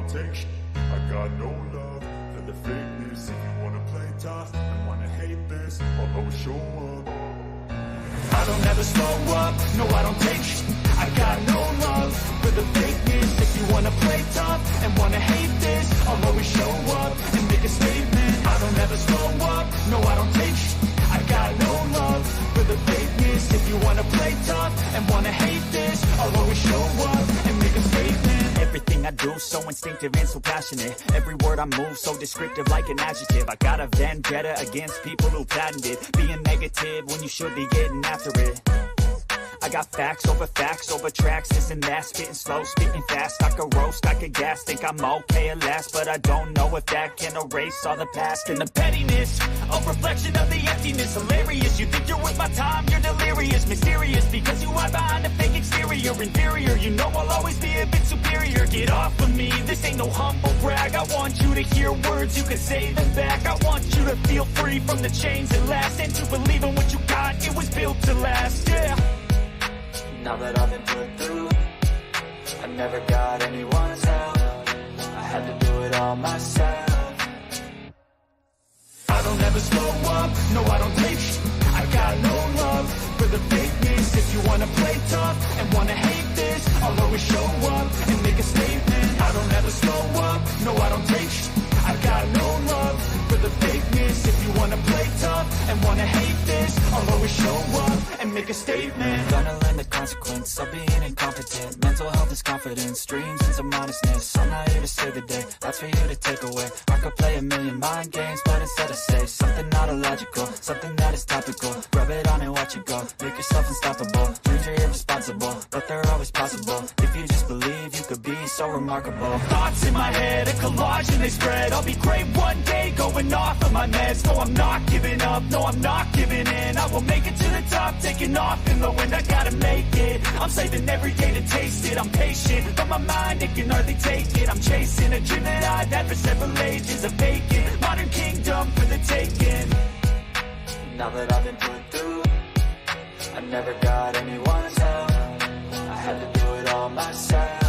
don't take shit. I got no love for the fakeness. If you wanna play tough and wanna hate this, I'll always show up. I don't ever slow up, no I don't take shit. I got no love for the fakeness. If you wanna play tough and wanna hate this, I'll always show up and make a statement. I don't ever slow up, no I don't take shit. I got no love for the fakeness. If you wanna play tough and wanna hate this, I'll always show up and make a statement. Everything I do so instinctive and so passionate. Every word I move so descriptive like an adjective. I got a vendetta against people who patented being negative when you should be getting after it. I got facts over tracks, this and that, spitting slow, spitting fast. I could roast, I could gas, think I'm okay at last, but I don't know if that can erase all the past. And the pettiness, a reflection of the emptiness. Hilarious, you think you're worth my time, you're delirious. Mysterious, because you hide behind a fake exterior. Inferior, you know I'll always be a bit superior. Get off of me, this ain't no humble brag. I want you to hear words, you can say them back. I want you to feel free from the chains that last, and to believe in what you got, it was built to last, yeah. Now that I've been put through, I never got anyone's help. I had to do it all myself. I don't ever slow up, no I don't take shit. I got no love for the fakeness. If you wanna play tough and wanna hate this, I'll always show up and make a statement. I don't ever slow up, no I don't take shit. I got no love for the fakeness. If you wanna play tough and wanna hate this, I'll always show up and make a statement. Gonna learn the consequence of being incompetent. Mental health is confidence, dreams and some honestness. I'm not here to save the day, that's for you to take away. I could play a million mind games, but instead I say something not illogical, something that is topical. Rub it on and watch it go, make yourself unstoppable. Dreams are irresponsible, but they're always possible. If you just believe, you could be so remarkable. Thoughts in my head, a collage and they spread. I'll be great one day, going off of my meds. No, I'm not giving up, no, I'm not giving in. I will make it to the top, taking off in the wind. I gotta make it, I'm saving every day to taste it. I'm patient, but my mind, it can hardly take it. I'm chasing a dream that I've had for several ages. A vacant, modern kingdom for the taking. Now that I've been put through, I never got anyone's help. I had to do it all myself.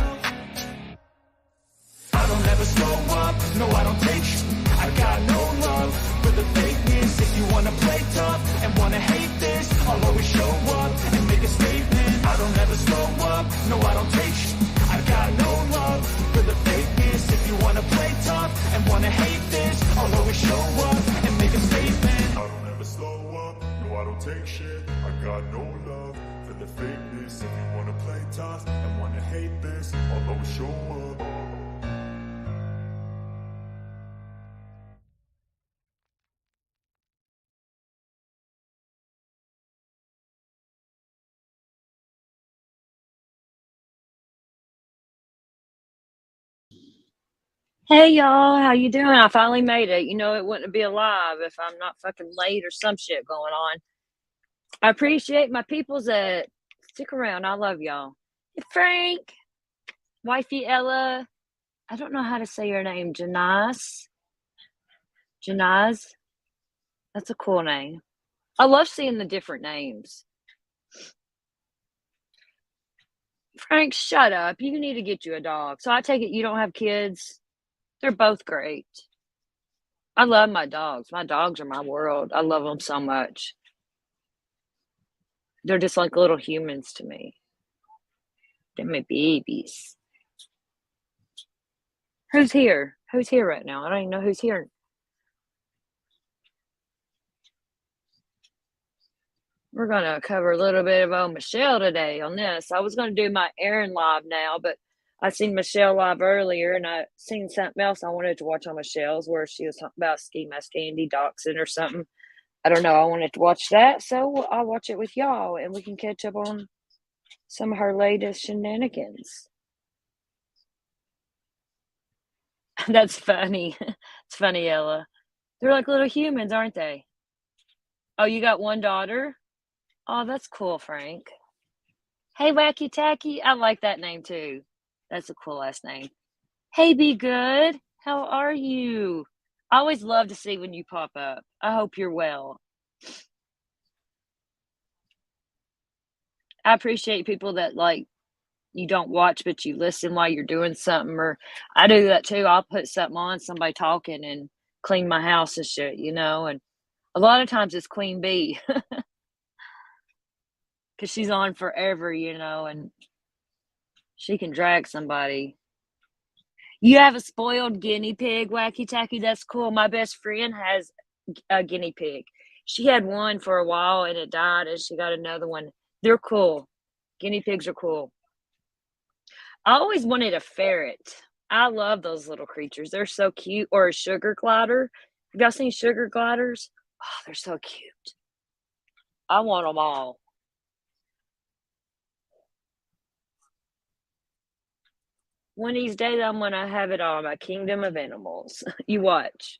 I don't ever slow up, no I don't take shit. I got no love for the fakeness. If you wanna play tough and wanna hate this, I'll always show up and make a statement. I don't ever slow up, no I don't take shit. I got no love for the fakeness. If you wanna play tough and wanna hate this, I'll always show up and make a statement. I don't ever slow up, no I don't take shit. I got no love for the fakeness. If you wanna play tough and wanna hate this, I'll always show up. Hey y'all, how you doing? I finally made it. You know it wouldn't be alive if I'm not fucking late or some shit going on. I appreciate my peoples that stick around. I love y'all. Hey Frank, wifey Ella. I don't know how to say your name. Janaz. That's a cool name. I love seeing the different names. Frank, shut up. You need to get you a dog. So I take it you don't have kids. They're both great. I love my dogs. My dogs are my world. I love them so much. They're just like little humans to me. They're my babies. Who's here? Who's here right now? I don't even know who's here. We're going to cover a little bit of old Michelle today on this. I was going to do my Erin live now, but I seen Michelle live earlier, and I seen something else I wanted to watch on Michelle's where she was talking about Ski Mask Andy Dachshund or something. I don't know. I wanted to watch that, so I'll watch it with y'all, and we can catch up on some of her latest shenanigans. That's funny. It's funny, Ella. They're like little humans, aren't they? Oh, you got one daughter? Oh, that's cool, Frank. Hey, Wacky Tacky. I like that name, too. That's a cool last name. Hey, Be Good. How are you? I always love to see when you pop up. I hope you're well. I appreciate people that like you don't watch, but you listen while you're doing something. Or I do that too. I'll put something on, somebody talking, and clean my house and shit, and a lot of times it's Queen Bee because she's on forever, and she can drag somebody. You have a spoiled guinea pig, Wacky Tacky? That's cool. My best friend has a guinea pig. She had one for a while and it died, and she got another one. They're cool. Guinea pigs are cool. I always wanted a ferret. I love those little creatures. They're so cute. Or a sugar glider. Have y'all seen sugar gliders? Oh, they're so cute. I want them all. One of these days, I'm going to have it all. My kingdom of animals. You watch.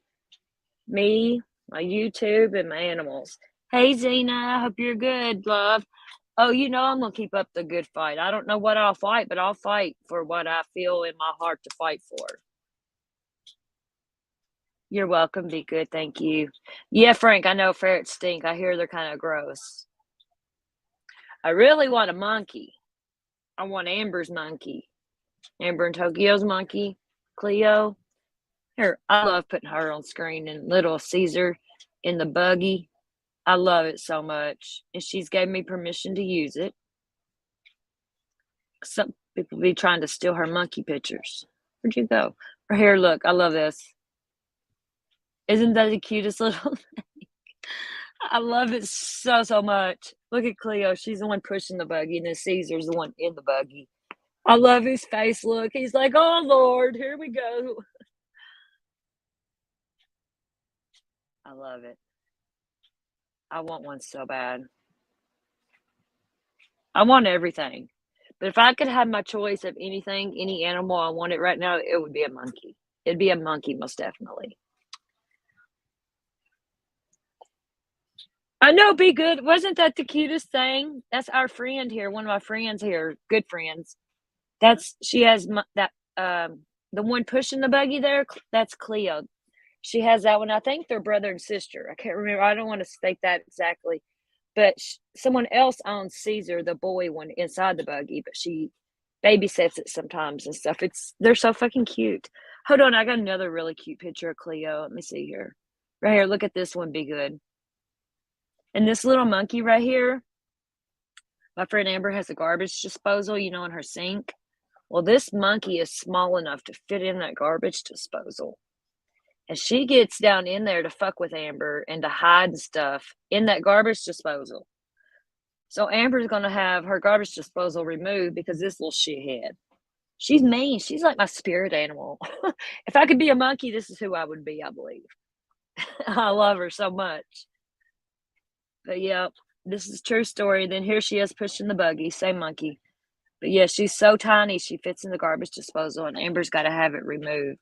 Me, my YouTube, and my animals. Hey, Zena. I hope you're good, love. Oh, I'm going to keep up the good fight. I don't know what I'll fight, but I'll fight for what I feel in my heart to fight for. You're welcome. Be good. Thank you. Yeah, Frank, I know ferrets stink. I hear they're kind of gross. I really want a monkey. I want Amber's monkey. Amber and Tokyo's monkey. Cleo. Here, I love putting her on screen and little Caesar in the buggy. I love it so much. And she's gave me permission to use it. Some people be trying to steal her monkey pictures. Where'd you go? Right here, look. I love this. Isn't that the cutest little thing? I love it so, so much. Look at Cleo. She's the one pushing the buggy, and then Caesar's the one in the buggy. I love his face look. He's like, oh, Lord, here we go. I love it. I want one so bad. I want everything. But if I could have my choice of anything, any animal I wanted right now, it would be a monkey. It'd be a monkey, most definitely. I know, be good. Wasn't that the cutest thing? That's our friend here, one of my friends here, good friends. She has that, the one pushing the buggy there, that's Cleo. She has that one. I think they're brother and sister. I can't remember. I don't want to state that exactly. But someone else owns Caesar, the boy one, inside the buggy, but she babysits it sometimes and stuff. They're so fucking cute. Hold on, I got another really cute picture of Cleo. Let me see here. Right here, look at this one, be good. And this little monkey right here, my friend Amber has a garbage disposal, in her sink. Well, this monkey is small enough to fit in that garbage disposal. And she gets down in there to fuck with Amber and to hide stuff in that garbage disposal. So Amber's going to have her garbage disposal removed because this little shithead. She's mean. She's like my spirit animal. If I could be a monkey, this is who I would be, I believe. I love her so much. But yeah, this is a true story. Then here she is pushing the buggy, same monkey. But yeah, she's so tiny, she fits in the garbage disposal, and Amber's got to have it removed.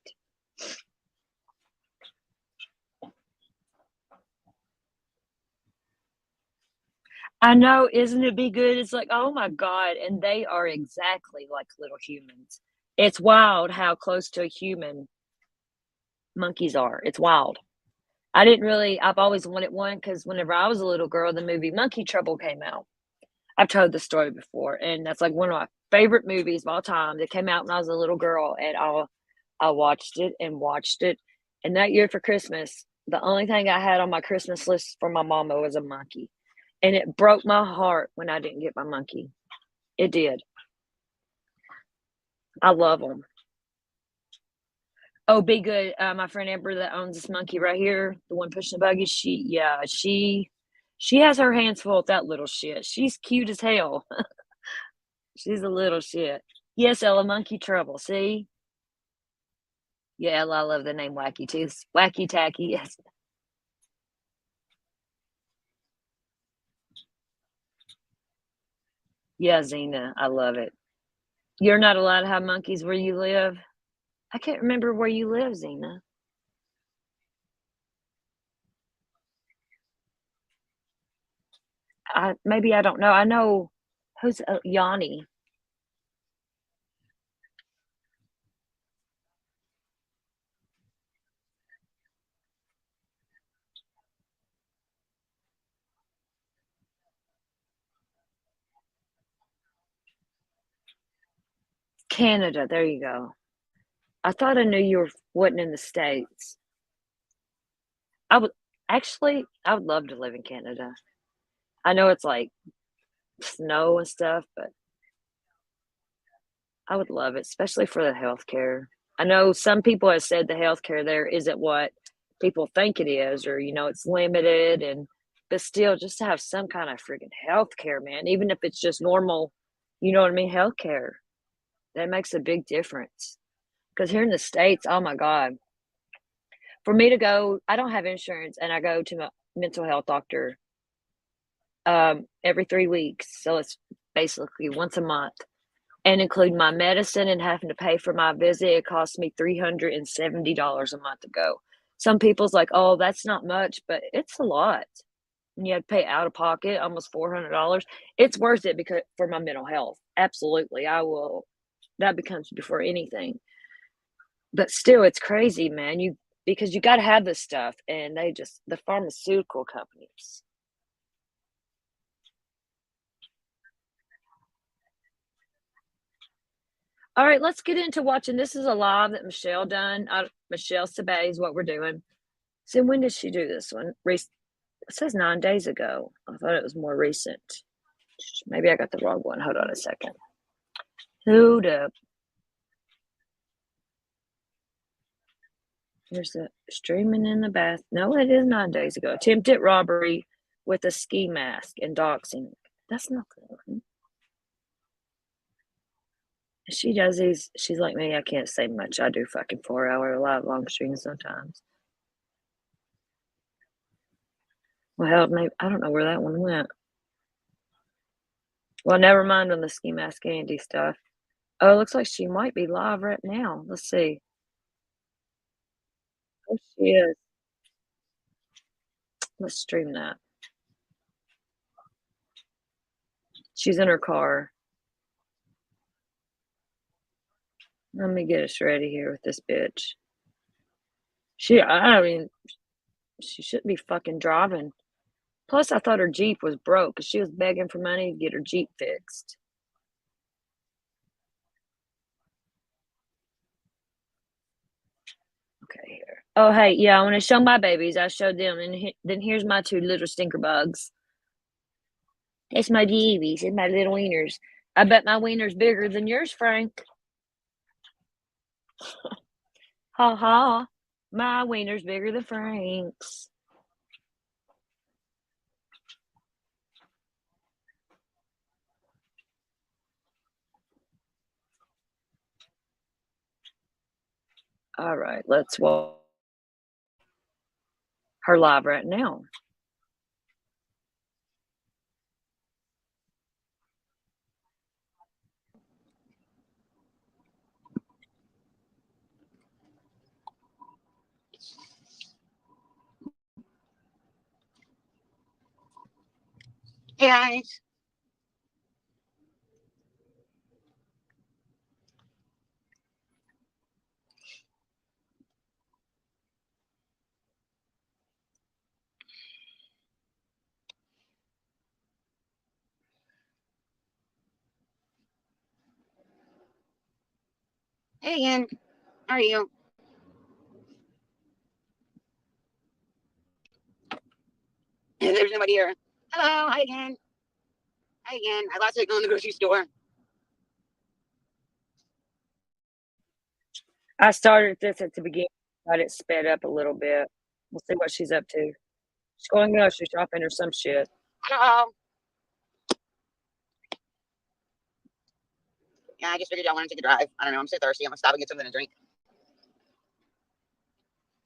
I know, isn't it be good? It's like, oh my God. And they are exactly like little humans. It's wild how close to a human monkeys are. It's wild. I've always wanted one because whenever I was a little girl, the movie Monkey Trouble came out. I've told the story before, and that's like one of my favorite movies of all time. That came out when I was a little girl, and I watched it and watched it. And that year for Christmas, the only thing I had on my Christmas list for my mama was a monkey. And it broke my heart when I didn't get my monkey. It did. I love them. Oh, be good. My friend Amber that owns this monkey right here, the one pushing the buggy, she has her hands full with that little shit. She's cute as hell. She's a little shit. Yes, Ella, Monkey Trouble. See? Yeah, Ella, I love the name Wacky too. Wacky Tacky, yes. Yeah, Zena, I love it. You're not allowed to have monkeys where you live? I can't remember where you live, Zena. Maybe I don't know. I know who's Yanni. Canada, there you go. I thought I knew you wasn't in the States. I would love to live in Canada. I know it's like snow and stuff, but I would love it, especially for the healthcare. I know some people have said the healthcare there isn't what people think it is, or it's limited, but still, just to have some kind of freaking healthcare, man, even if it's just normal, you know what I mean, healthcare, that makes a big difference. Because here in the States, oh my God, for me to go, I don't have insurance, and I go to my mental health doctor every 3 weeks, so it's basically once a month. And include my medicine and having to pay for my visit, it costs me $370 a month to go. Some people's like, oh, that's not much, but it's a lot. And you have to pay out of pocket almost $400. It's worth it because for my mental health. Absolutely. I will. That becomes before anything. But still, it's crazy, man. Because you got to have this stuff, and the pharmaceutical companies. All right, let's get into watching. This is a live that Michelle done. Michelle Sabay is what we're doing. So when did she do this one? It says 9 days ago. I thought it was more recent. Maybe I got the wrong one. Hold on a second. Hold up. There's the streaming in the bath. No, it is 9 days ago. Attempted robbery with a ski mask and doxing. That's not the one. She does these. She's like me. I can't say much. I do fucking 4-hour live long streams sometimes. Well, hell, maybe I don't know where that one went. Well, never mind on the ski mask Andy stuff. Oh, it looks like she might be live right now. Let's see. Oh, she is. Let's stream that. She's in her car. Let me get us ready here with this bitch. I mean, she shouldn't be fucking driving. Plus, I thought her Jeep was broke because she was begging for money to get her Jeep fixed. Okay, here. Oh, hey, yeah, I want to show my babies. I showed them, and then here's my 2 little stinker bugs. That's my babies and my little wieners. I bet my wiener's bigger than yours, Frank. Ha ha. My wiener's bigger than Frank's. All right, let's watch her live right now. Hey guys. Hey again. How are you? There's nobody here. Hello. Hi again. Hi again. I lost signal in the grocery store. I started this at the beginning, got it sped up a little bit. We'll see what she's up to. She's going grocery shopping or some shit. Hello. Yeah, I just figured I wanted to take a drive. I don't know. I'm so thirsty. I'm gonna stop and get something to drink.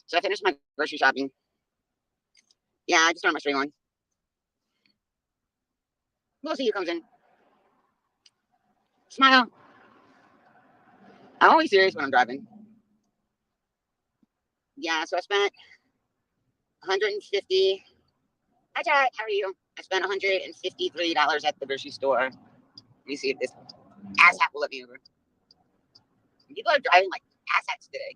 So I finished my grocery shopping. Yeah, I just turned my stream on. We'll see who comes in. Smile. I'm always serious when I'm driving. Yeah, so I spent 150. Hi, Chad. How are you? I spent $153 at the grocery store. Let me see if this asshat will let me over. People are driving like asshats today.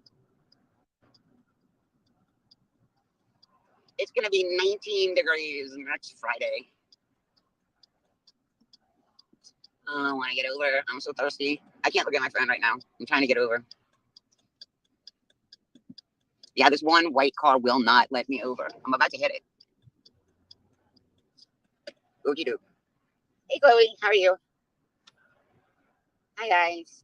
It's going to be 19 degrees next Friday. Oh, I want to get over. I'm so thirsty. I can't look at my phone right now. I'm trying to get over. Yeah, this one white car will not let me over. I'm about to hit it. Oogie doop. Hey, Chloe. How are you? Hi, guys.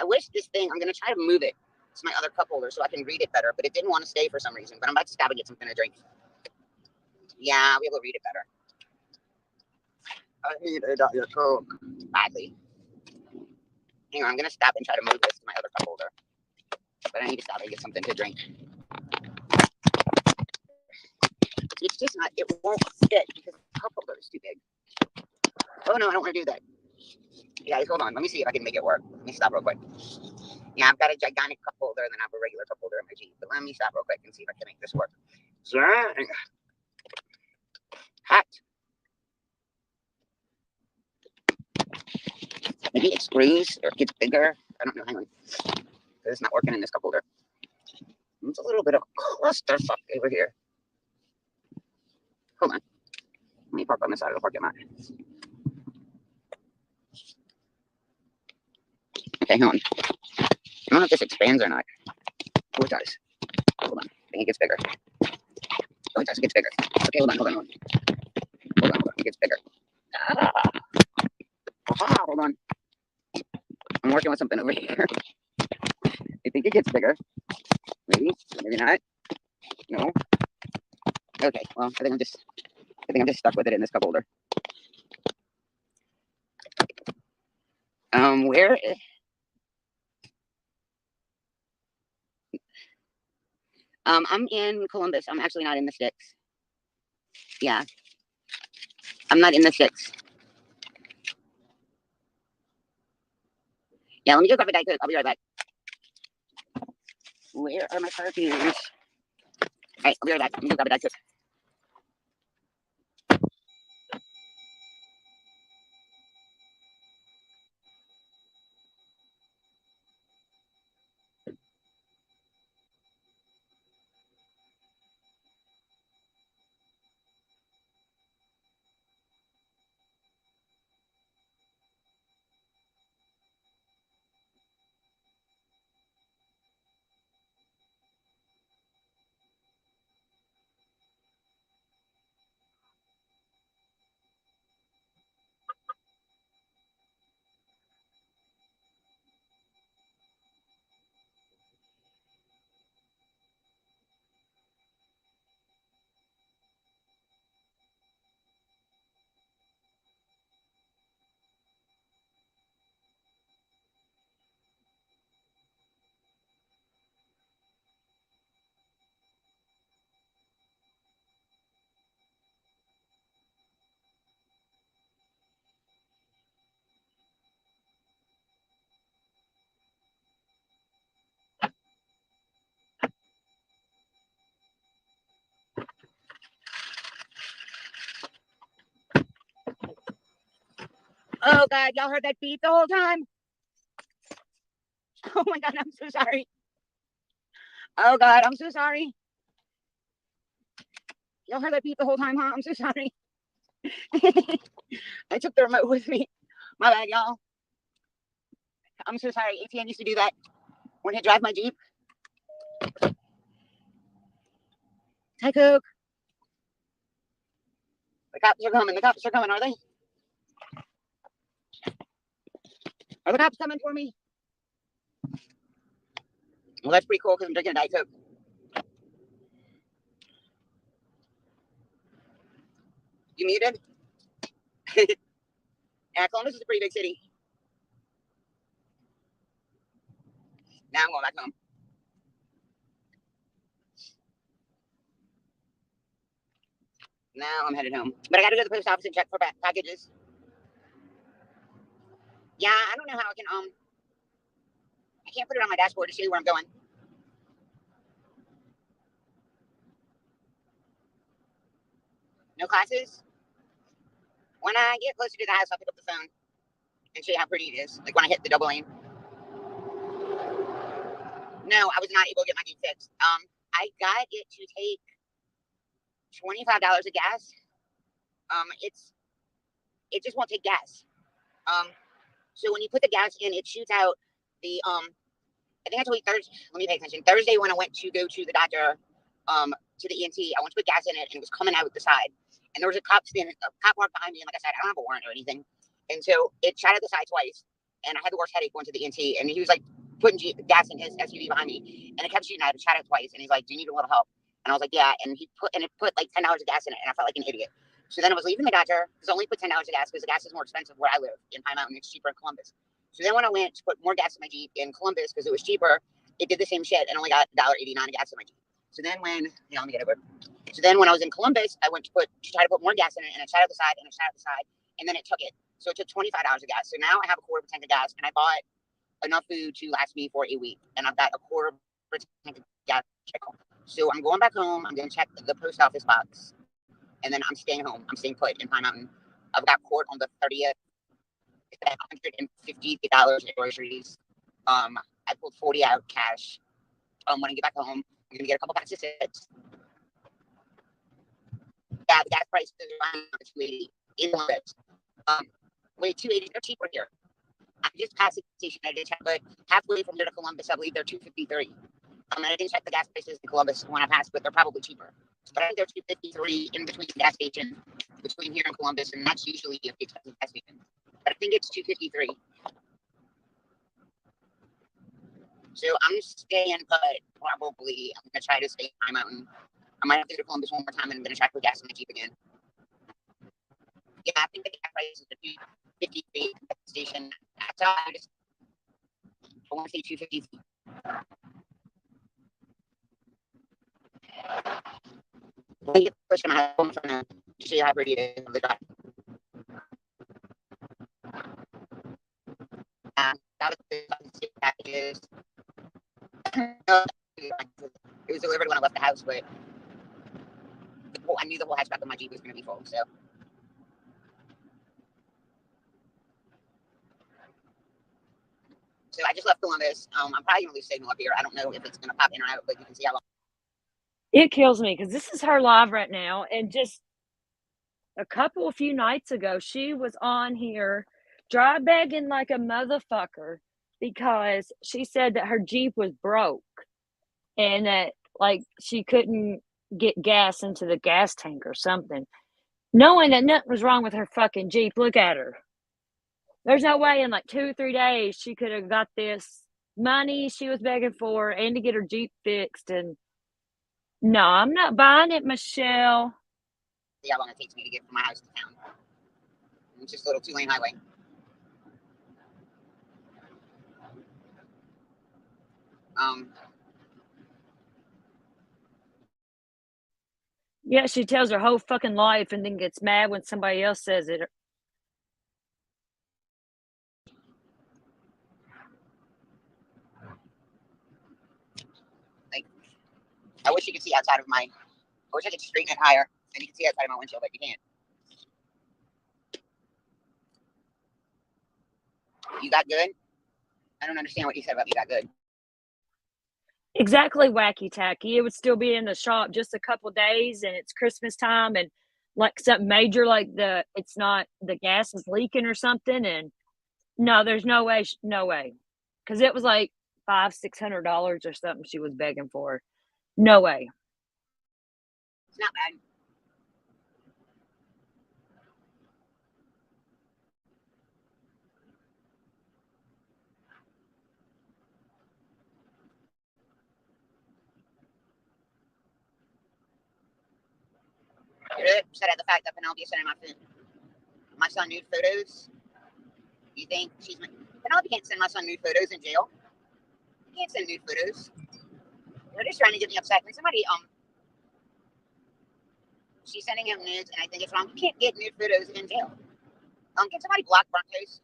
I wish this thing, I'm going to try to move it to my other cup holder so I can read it better, but it didn't want to stay for some reason. But I'm about to stop and get something to drink. Yeah, I'll be able to read it better. I need a Diet Coke badly. Hang on, I'm going to stop and try to move this to my other cup holder. But I need to stop and get something to drink. It's just not, it won't fit because the cup holder is too big. Oh no, I don't want to do that. Guys, hold on. Let me see if I can make it work. Let me stop real quick. Yeah, I've got a gigantic cup holder and then I have a regular cup holder in my Jeep. But let me stop real quick and see if I can make this work. Hot. Maybe it screws or it gets bigger. I don't know. Hang on. It's not working in this cup holder. It's a little bit of a clusterfuck over here. Hold on. Let me park on this side of the parking lot. Okay, hang on. I don't know if this expands or not. Oh, it does. Hold on. I think it gets bigger. Oh, it does. It gets bigger. Okay, hold on. Hold on. It gets bigger. Hold on. I'm working with something over here. I think it gets bigger. Maybe. Maybe not. No. Okay. Well, I think I'm just stuck with it in this cup holder. Where? I'm in Columbus. I'm actually not in the sticks. Yeah. I'm not in the sticks. Yeah, let me go grab a Diet Coke. I'll be right back. Where are my perfumes? All right, I'll be right back. Let me go grab a Diet Coke. Oh, God. Y'all heard that beep the whole time? Oh, my God. I'm so sorry. Oh, God. I'm so sorry. Y'all heard that beep the whole time, huh? I'm so sorry. I took the remote with me. My bad, y'all. I'm so sorry. ATN used to do that when he'd drive my Jeep. Hi, Coke. The cops are coming. The cops are coming, are they? Are the cops coming for me? Well, that's pretty cool because I'm drinking a Diet Coke. You muted? Yeah, Columbus is a pretty big city. Now I'm going back home. Now I'm headed home. But I got to go to the post office and check for packages. Yeah, I don't know how I can, I can't put it on my dashboard to show you where I'm going. No classes? When I get closer to the house, I'll pick up the phone and show you how pretty it is. Like when I hit the double lane. No, I was not able to get my Jeep fixed. I got it to take $25 of gas. It just won't take gas. So when you put the gas in, it shoots out the I think I told you Thursday. Let me pay attention. Thursday when I went to go to the doctor, to the ENT, I went to put gas in it and it was coming out the side. And there was a cop walked behind me, and like I said, I don't have a warrant or anything. And so it shot out the side twice, and I had the worst headache going to the ENT. And he was like putting gas in his SUV behind me, and it kept shooting out. It shot out twice, and he's like, "Do you need a little help?" And I was like, "Yeah." And it put like $10 of gas in it, and I felt like an idiot. So then I was leaving the doctor because I only put $10 of gas because the gas is more expensive where I live in Pine Mountain. It's cheaper in Columbus. So then when I went to put more gas in my Jeep in Columbus because it was cheaper, it did the same shit and only got $1.89 of gas in my Jeep. So then let me get over. So then when I was in Columbus, I went to try to put more gas in it, and it shot out the side, and it shot out the side, and then it took it. So it took $25 of gas. So now I have a quarter of a tank of gas, and I bought enough food to last me for a week, and I've got a quarter of a tank of gas. So I'm going back home. I'm going to check the post office box, and then I'm staying home. I'm staying put in Pine Mountain. I've got court on the 30th. It's at $150 in groceries. I pulled 40 out cash. When I get back home, I'm gonna get a couple packs of cigarettes. Yeah, the gas prices are around $2.80 in Columbus. Wait, $2.80? They're cheaper here. I just passed the station. I did check, but halfway from here to Columbus, I believe they're $2.53. And I didn't check the gas prices in Columbus when I passed, but they're probably cheaper. But I think they're $2.53 in between gas stations between here and Columbus, and that's usually the expensive gas station. But I think it's $2.53. So I'm staying, but probably I'm gonna try to stay in Pine Mountain. I might have to go to Columbus one more time, and I'm gonna try to put gas in my Jeep again. Yeah, I think the gas price is a $2.53 station. That's all. I want to say $2.50. I get pushing my home from to see how pretty it is of the drive. That was the packages. It was delivered when I left the house, but I knew the whole hatchback of my Jeep was going to be full, so. So I just left Columbus. I'm probably going to lose signal up here. I don't know if it's going to pop in or out, but you can see how long. It kills me because this is her live right now, and just a few nights ago, she was on here dry begging like a motherfucker because she said that her Jeep was broke and that like she couldn't get gas into the gas tank or something, knowing that nothing was wrong with her fucking Jeep. Look at her. There's no way in like 2 or 3 days she could have got this money she was begging for and to get her Jeep fixed. And no, I'm not buying it, Michelle. See how long it takes me to get from my house to town. It's just a little 2-lane highway. Yeah, she tells her whole fucking life and then gets mad when somebody else says it. Like, I wish you could see outside of I wish I could straighten it higher and you can see outside of my windshield, but you can't. You got good? I don't understand what you said about you got good. Exactly, wacky tacky. It would still be in the shop just a couple days and it's Christmas time and like something major like it's not the gas is leaking or something. And no, there's no way. Because it was like $500-$600 or something she was begging for. No way. It's not bad. You're upset at the fact that Penelope is sending my son nude photos. You think Penelope can't send my son nude photos in jail? You can't send nude photos. They're just trying to get me upset. When somebody she's sending him nudes and I think it's wrong. You can't get nude photos in jail. Can somebody block Broncos?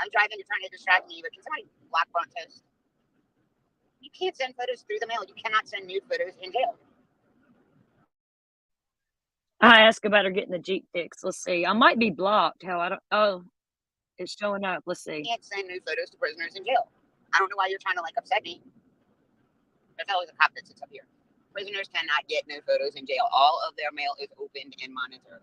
I'm driving, you're trying to distract me, but can somebody block Broncos? You can't send photos through the mail. You cannot send nude photos in jail. I asked about her getting the Jeep fixed. Let's see. I might be blocked. It's showing up. Let's see. You can't send nude photos to prisoners in jail. I don't know why you're trying to like upset me. There's always a cop that sits up here. Prisoners cannot get nude photos in jail. All of their mail is opened and monitored.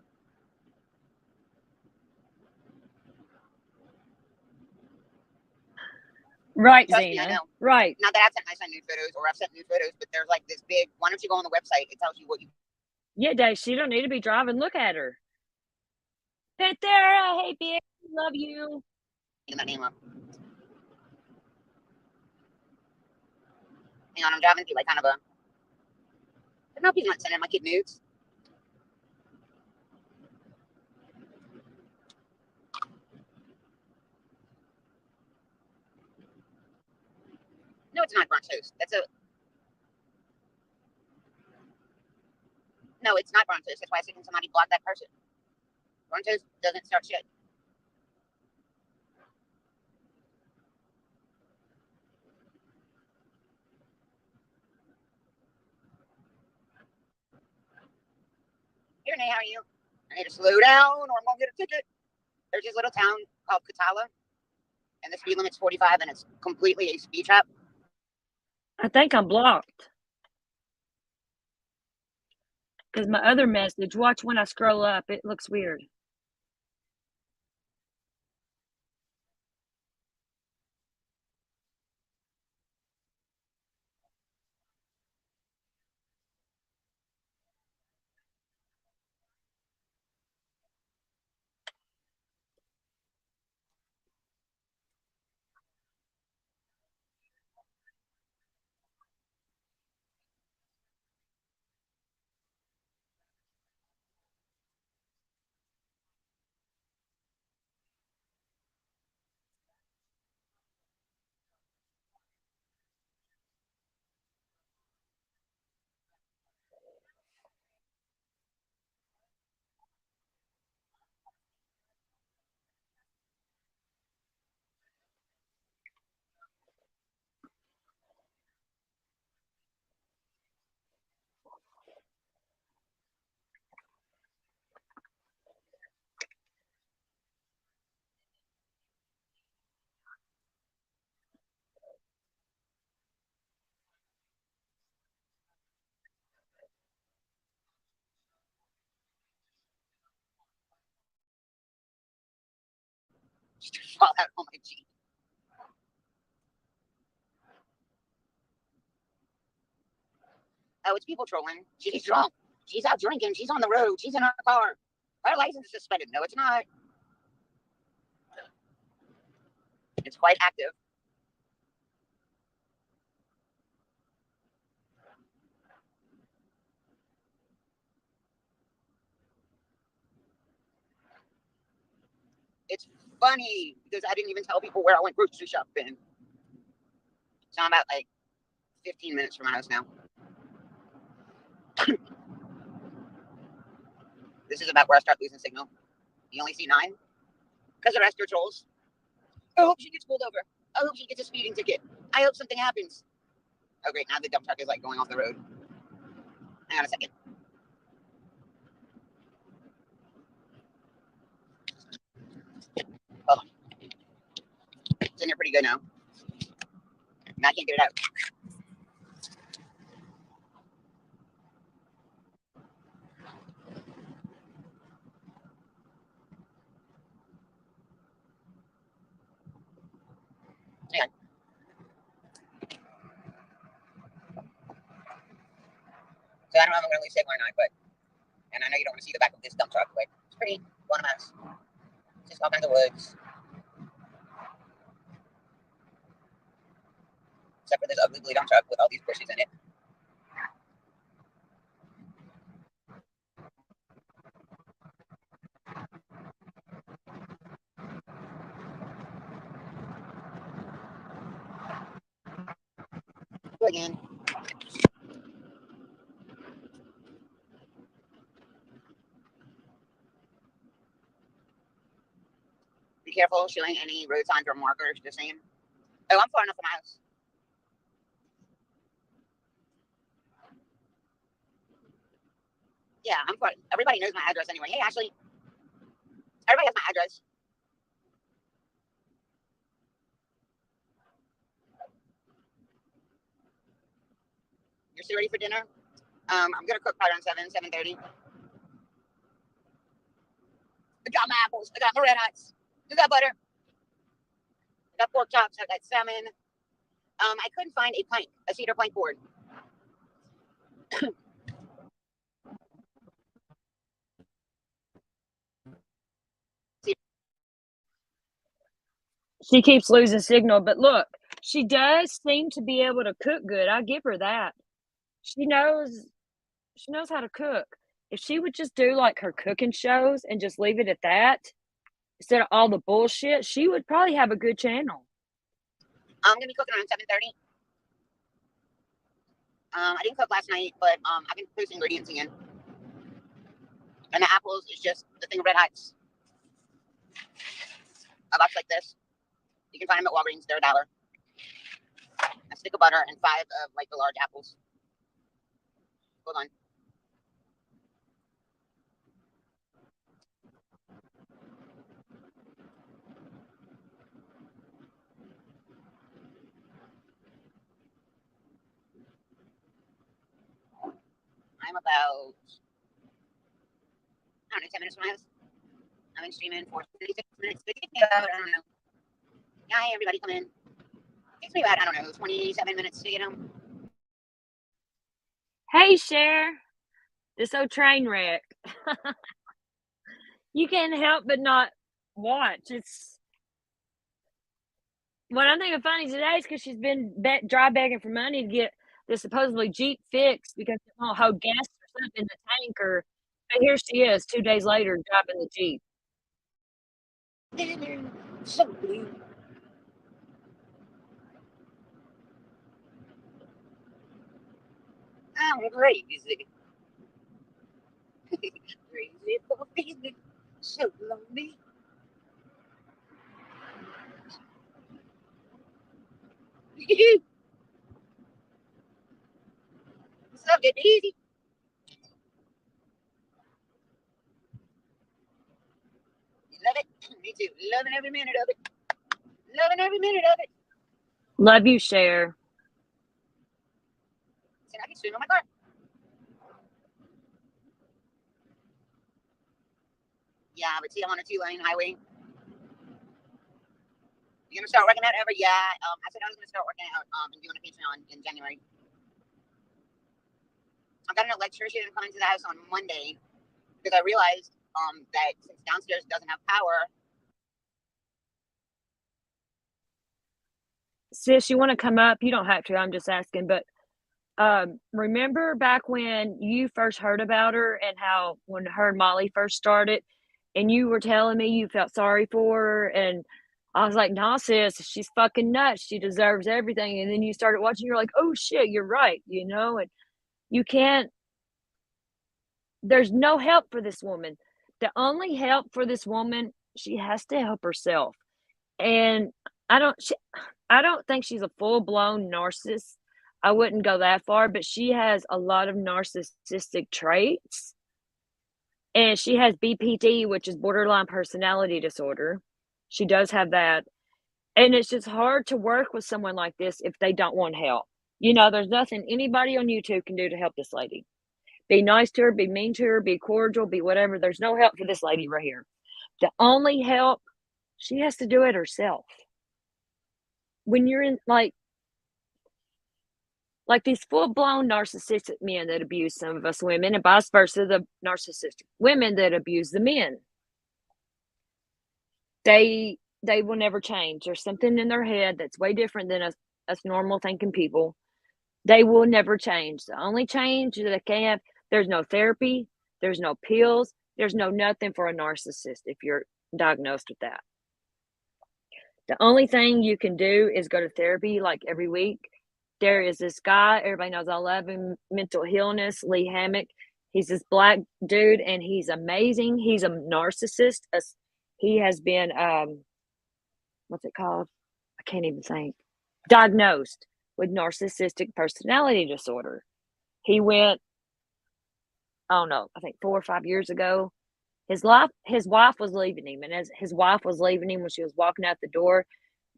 Right, Trust me, I Zena. know. Right. Not that I've sent my son nude photos or I've sent nude photos, but there's like this big. Why don't you go on the website? It tells you what you. Yeah, Dave, she don't need to be driving. Look at her. Pantera, hey, bitch, love you. Get that name up. Hang on, I'm driving through like kind of a. I hope he's not sending my kid nudes. No, it's not brunch host. That's a. No, it's not brunch host. That's why I said, can somebody block that person? Brunch host doesn't start shit. Here, Nay, how are you? I need to slow down or I'm going to get a ticket. There's this little town called Katala, and the speed limit's 45, and it's completely a speed trap. I think I'm blocked. Because my other message, watch when I scroll up, it looks weird. Fall out on my Jeep. Oh, it's people trolling. She's drunk. She's out drinking. She's on the road. She's in her car. Her license is suspended. No, it's not. It's quite active. It's funny because I didn't even tell people where I went grocery shopping. So I'm about like 15 minutes from my house now. This is about where I start losing signal. You only see 9 because the rest are trolls. I hope she gets pulled over. I hope she gets a speeding ticket. I hope something happens. Oh, great. Now the dump truck is like going off the road. Hang on a second. Hold on. It's in there pretty good now. Now I can't get it out. Hang on. So I don't know if I'm going to lose signal or not, but, and I know you don't want to see the back of this dump truck, but it's pretty one of us. Just all kinds of woods. Except for this ugly blue dump truck with all these bushes in it. Again. Be careful showing any road signs or markers, just saying. Oh, I'm far enough from my house. Yeah, I'm far. Everybody knows my address anyway. Hey, Ashley. Everybody has my address. You're still ready for dinner? I'm going to cook probably around 7:30. I got my apples. I got my red hots. I got butter. I got pork chops. I got salmon. I couldn't find a cedar plank board. She keeps losing signal, but look, she does seem to be able to cook good. I give her that. She knows how to cook. If she would just do like her cooking shows and just leave it at that, instead of all the bullshit, she would probably have a good channel. I'm gonna be cooking around 7:30. I didn't cook last night, but I can put some ingredients in. And the apples is just the thing of Red Hots. A box like this. You can find them at Walgreens. They're $1. A stick of butter and 5 of like the large apples. Hold on. I'm about, I don't know, 10 minutes from my house. I've been streaming for 36 minutes. I don't know. Hi, everybody, come in. It takes me about, I don't know, 27 minutes to get home. Hey, Cher. This old train wreck. You can't help but not watch. It's what I'm thinking funny today is because she's been dry begging for money to get the supposedly Jeep fixed because it won't hold gas or something in the tank. But here she is 2 days later driving the Jeep. So blue. I'm crazy. Crazy for feeling so lonely. What's up, get easy? You love it? Me too. Loving every minute of it. Loving every minute of it. Love you, Cher. See, I can swim on my car. Yeah, but see, I'm on a 2-lane highway. You gonna start working out ever? Yeah. I said I was gonna start working out and doing a Patreon in January. I got an electrician coming to the house on Monday because I realized that since downstairs doesn't have power. Sis, you want to come up? You don't have to. I'm just asking. But remember back when you first heard about her and how when her and Molly first started, and you were telling me you felt sorry for her, and I was like, "Nah, sis, she's fucking nuts. She deserves everything." And then you started watching. You're like, "Oh shit, you're right." And you can't. There's no help for this woman. The only help for this woman, she has to help herself. And I don't think she's a full-blown narcissist. I wouldn't go that far, but she has a lot of narcissistic traits. And she has BPD, which is borderline personality disorder. She does have that. And it's just hard to work with someone like this if they don't want help. There's nothing anybody on YouTube can do to help this lady. Be nice to her, be mean to her, be cordial, be whatever. There's no help for this lady right here. The only help, she has to do it herself. When you're in like these full-blown narcissistic men that abuse some of us women, and vice versa, the narcissistic women that abuse the men, they will never change. There's something in their head that's way different than us normal thinking people. They will never change. The only change that they can have, there's no therapy, there's no pills, there's no nothing for a narcissist if you're diagnosed with that. The only thing you can do is go to therapy like every week. There is this guy, everybody knows I love him, mental illness, Lee Hammock. He's this black dude and he's amazing. He's a narcissist. He has been, what's it called? I can't even think. Diagnosed with narcissistic personality disorder. He went, I think 4 or 5 years ago. His wife was leaving him, and as his wife was leaving him when she was walking out the door,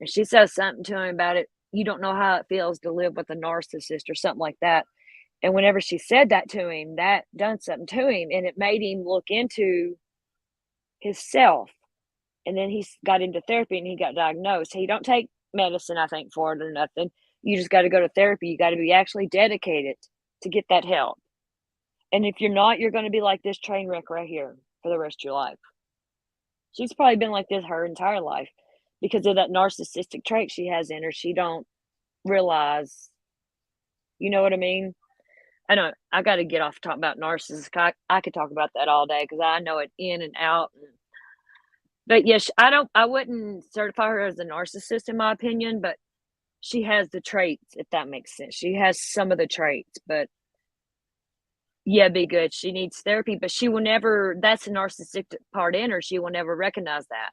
and she says something to him about it, you don't know how it feels to live with a narcissist or something like that. And whenever she said that to him, that done something to him, and it made him look into himself. And then he got into therapy and he got diagnosed. He don't take medicine, I think, for it or nothing. You just got to go to therapy. You got to be actually dedicated to get that help. And if you're not, you're going to be like this train wreck right here for the rest of your life. She's probably been like this her entire life because of that narcissistic trait she has in her. She don't realize, you know what I mean? I know I got to get off talking about narcissists. I could talk about that all day because I know it in and out. But yes, I wouldn't certify her as a narcissist in my opinion, but she has the traits, if that makes sense. She has some of the traits, but yeah, be good. She needs therapy, but she will never, that's the narcissistic part in her. She will never recognize that.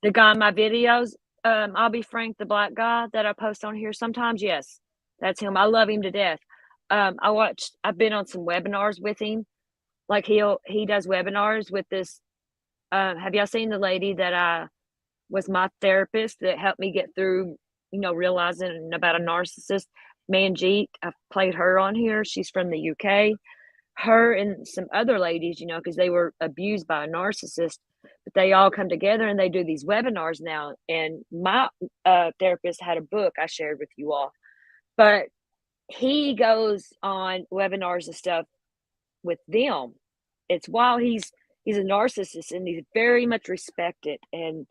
The guy in my videos, I'll be frank, the black guy that I post on here sometimes, yes, that's him. I love him to death. I've been on some webinars with him. Like he does webinars with this. Have y'all seen the lady that was my therapist that helped me get through, realizing about a narcissist? Manjeet, I've played her on here. She's from the UK. Her and some other ladies, because they were abused by a narcissist, but they all come together and they do these webinars now. And my therapist had a book I shared with you all, but he goes on webinars and stuff with them. It's while he's a narcissist and he's very much respected, and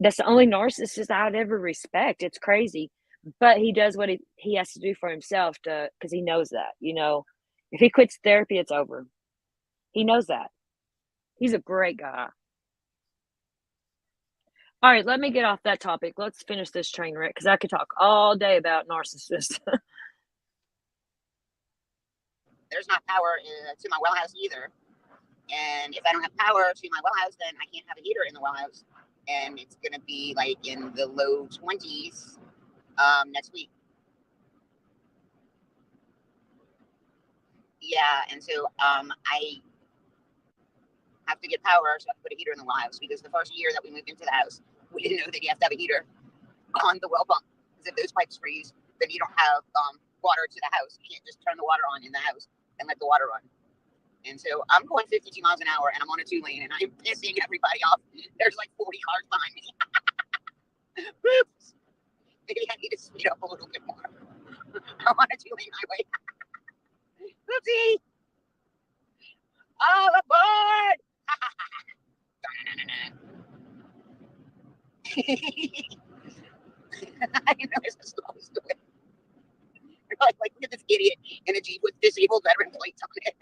that's the only narcissist I'd ever respect. It's crazy, but he does what he has to do for himself because he knows that, if he quits therapy, it's over. He knows that. He's a great guy. All right, let me get off that topic. Let's finish this train wreck because I could talk all day about narcissists. There's not power to my well house either. And if I don't have power to my well house, then I can't have a heater in the well house. And it's going to be like in the low 20s next week. Yeah, and so I have to get power so I can put a heater in the well house, because the first year that we moved into the house, we didn't know that you have to have a heater on the well pump. Because if those pipes freeze, then you don't have water to the house. You can't just turn the water on in the house and let the water run. And so I'm going 52 miles an hour and I'm on a 2-lane and I'm pissing everybody off. There's like 40 cars behind me. Oops. Maybe I need to speed up a little bit more. I'm on a 2-lane highway. Oopsie. All aboard. I know it's a slow story. Like, look at this idiot in a Jeep with disabled veteran plates on it.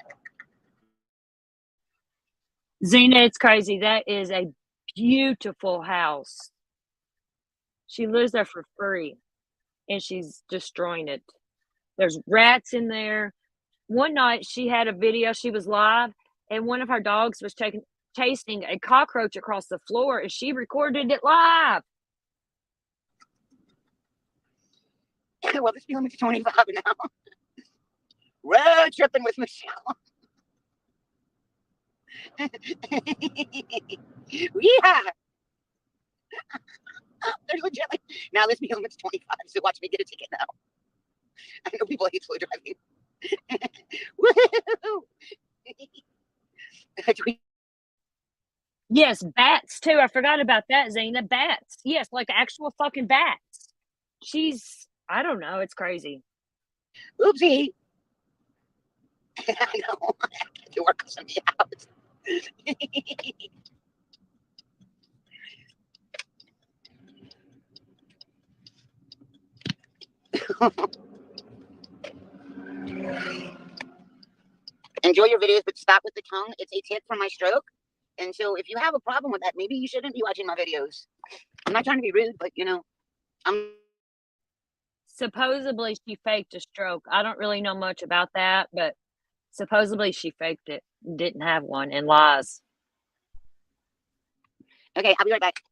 Zena, it's crazy. That is a beautiful house. She lives there for free, and she's destroying it. There's rats in there. One night, she had a video. She was live, and one of her dogs was chasing a cockroach across the floor, and she recorded it live. Well, this speed limit's 25 now. Road tripping with Michelle. Yeah. There's legit. Now this speed limit's 25, so watch me get a ticket now. I know people hate slow driving. Woohoo! Yes, bats too. I forgot about that, Zena. Bats. Yes, like actual fucking bats. I don't know. It's crazy. Oopsie. I know. I have to work on something else. Enjoy your videos, but stop with the tongue. It's a tip from my stroke. And so if you have a problem with that, maybe you shouldn't be watching my videos. I'm not trying to be rude, but I'm... Supposedly she faked a stroke. I don't really know much about that, but supposedly she faked it, didn't have one, and lies. Okay, I'll be right back.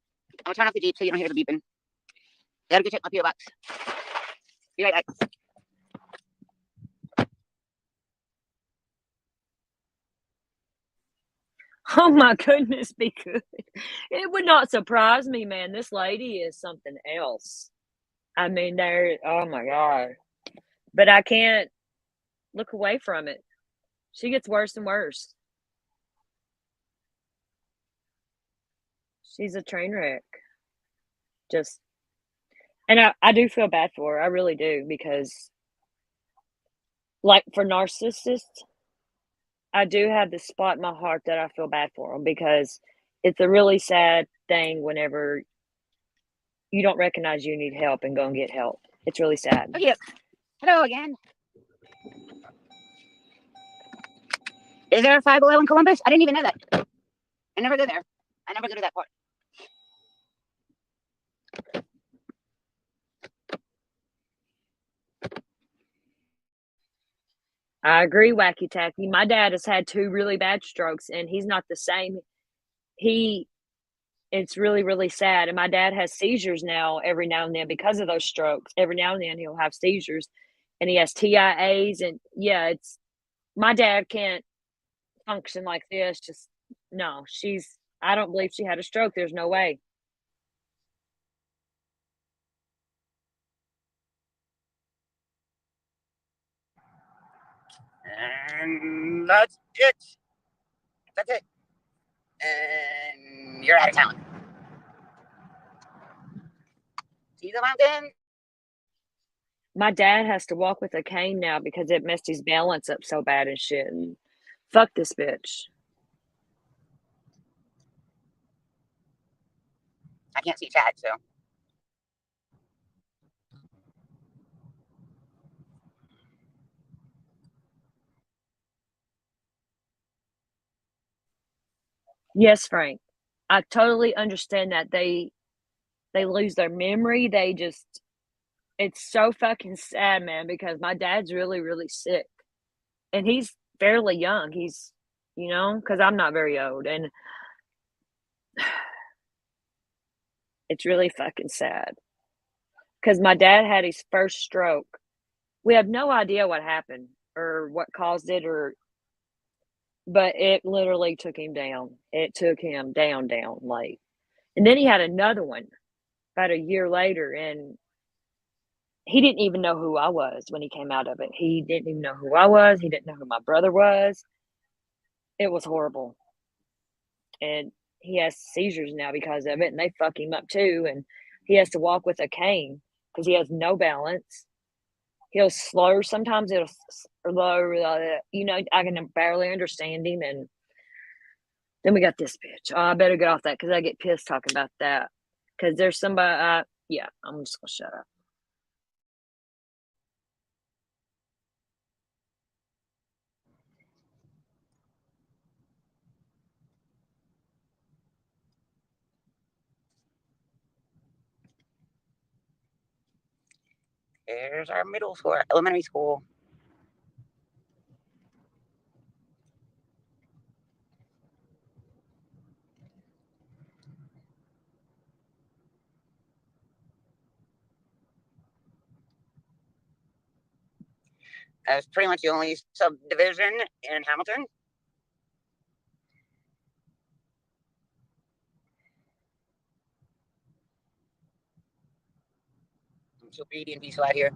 I'll turn off the Jeep so you don't hear the beeping. Gotta go check my PO box. Be right back. Oh my goodness, be good. It would not surprise me, man. This lady is something else. I mean, oh my God. But I can't look away from it. She gets worse and worse. She's a train wreck. Just, and I do feel bad for her. I really do, because, like, for narcissists, I do have this spot in my heart that I feel bad for them, because it's a really sad thing whenever you don't recognize you need help and go and get help. It's really sad. Okay. Hello again. Is there a Five Below in Columbus? I didn't even know that. I never go there. I never go to that part. I agree, Wacky Tacky. My dad has had 2 really bad strokes, and he's not the same. It's really, really sad, and my dad has seizures now every now and then because of those strokes. Every now and then, he'll have seizures, and he has TIAs, and, yeah, it's my dad can't function like this, just no, I don't believe she had a stroke, there's no way. And that's it. That's it. And you're out of town. See the mountain? My dad has to walk with a cane now because it messed his balance up so bad and shit, and fuck this bitch. I can't see chat, so. Yes, Frank. I totally understand that they lose their memory, it's so fucking sad, man, because my dad's really, really sick, and he's fairly young, he's, because I'm not very old, and it's really fucking sad. Because my dad had his first stroke. We have no idea what happened or what caused it, but it literally took him down. It took him down, like, and then he had another one about a year later, and he didn't even know who I was when he came out of it. He didn't even know who I was. He didn't know who my brother was. It was horrible. And he has seizures now because of it, and they fuck him up too. And he has to walk with a cane because he has no balance. He'll slur. Sometimes I can barely understand him. And then we got this bitch. Oh, I better get off that because I get pissed talking about that. Because there's somebody, yeah, I'm just going to shut up. There's our middle school, our elementary school. That's pretty much the only subdivision in Hamilton. I'm so pretty and peaceful out here.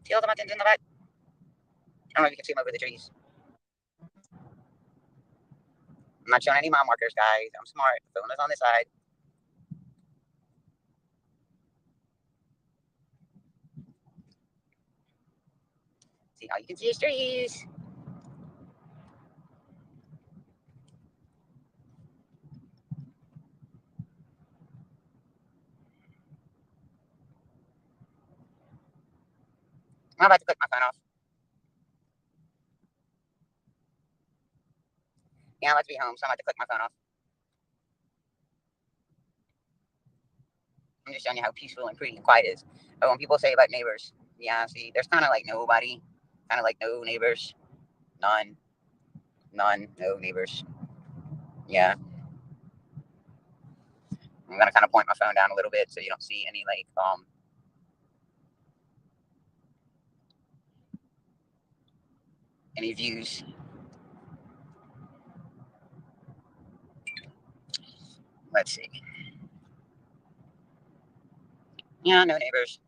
See all the mountains in the back? I don't know if you can see them over the trees. I'm not showing any mile markers, guys. I'm smart. The phone is on this side. See, all you can see is trees. I'm about to click my phone off. Yeah, I'm about to be home, so I'm about to click my phone off. I'm just showing you how peaceful and pretty and quiet it is. But when people say about neighbors, yeah, see, there's kind of like nobody. Kind of like no neighbors. None, no neighbors. Yeah. I'm gonna kind of point my phone down a little bit so you don't see any like any views. Let's see. Yeah, no neighbors.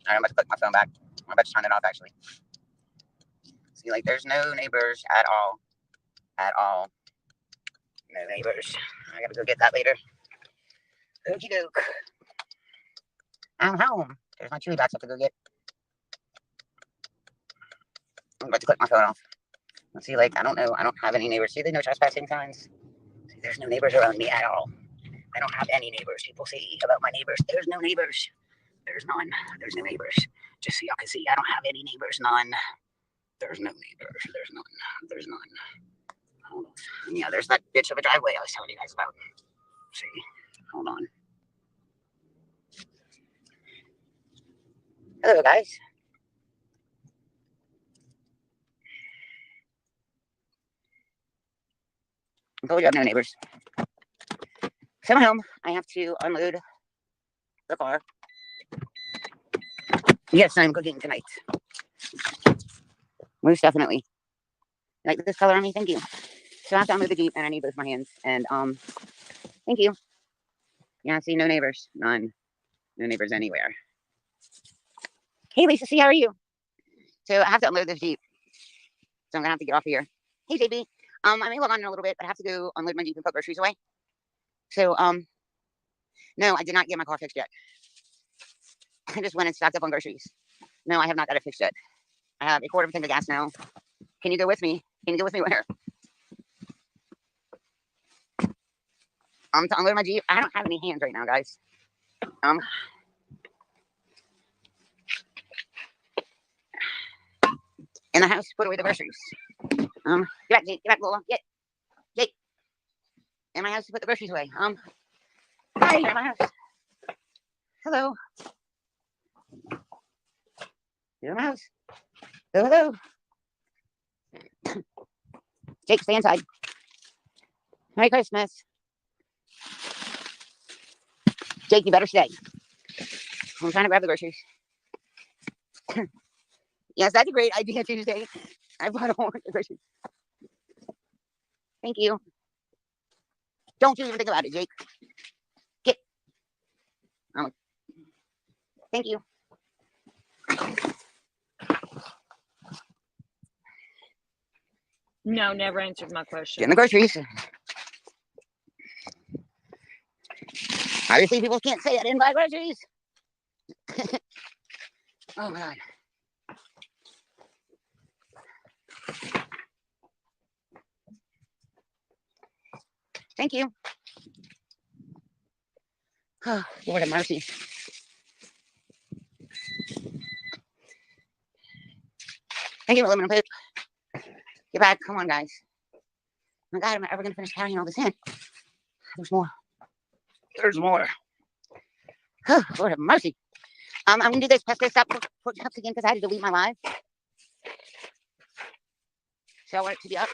All right, I'm about to put my phone back. I'm about to turn it off, actually. See, like, there's no neighbors at all. At all. No neighbors. I gotta go get that later. Okie doke. I'm home. There's my chewy box I have to go get. I'm about to click my phone off. Let's see, like, I don't know. I don't have any neighbors. See, there's no trespassing signs. See, there's no neighbors around me at all. I don't have any neighbors. People say about my neighbors. There's no neighbors. There's none. There's no neighbors. Just so y'all can see, I don't have any neighbors. None. There's no neighbors. There's none. There's none. Hold on. Yeah, there's that bitch of a driveway I was telling you guys about. See? Hold on. Hello, guys. I told you I have no neighbors. So I'm home. I have to unload the car. Yes, I'm cooking tonight. Most definitely. Like this color on me? Thank you. So I have to unload the Jeep and I need both my hands. And thank you. Yeah, see, no neighbors. None. No neighbors anywhere. Hey Lisa, see, how are you? So I have to unload this Jeep. So I'm gonna have to get off here. Hey JB. I may log on in a little bit, but I have to go unload my Jeep and put groceries away. So no, I did not get my car fixed yet. I just went and stocked up on groceries. No, I have not got it fixed yet. I have a quarter of a tank of gas now. Can you go with me? Can you go with me where? To unload my Jeep. I don't have any hands right now, guys. In the house, put away the groceries. Get back, Jake. Get back, Lola. Get. Jake. In my house to put the groceries away. Hi, you're in my house. Hello. You're in my house. Hello. Jake, stay inside. Merry Christmas. Jake, you better stay. I'm trying to grab the groceries. Yes, that's a great idea, Tuesday. I bought all the groceries. Thank you. Don't you even think about it, Jake. Get. Thank you. No, never answered my question. Getting the groceries. Obviously, people can't say I didn't buy groceries. Oh, my God. Thank you. Oh, Lord have mercy. Thank you for aluminum poop. Get back. Come on, guys. Oh my God, am I ever going to finish carrying all this in? There's more. There's more. Oh, Lord have mercy. I'm going to do this pesto stop pork chops again because I had to delete my live. So I want it to be up.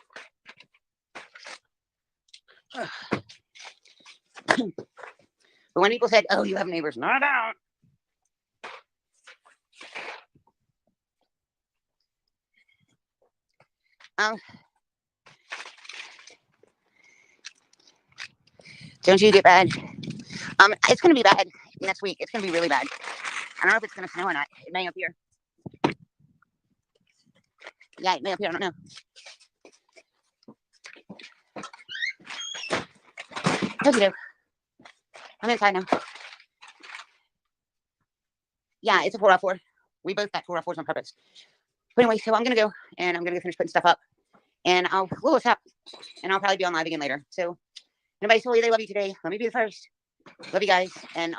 But when people said, oh, you have neighbors, no, I don't. Don't you get bad? It's going to be bad next week. It's going to be really bad. I don't know if it's going to snow or not. It may up here. Yeah, it may up here. I don't know. Okay, I'm inside now. Yeah, it's a 4x4. We both got 4x4s on purpose. But anyway, so I'm going to go and I'm going to finish putting stuff up. And I'll blow us up. And I'll probably be on live again later. So, anybody told you they love you today? Let me be the first. Love you guys. And,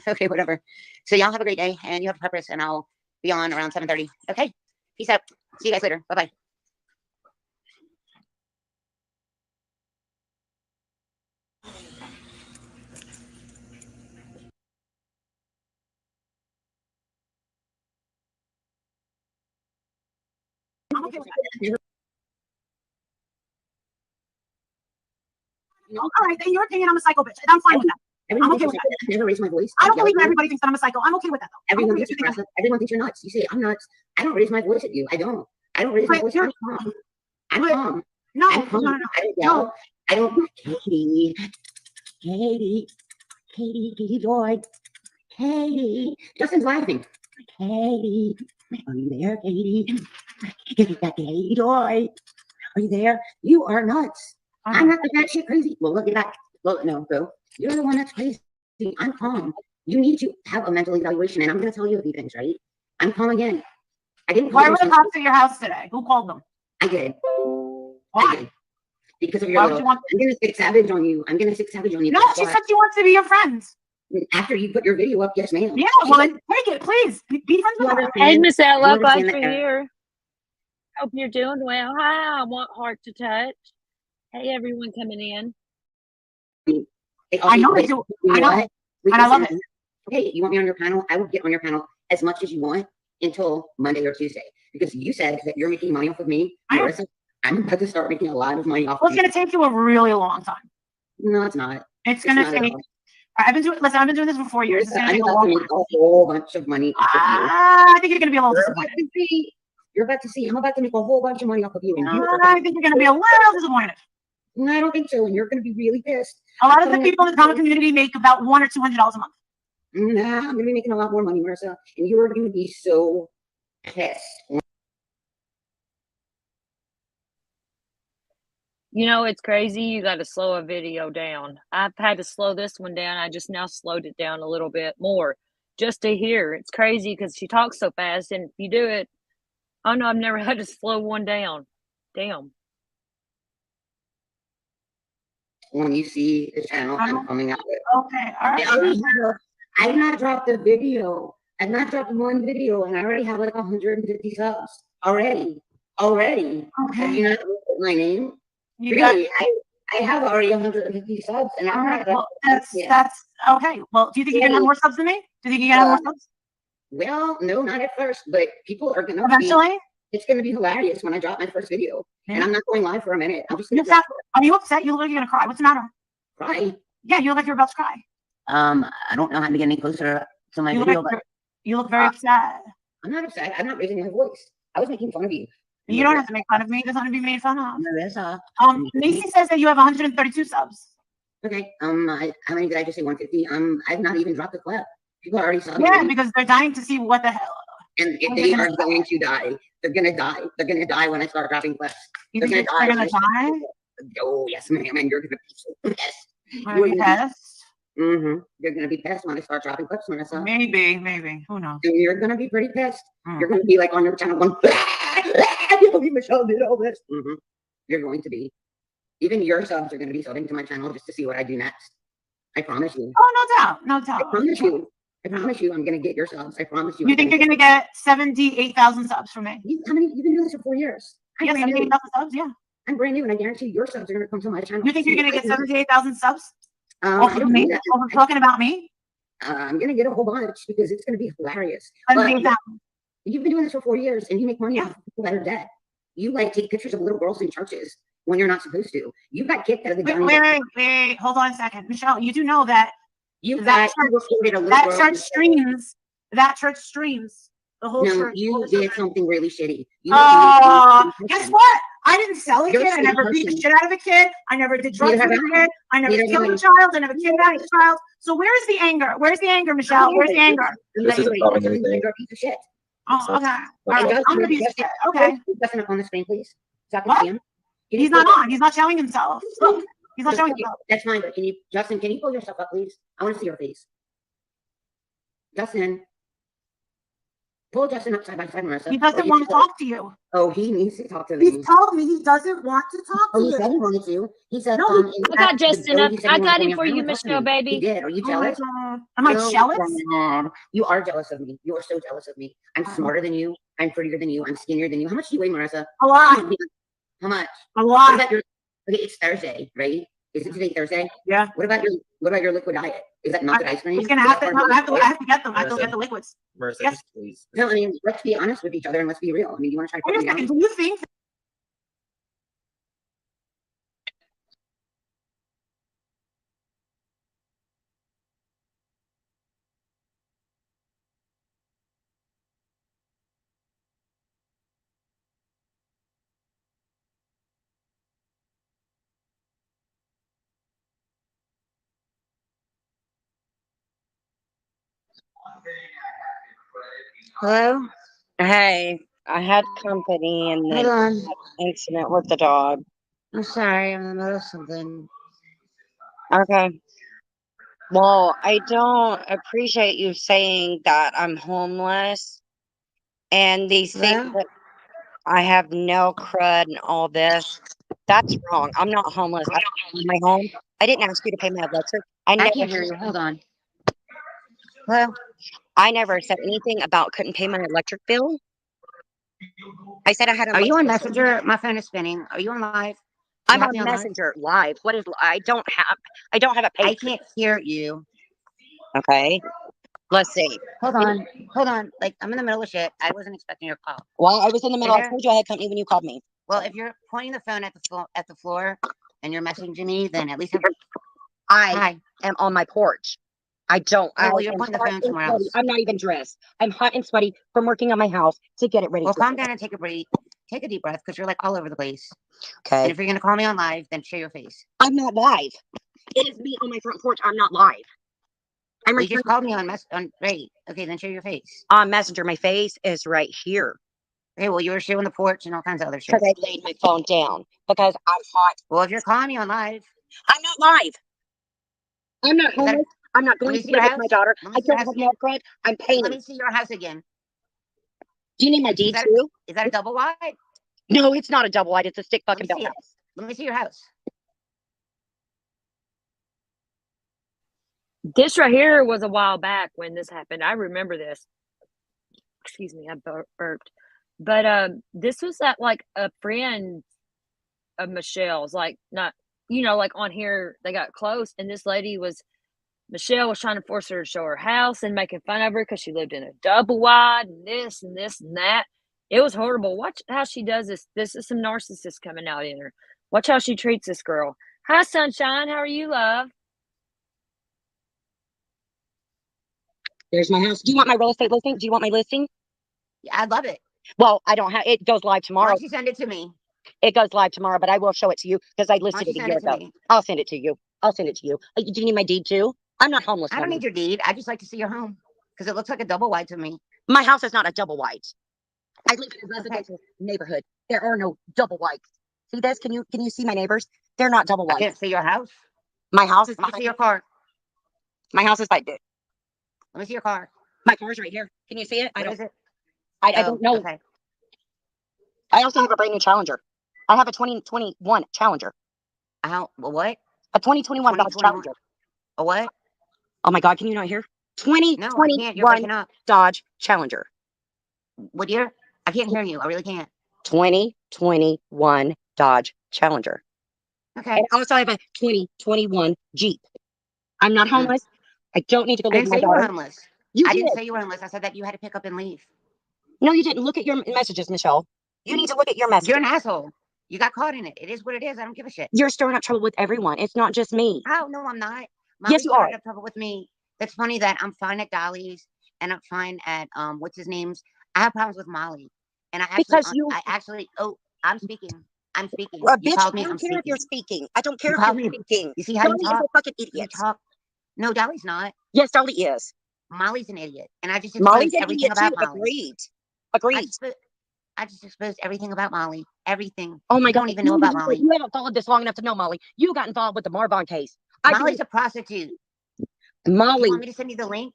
okay, whatever. So, y'all have a great day. And you have a purpose. And I'll be on around 7:30. Okay? Peace out. See you guys later. Bye-bye. All right, in your opinion, I'm a psycho bitch. And I'm fine with that. I'm okay with that. I never raise my voice. I don't believe that everybody thinks that I'm a psycho. I'm okay with that, though. Everyone thinks you're nuts. Everyone thinks you're nuts. You say I'm nuts. I don't raise my voice at you. I don't raise my voice. I'm calm. I'm calm. No, I'm calm. no, I don't no. yell. I don't. Katie, Katie Joy, Katie. Justin's laughing. Katie, are you there, Katie? Get that Katie Joy. Are you there? You are nuts. I'm not the bad shit crazy. Well, look at that. Well, no, bro. You're the one that's crazy. I'm calm. You need to have a mental evaluation, and I'm going to tell you a few things, right? I'm calm again. I didn't. Why were the cops at your house today? Who called them? I did. Why? I did. Because of your Why little. would you want? I'm going to stick savage on you. I'm going to stick savage on you. No, she said she wants to be your friend. After you put your video up, yes, ma'am. Yeah, well, then take it, please. Be friends with her. Hey, Miss Ella, glad understand you're that- here. Hope you're doing well. Hi, I want heart to touch. Hey, everyone coming in. I know I do. I know. And I love it. Okay, you want me on your panel? I will get on your panel as much as you want until Monday or Tuesday. Because you said that you're making money off of me. Marissa, I'm about to start making a lot of money off Well, of it's going to take you a really long time. No, it's not. It's going to take. I've been doing this for 4 years. It's going to take a long time. A whole bunch of money off of you. I think you're going to be a little disappointed. You're about to see. I'm about to make a whole bunch of money off of you. And I think you're going to be a little disappointed. No, I don't think so. And you're going to be really pissed. A lot of the people in the comic community make about $100 or $200 a month. Nah, I'm going to be making a lot more money, Marissa. And you're going to be so pissed. You know, it's crazy. You got to slow a video down. I've had to slow this one down. I just now slowed it down a little bit more just to hear. It's crazy because she talks so fast. And if you do it, oh no, I've never had to slow one down. Damn. When you see the channel, I'm coming out with. Okay, all right. I've not dropped a video. I've not dropped one video, and I already have like 150 subs already. Okay. Have you not looked at my name? Really? I have already 150 subs, and I'm not. Well, that's okay. Well, do you think you can have more subs than me? Do you think you can have more subs? Well, no, not at first, but people are gonna Eventually. It's gonna be hilarious when I drop my first video, and I'm not going live for a minute. I'm just gonna. Are you upset? You look like you're gonna cry. What's the matter? Cry? Yeah, you look like you're about to cry. I don't know how to get any closer to my video, but you look very upset. I'm not upset. I'm not raising my voice. I was making fun of you. You don't have to make fun of me. It doesn't have to be made fun of. Marissa. Macy says that you have 132 subs. Okay. How many did I just say? 150. I've not even dropped a clip. People are already subbing. Yeah, because they're dying to see what the hell. And if they are going to die, they're gonna die. They're gonna die when I start dropping clips. They're gonna die. Oh yes, ma'am, and you're gonna be so pissed. Are you pissed? You're gonna be pissed when I start dropping clips, Marissa. Maybe. Who knows? And you're gonna be pretty pissed. You're gonna be like on your channel going, I can't believe Michelle did all this. You're going to be. Even your subs are gonna be subbing to my channel just to see what I do next. I promise you. Oh, no doubt. I promise you. I'm gonna get your subs. I promise you. You think you're gonna get 78,000 subs from me? How many? You've been doing this for 4 years. Yeah, 78,000 subs. Yeah. I'm brand new, and I guarantee your subs are gonna come to my channel. You think you're gonna get 78,000 subs? Off of me? Over talking about me? I'm gonna get a whole bunch because it's gonna be hilarious. You've been doing this for 4 years, and you make money off of people that are dead. You like take pictures of little girls in churches when you're not supposed to. You got kicked out of the Wait. Hold on a second, Michelle. You do know that that church streams the whole church. You did something really shitty. Guess what? I didn't sell a kid. I never beat the shit out of a kid. I never did drugs with a kid. I never killed a child. I never kidnapped a child. So where's the anger? Where's the anger, Michelle? Where's the anger? This isn't stopping anything. Oh, okay. All right. I'm gonna be okay. Justin up on the screen, please. So He's not on. He's not showing himself. Look, he's not showing himself. That's fine, but Justin, can you pull yourself up, please? I want to see your face. Justin. Pull Justin up side by side, Marissa. He doesn't want to talk to you. Oh, he needs to talk to me. He's told me he doesn't want to talk to you. He said he wanted to. He said, no, I got Justin up. I got him for you, Michelle, baby. He did. Are you jealous? Am I jealous? You are jealous of me. You are so jealous of me. I'm smarter than you. I'm prettier than you. I'm skinnier than you. How much do you weigh, Marissa? A lot. How much? A lot. Okay, it's Thursday, right? Is it today Thursday? Yeah. What about your liquid diet? Is that melted ice cream? He's gonna have to. I have to get them. I have to get the liquids. Marissa, yes. Please. No, I mean, let's be honest with each other and let's be real. I mean, you want to try to Wait a second. Do you think Hello? Hey, I had company in Hold the on. incident with the dog. I'm sorry, I'm in the middle of something. Okay. Well, I don't appreciate you saying that I'm homeless and these things Hello? that I have no crud and all this. That's wrong. I'm not homeless. I don't own my home. I didn't ask you to pay my electric. I can't hear you. Hold on. Hello? I never said anything about couldn't pay my electric bill. I said I had Are you on electric. Messenger? My phone is spinning. Are you on live? You I'm have on me on live? Messenger live. What is I don't have a pay. I can't hear you. Okay. Let's see. Hold on. Hold on. Like, I'm in the middle of shit. I wasn't expecting your call. Well, I was in the middle. I There? told you I had company when you called me. Well, if you're pointing the phone at the floor and you're messaging me, then at least I hi. am on my porch. I don't. Okay, well, I you're am pointing the hot phone and somewhere sweaty. else. I'm not even dressed. I'm hot and sweaty from working on my house to get it ready. Well, to calm go. down and take a breath. Take a deep breath because you're like all over the place. Okay. And if you're gonna call me on live, then show your face. I'm not live. It is me on my front porch. I'm not live. I'm Well, you just called me on right. Okay, then show your face. on Messenger. My face is right here. Okay, well, you were showing the porch and all kinds of other shit. Because I laid my phone down because I'm hot. Well, if you're calling me on live, I'm not live. I'm not homeless. I'm not going me to see live your with my house. daughter. Let me I see your don't house have again. no crud. I'm Let painting. me see your house again. Do you need my deed too? Is that a double wide? No, it's not a double wide. It's a stick Let fucking me belt see it. house. Let me see your house. This right here was a while back when this happened. I remember this. Excuse me, I burped. But this was at like a friend of Michelle's, like not, like on here they got close, and this lady Michelle was trying to force her to show her house and making fun of her because she lived in a double wide and this and this and that. It was horrible. Watch how she does this. This is some narcissist coming out in her. Watch how she treats this girl. Hi, Sunshine. How are you, love? There's my house. Do you want my real estate listing? Do you want my listing? Yeah, I love it. Well, I don't have it. Goes live Why tomorrow. don't you send it to me? It goes live tomorrow, but I will show it to you because I Why listed don't you it a send year it to ago. me? I'll send it to you. I'll send it to you. Do you need my deed too? I'm not homeless. I don't need your deed. I just like to see your home because it looks like a double wide to me. My house is not a double wide. I live in a residential neighborhood. There are no double wides. See this? Can you see my neighbors? They're not double I wides. can't see your house. My house is Let me behind see your car. My house is by it. Let me see your car. My car's right here. Can you see it? What is it? I don't know. Okay. I also have a brand new Challenger. I have a 2021 Challenger. What? A 2021 Dodge 2021. Challenger. A what? Oh my God, can you not hear? No, I can't. You're 2021 breaking up. Dodge Challenger. What year? I can't hear you. I really can't. 2021 Dodge Challenger. Okay. And also I have a 2021 Jeep. I'm not homeless. I don't need to go I live didn't with my say you were daughter. homeless. You I did. didn't say you were homeless. I said that you had to pick up and leave. No, you didn't. Look at your messages, Michelle. You need to look at your messages. You're an asshole. You got caught in it. It is what it is. I don't give a shit. You're stirring up trouble with everyone. It's not just me. Oh, no, I'm not. Yes, you are. Started up trouble with me. It's funny that I'm fine at Dolly's and I'm fine at what's his name's. I have problems with Molly, and I'm speaking. I'm speaking. You Bitch, called me. I don't I'm care speaking. if you're speaking. I don't care You if called you're me. speaking. You see how you Dolly is talk? a fucking You idiot. talk. No, Dolly's not. Yes, Dolly is. Molly's an idiot, and I just Molly's exposed an everything idiot too. about Molly. Agreed. I just exposed everything about Molly. Everything. Oh my You God. don't even know about Molly. You haven't followed this long enough to know Molly. You got involved with the Marbon case. Molly's a prostitute. Molly. You want me to send you the link?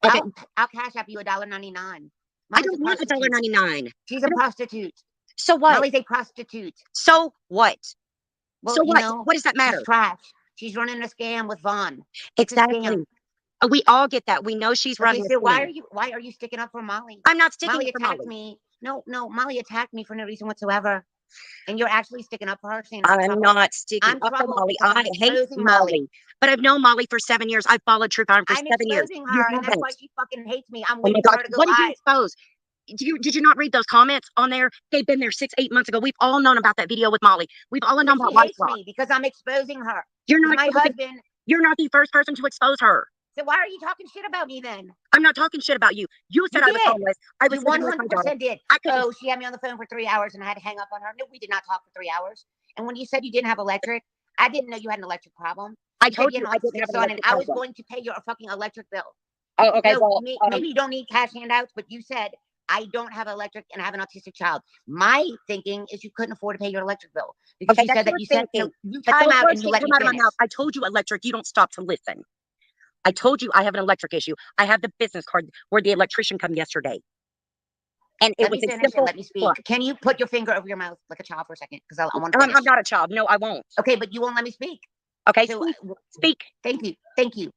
Okay. I'll cash up you $1.99. I don't want $1.99. She's a prostitute. So what? Molly's a prostitute. So what? Well, so what? What does that matter? She's trash. She's running a scam with Vaughn. Exactly. We all get that. We know she's running. So why are you sticking up for Molly? I'm not sticking Molly up for attacked Molly. me. No, Molly attacked me for no reason whatsoever. And you're actually sticking up for her, saying I'm not sticking up for Molly. I hate Molly. But I've known Molly for 7 years. I've followed True Crime for 7 years. I'm exposing her, and that's why she fucking hates me. I'm Oh my waiting for God. her to go What did you live. expose? Did you not read those comments on there? They've been there 6-8 months ago. We've all known about that video with Molly. We've all known about She hates LifeLock. me because I'm exposing her. You're not my husband. You're not the first person to expose her. So why are you talking shit about me then? I'm not talking shit about you. You said I was homeless. I was 100% did. Oh, she had me on the phone for 3 hours and I had to hang up on her. No, we did not talk for 3 hours. And when you said you didn't have electric, I didn't know you had an electric problem. I told you I didn't have an electric problem. I was going to pay your fucking electric bill. Oh, okay. No, Well, maybe you don't need cash handouts, but you said I don't have electric and I have an autistic child. My thinking is you couldn't afford to pay your electric bill because okay, you that's said that your you said thinking. you But time those out words and you didn't let come me out of my finish. mouth. I told you electric. You don't stop to listen. I told you I have an electric issue. I have the business card where the electrician come yesterday. And it Let was me a finish and simple let me speak. what? Can you put your finger over your mouth like a child for a second? Because I want to finish. I'm not a child. No, I won't. Okay, but you won't let me speak. Okay, So speak. thank you. Thank you.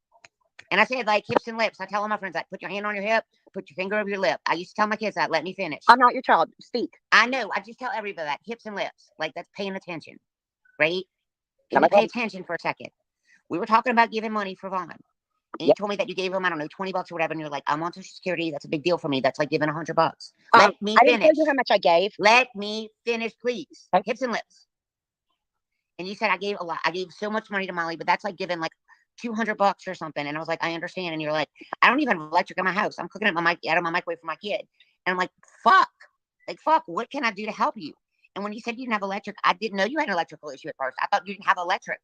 And I said like hips and lips. I tell all my friends that put your hand on your hip, put your finger over your lip. I used to tell my kids that. Let me finish. I'm not your child. Speak. I know. I just tell everybody that hips and lips. Like that's paying attention, right? Not Can my you pay problem. attention for a second? We were talking about giving money for Vaughn. And you told me that you gave him, I don't know, $20 or whatever. And you're like, I'm on Social Security. That's a big deal for me. That's like giving $100. Let me I didn't tell finish. you how much I gave. Let me finish, please. Okay. Hips and lips. And you said I gave a lot. I gave so much money to Molly, but that's like giving like $200 or something. And I was like, I understand. And you're like, I don't even have electric in my house. I'm cooking out of my microwave for my kid. And I'm like, fuck. Like, fuck, what can I do to help you? And when you said you didn't have electric, I didn't know you had an electrical issue at first. I thought you didn't have electric.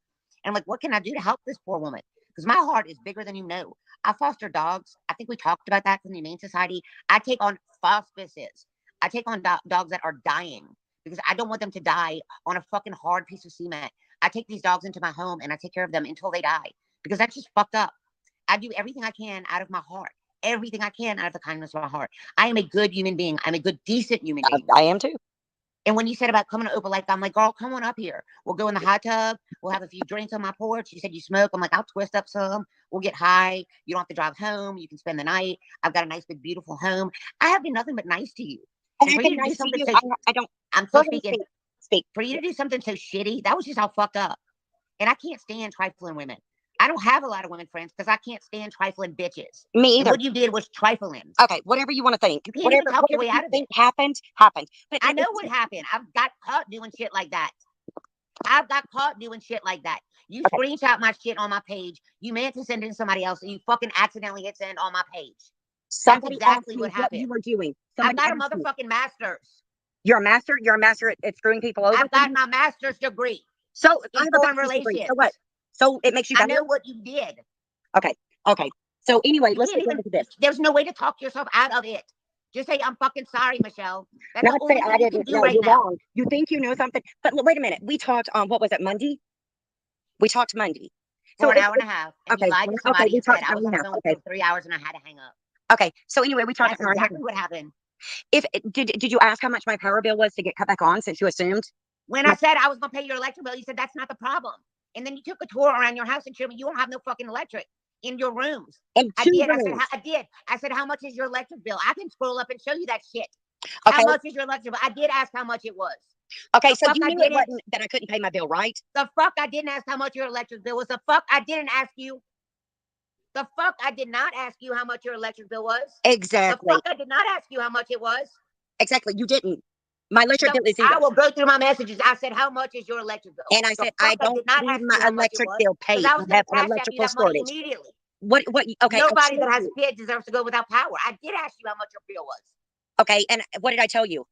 And I'm like, what can I do to help this poor woman? Because my heart is bigger than you know. I foster dogs. I think we talked about that from the Humane Society. I take on hospices. I take on dogs that are dying because I don't want them to die on a fucking hard piece of cement. I take these dogs into my home and I take care of them until they die because that's just fucked up. I do everything I can out of my heart. Everything I can out of the kindness of my heart. I am a good human being. I'm a good, decent human being. I am too. And when you said about coming to Open Lake, I'm like, girl, come on up here. We'll go in the hot tub. We'll have a few drinks on my porch. You said you smoke. I'm like, I'll twist up some. We'll get high. You don't have to drive home. You can spend the night. I've got a nice, big, beautiful home. I have been nothing but nice to you. And for I've you been to do nice to something you. so, I don't. I'm Go so ahead and speaking. speak. For you to do something so shitty, that was just how fucked up. And I can't stand trifling women. I don't have a lot of women friends because I can't stand trifling bitches. Me either. And what you did was trifling. Okay, whatever you want to think. You can't Whatever, even talk your whatever way you out of think it. happened. But I know what happened. I've got caught doing shit like that. I've got caught doing shit like that. You screenshot my shit on my page. You meant to send it to somebody else, and you fucking accidentally hit send on my page. Somebody That's exactly asked me what happened. you were doing. I've Somebody got a asked me. motherfucking master's. You're a master. You're a master at screwing people over. I've got my master's degree So I in have a foreign bachelor's degree. relations. So what? So it makes you I better. know what you did. Okay. Okay. So anyway, You let's can't get even. into this. There's no way to talk yourself out of it. Just say I'm fucking sorry, Michelle. That's Not the say only I thing you can didn't. do No, right you're now. wrong. You think you know something, but wait a minute. We talked on what was it, Monday? We talked Monday. For an hour and a half. And you lied to somebody and said I was on the phone for 3 hours and I had to hang up. Okay. So anyway, we talked. That's exactly what happened. Did you ask how much my power bill was to get cut back on since you assumed? When I said I was gonna pay your electric bill, you said that's not the problem. And then you took a tour around your house and showed me you don't have no fucking electric in your rooms. In I two did. rooms. I did. I said, how much is your electric bill? I can scroll up and show you that shit. Okay. How much is your electric bill? I did ask how much it was. Okay, The so fuck you I knew it didn't. wasn't that I couldn't pay my bill, right? The fuck I didn't ask how much your electric bill was. The fuck I didn't ask you. The fuck I did not ask you how much your electric bill was. Exactly. The fuck I did not ask you how much it was. Exactly. You didn't. My electric bill is zero. I will go through my messages. I said, how much is your electric bill? And I said, I don't need my electric bill paid. I was I going have to an cash out you electrical that money shortage. immediately. What, okay. Nobody that has a kid deserves to go without power. I did ask you how much your bill was. Okay, and what did I tell you?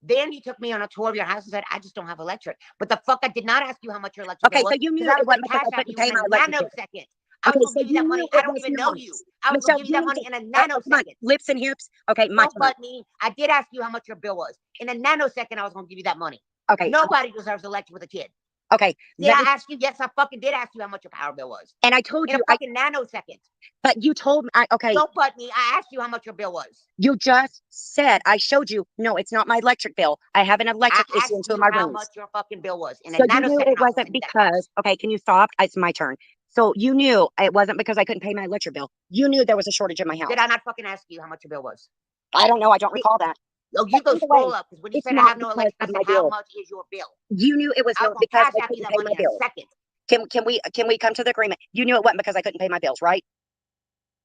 Then you took me on a tour of your house and said, I just don't have electric. But the fuck, I did not ask you how much your electric bill was. Okay, so you knew I it was wasn't going because to I cash out couldn't you pay in my a electric bill. nanosecond. I was going to give you that money. I don't even know you. I was going to give you that money in a nanosecond. Lips and hips. Okay, my Don't butt me. I did ask you how much your bill was. In a nanosecond, I was going to give you that money. Okay. Nobody deserves electric with a kid. Okay. Did I ask you? Yes, I fucking did ask you how much your power bill was. And I told you. In a fucking nanosecond. But you told me. Okay. Don't butt me. I asked you how much your bill was. You just said, I showed you. No, it's not my electric bill. I have an electric issue in two of my rooms. How much your fucking bill was. In a So nanosecond, you knew it wasn't because. Okay, can you stop? It's my turn. So you knew it wasn't because I couldn't pay my electric bill. You knew there was a shortage in my house. Did I not fucking ask you how much your bill was? I don't know. I don't recall that. Oh, you go scroll up because when you said I have no electric, I said, how much is your bill? You knew it was not because I couldn't pay my bill. Can we come to the agreement? You knew it wasn't because I couldn't pay my bills, right?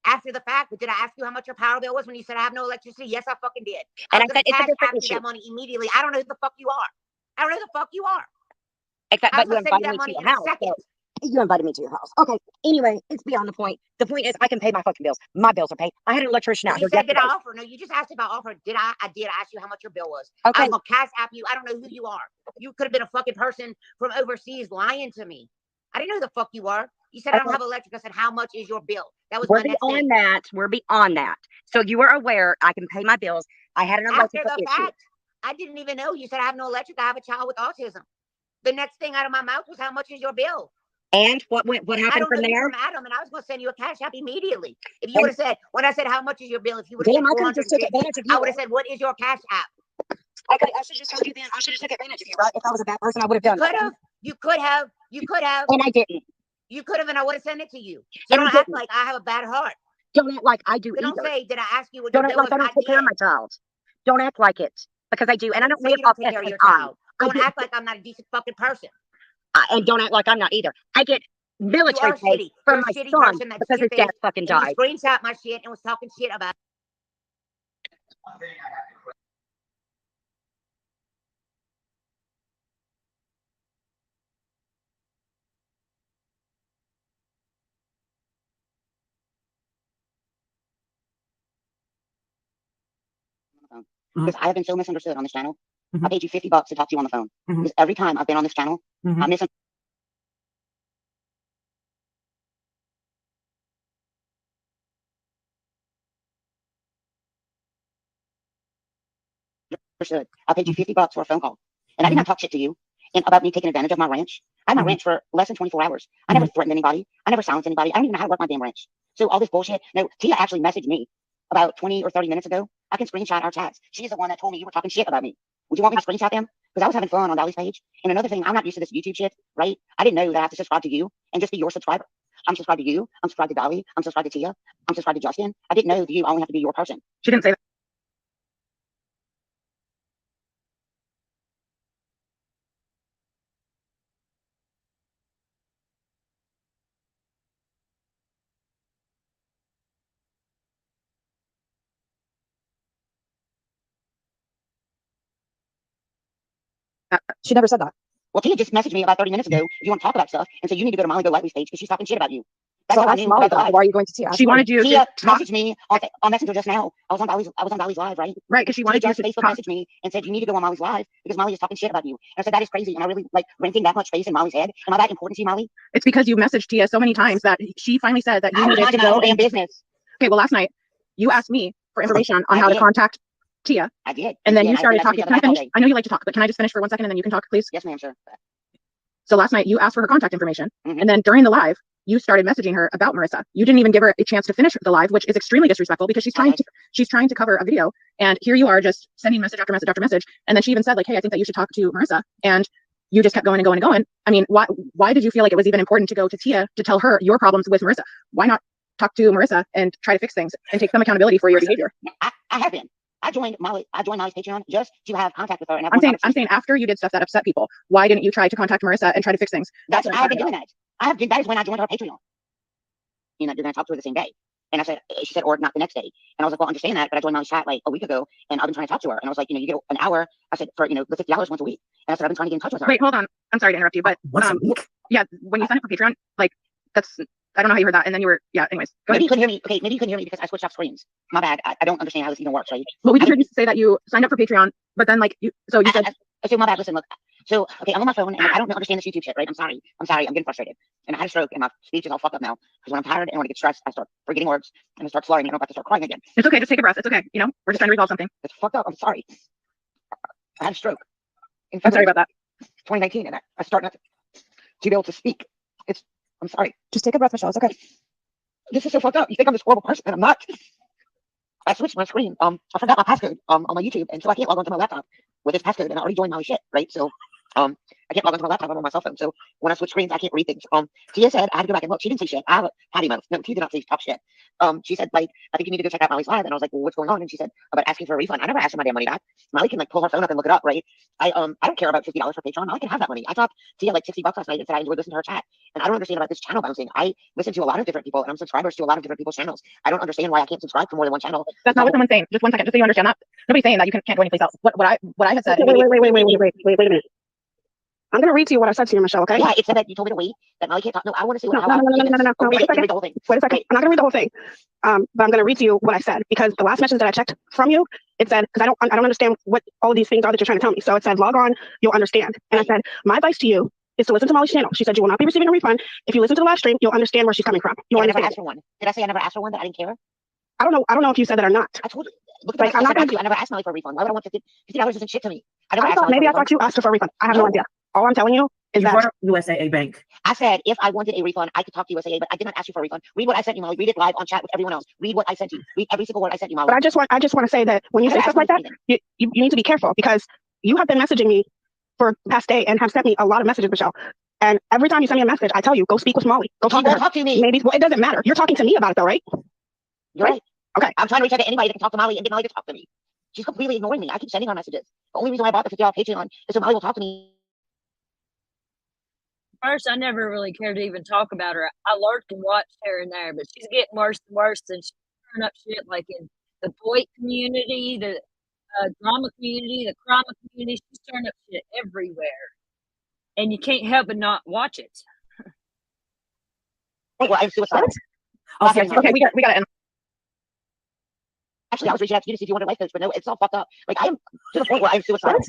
After the fact, but did I ask you how much your power bill was when you said I have no electricity? Yes, I fucking did. And I said it's a different issue. That money immediately. I don't know who the fuck you are. I don't know who the fuck you are. Except, but you invited me to your house. You invited me to your house. Okay. Anyway, it's beyond the point. The point is, I can pay my fucking bills. My bills are paid. I had an electrician out here. You said, did I offer? No, you just asked if I offered. Did I? I did. I asked you how much your bill was. Okay. I was gonna cash app you. I don't know who you are. You could have been a fucking person from overseas lying to me. I didn't know who the fuck you are. You said I don't have electric. I said, how much is your bill? That was We're my next beyond thing. that. We're beyond that. So you are aware I can pay my bills. I had an After electrical the issue. fact, I didn't even know. You said I have no electric. I have a child with autism. The next thing out of my mouth was, how much is your bill? And what I happened don't from know you there? from Adam, and I was going to send you a cash app immediately. If you would have said, when I said, how much is your bill? If you would have said Damn, I could have just took 450, advantage of you. I would have said, what is your cash app? I should just told you then. I should have took advantage of you, right? If I was a bad person, I would have done that. You could have. And I didn't. You could have, and I would have sent it to you. So And don't act like I have a bad heart. Don't act like I do So don't either. say, did I ask you what Don't your act bill like was? I don't take care of my child. Don't act like it. Because I do. And I don't say live you don't off take care of your SSI. child. Don't act like I'm not a decent fucking person. And don't act like I'm not either. I get military pay shitty. from You're my a shitty son person that's because his dad shit-faced, fucking and died. you screenshot my shit and was talking shit about. Because I have been so misunderstood on this channel. I paid you $50 to talk to you on the phone. Because every time I've been on this channel, I'm misunderstood. I paid you $50 for a phone call. And I did not talk shit to you about me taking advantage of my ranch. I had my ranch for less than 24 hours. I never threatened anybody. I never silenced anybody. I don't even know how to work my damn ranch. So all this bullshit. No, Tia actually messaged me about 20 or 30 minutes ago. I can screenshot our chats. She's the one that told me you were talking shit about me. Would you want me to screenshot them? Because I was having fun on Dolly's page. And another thing, I'm not used to this YouTube shit, right? I didn't know that I have to subscribe to you and just be your subscriber. I'm subscribed to you. I'm subscribed to Dolly. I'm subscribed to Tia. I'm subscribed to Justin. I didn't know that you only have to be your person. She didn't say that. She never said that. Well, Tia just messaged me about 30 minutes ago. If you want to talk about stuff, and so you need to go to Mollygolightly's page because she's talking shit about you. That's what I knew about the live. Why are you going to Tia? She wanted you to message me on Messenger just now. I was on Dolly's live, right? Right, because she wanted you to Facebook message me and said you need to go on Molly's live because Molly is talking shit about you. And I said that is crazy. Am I really like renting that much space in Molly's head? Am I that important to you, Molly? It's because you messaged Tia so many times that she finally said that you needed to go in business. Okay, well, last night you asked me for information on how to contact Tia. I did. And then you started talking. Can I finish? I know you like to talk, but can I just finish for 1 second and then you can talk, please? Yes, ma'am, sure. So last night you asked for her contact information, and then during the live, you started messaging her about Marissa. You didn't even give her a chance to finish the live, which is extremely disrespectful because she's trying to cover a video, and here you are just sending message after message after message. And then she even said like, "Hey, I think that you should talk to Marissa," and you just kept going and going and going. I mean, why did you feel like it was even important to go to Tia to tell her your problems with Marissa? Why not talk to Marissa and try to fix things and take some accountability for your behavior? I have been. I joined Molly's Patreon just to have contact with her. And I'm saying after you did stuff that upset people, why didn't you try to contact Marissa and try to fix things? I have been doing that. That is when I joined her Patreon. You know, you're going to talk to her the same day. And I said, she said, or not the next day. And I was like, well, I understand that, but I joined Molly's chat like a week ago, and I've been trying to talk to her. And I was like, you know, you get an hour. I said, for, you know, the $50 once a week. And I said, I've been trying to get in touch with her. Wait, hold on. I'm sorry to interrupt you, but yeah, when you sign up for Patreon, like that's, I don't know how you heard that. And then you were, yeah, anyways. Maybe you couldn't hear me. Okay, maybe you couldn't hear me because I switched off screens. My bad. I don't understand how this even works, right? Well, we just heard you say that you signed up for Patreon, but then like you said. So my bad. Listen, look. So, okay, I'm on my phone and I don't understand this YouTube shit, right? I'm sorry. I'm getting frustrated. And I had a stroke and my speech is all fucked up now. Because when I'm tired and when I get stressed, I start forgetting words and I start slurring and I'm about to start crying again. It's okay. Just take a breath. It's okay. You know, we're just trying to resolve something. It's fucked up. I'm sorry. I had a stroke. I'm sorry about that. 2019 and I start not to be able to speak. I'm sorry. Just take a breath, Michelle. It's okay. This is so fucked up. You think I'm this horrible person and I'm not. I switched my screen. I forgot my passcode on my YouTube, and so I can't log onto my laptop with this passcode, and I already joined my shit, right? So I can't log onto my laptop. I'm on my cell phone. So when I switch screens, I can't read things. Tia said I had to go back and look. She didn't say shit. I have a patty mouth. No, Tia did not say top shit. She said like, I think you need to go check out Molly's live, and I was like, well, what's going on? And she said about asking for a refund. I never asked for my damn money back. Molly can like pull her phone up and look it up, right? I don't care about $50 for Patreon. Molly can have that money. I dropped Tia like $60 last night and said I enjoyed listening to her chat. And I don't understand about this channel bouncing. I listen to a lot of different people, and I'm subscribers to a lot of different people's channels. I don't understand why I can't subscribe to more than one channel. That's not what someone's saying. Just 1 second, just so you understand that. Nobody's saying that you can't go anyplace else. What I had said. Wait a minute. I'm gonna read to you what I said to you, Michelle. Okay? Yeah, it said that you told me to wait. That Molly can't talk. No, I want to see what. No. Wait a second. Wait a second. I'm not gonna read the whole thing. But I'm gonna read to you what I said because the last message that I checked from you, it said because I don't understand what all of these things are that you're trying to tell me. So it said log on, you'll understand. And I said my advice to you is to listen to Molly's channel. She said you will not be receiving a refund. If you listen to the live stream, you'll understand where she's coming from. I never asked for one. Did I say I never asked for one that I didn't care? I don't know if you said that or not. I told you. Look at I'm not going to. I never asked Molly for a refund. Why would I want $50 isn't shit to me. I thought you asked her for a refund. I have no idea. All I'm telling you is that USAA Bank. I said if I wanted a refund, I could talk to USAA, but I did not ask you for a refund. Read what I sent you, Molly. Read it live on chat with everyone else. Read what I sent you. Read every single word I sent you, Molly. But I just want to say that when you say stuff like that, you need to be careful, because you have been messaging me for the past day and have sent me a lot of messages, Michelle. And every time you send me a message, I tell you, go speak with Molly. Go talk to her. Talk to me. Maybe it doesn't matter. You're talking to me about it though, right? You're right. Okay. I'm trying to reach out to anybody that can talk to Molly and get Molly to talk to me. She's completely ignoring me. I keep sending her messages. The only reason why I bought the $50 Patreon is so Molly will talk to me. First, I never really cared to even talk about her. I lurked and watched here and there, but she's getting worse and worse, and she's stirring up shit like in the boy community, the drama community, the crime community. She's stirring up shit everywhere, and you can't help but not watch it. Wait, well, I'm suicidal. Okay, we got to end. Actually, I was reaching out to you to see if you wanted a life coach, but no, it's all fucked up. Like, I am to the point where I'm suicidal.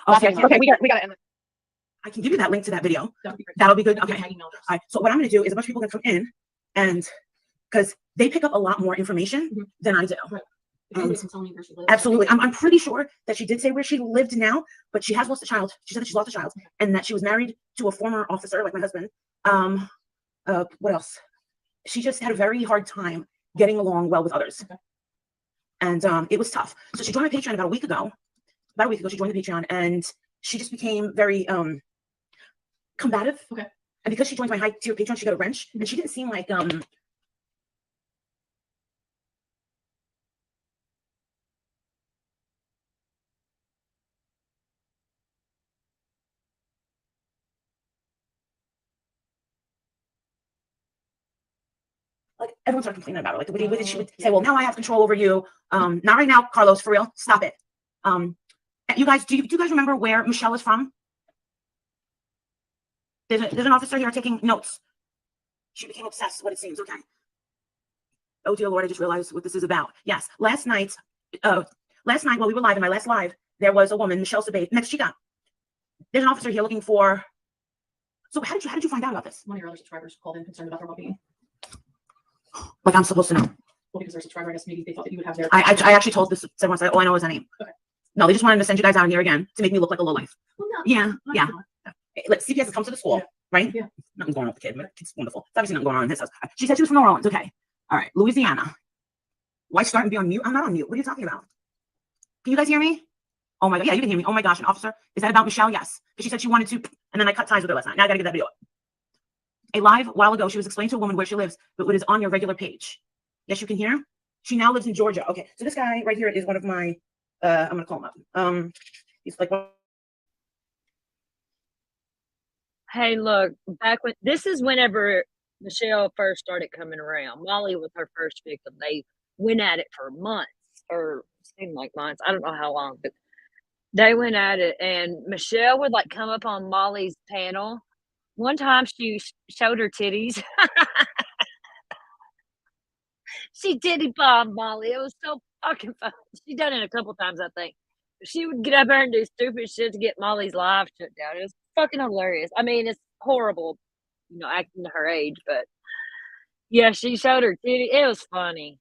Okay, we got to end. I can give you that link to that video. That'll be good. Okay. All right. So what I'm going to do is a bunch of people can come in, and because they pick up a lot more information than I do. Right. Absolutely. I'm pretty sure that she did say where she lived now, but she has lost a child. She said that she's lost a child and that she was married to a former officer, like my husband. What else? She just had a very hard time getting along well with others. Okay. And it was tough. So she joined my Patreon about a week ago. About a week ago, she joined the Patreon, and she just became very combative. Okay. And because she joined my high tier Patreon, she got a wrench, and she didn't seem like like everyone started complaining about her. Like the way that she would say, "Well, now I have control over you." Not right now, Carlos. For real, stop it. You guys, do you guys remember where Michelle is from? There's an officer here taking notes. She became obsessed, what it seems. Okay. Oh dear Lord, I just realized what this is about. Yes, last night while we were live, in my last live, there was a woman, Michelle Sabate, next chica. There's an officer here looking for. So how did you find out about this? One of your other subscribers called in concerned about her well-being. Like I'm supposed to know. Well, because their subscriber, I guess maybe they thought that you would have their. I actually told this someone, said, "Oh, I know his name." Okay. No, they just wanted to send you guys out here again to make me look like a lowlife. Well, no. Yeah. Like CPS has come to the school, right? Yeah. Nothing's going on with the kid. The kid's wonderful. There's obviously nothing going on in his house. She said she was from New Orleans. Okay. All right. Louisiana. Why start and be on mute? I'm not on mute. What are you talking about? Can you guys hear me? Oh my God. Yeah, you can hear me. Oh my gosh. An officer. Is that about Michelle? Yes. Because she said she wanted to, and then I cut ties with her last night. Now I got to get that video up. A live while ago, she was explaining to a woman where she lives, but what is on your regular page. Yes, you can hear. She now lives in Georgia. Okay. So this guy right here is one of my, I'm going to call him up. He's like, Hey, look, back when this is whenever Michelle first started coming around. Molly was her first victim. They went at it for months, or seemed like months. I don't know how long, but they went at it. And Michelle would like come up on Molly's panel. One time she showed her titties. She titty bombed Molly. It was so fucking fun. She done it a couple times, I think. She would get up there and do stupid shit to get Molly's live shut down. It was fucking hilarious. I mean, it's horrible, acting to her age, but yeah, she showed her titty. It was funny.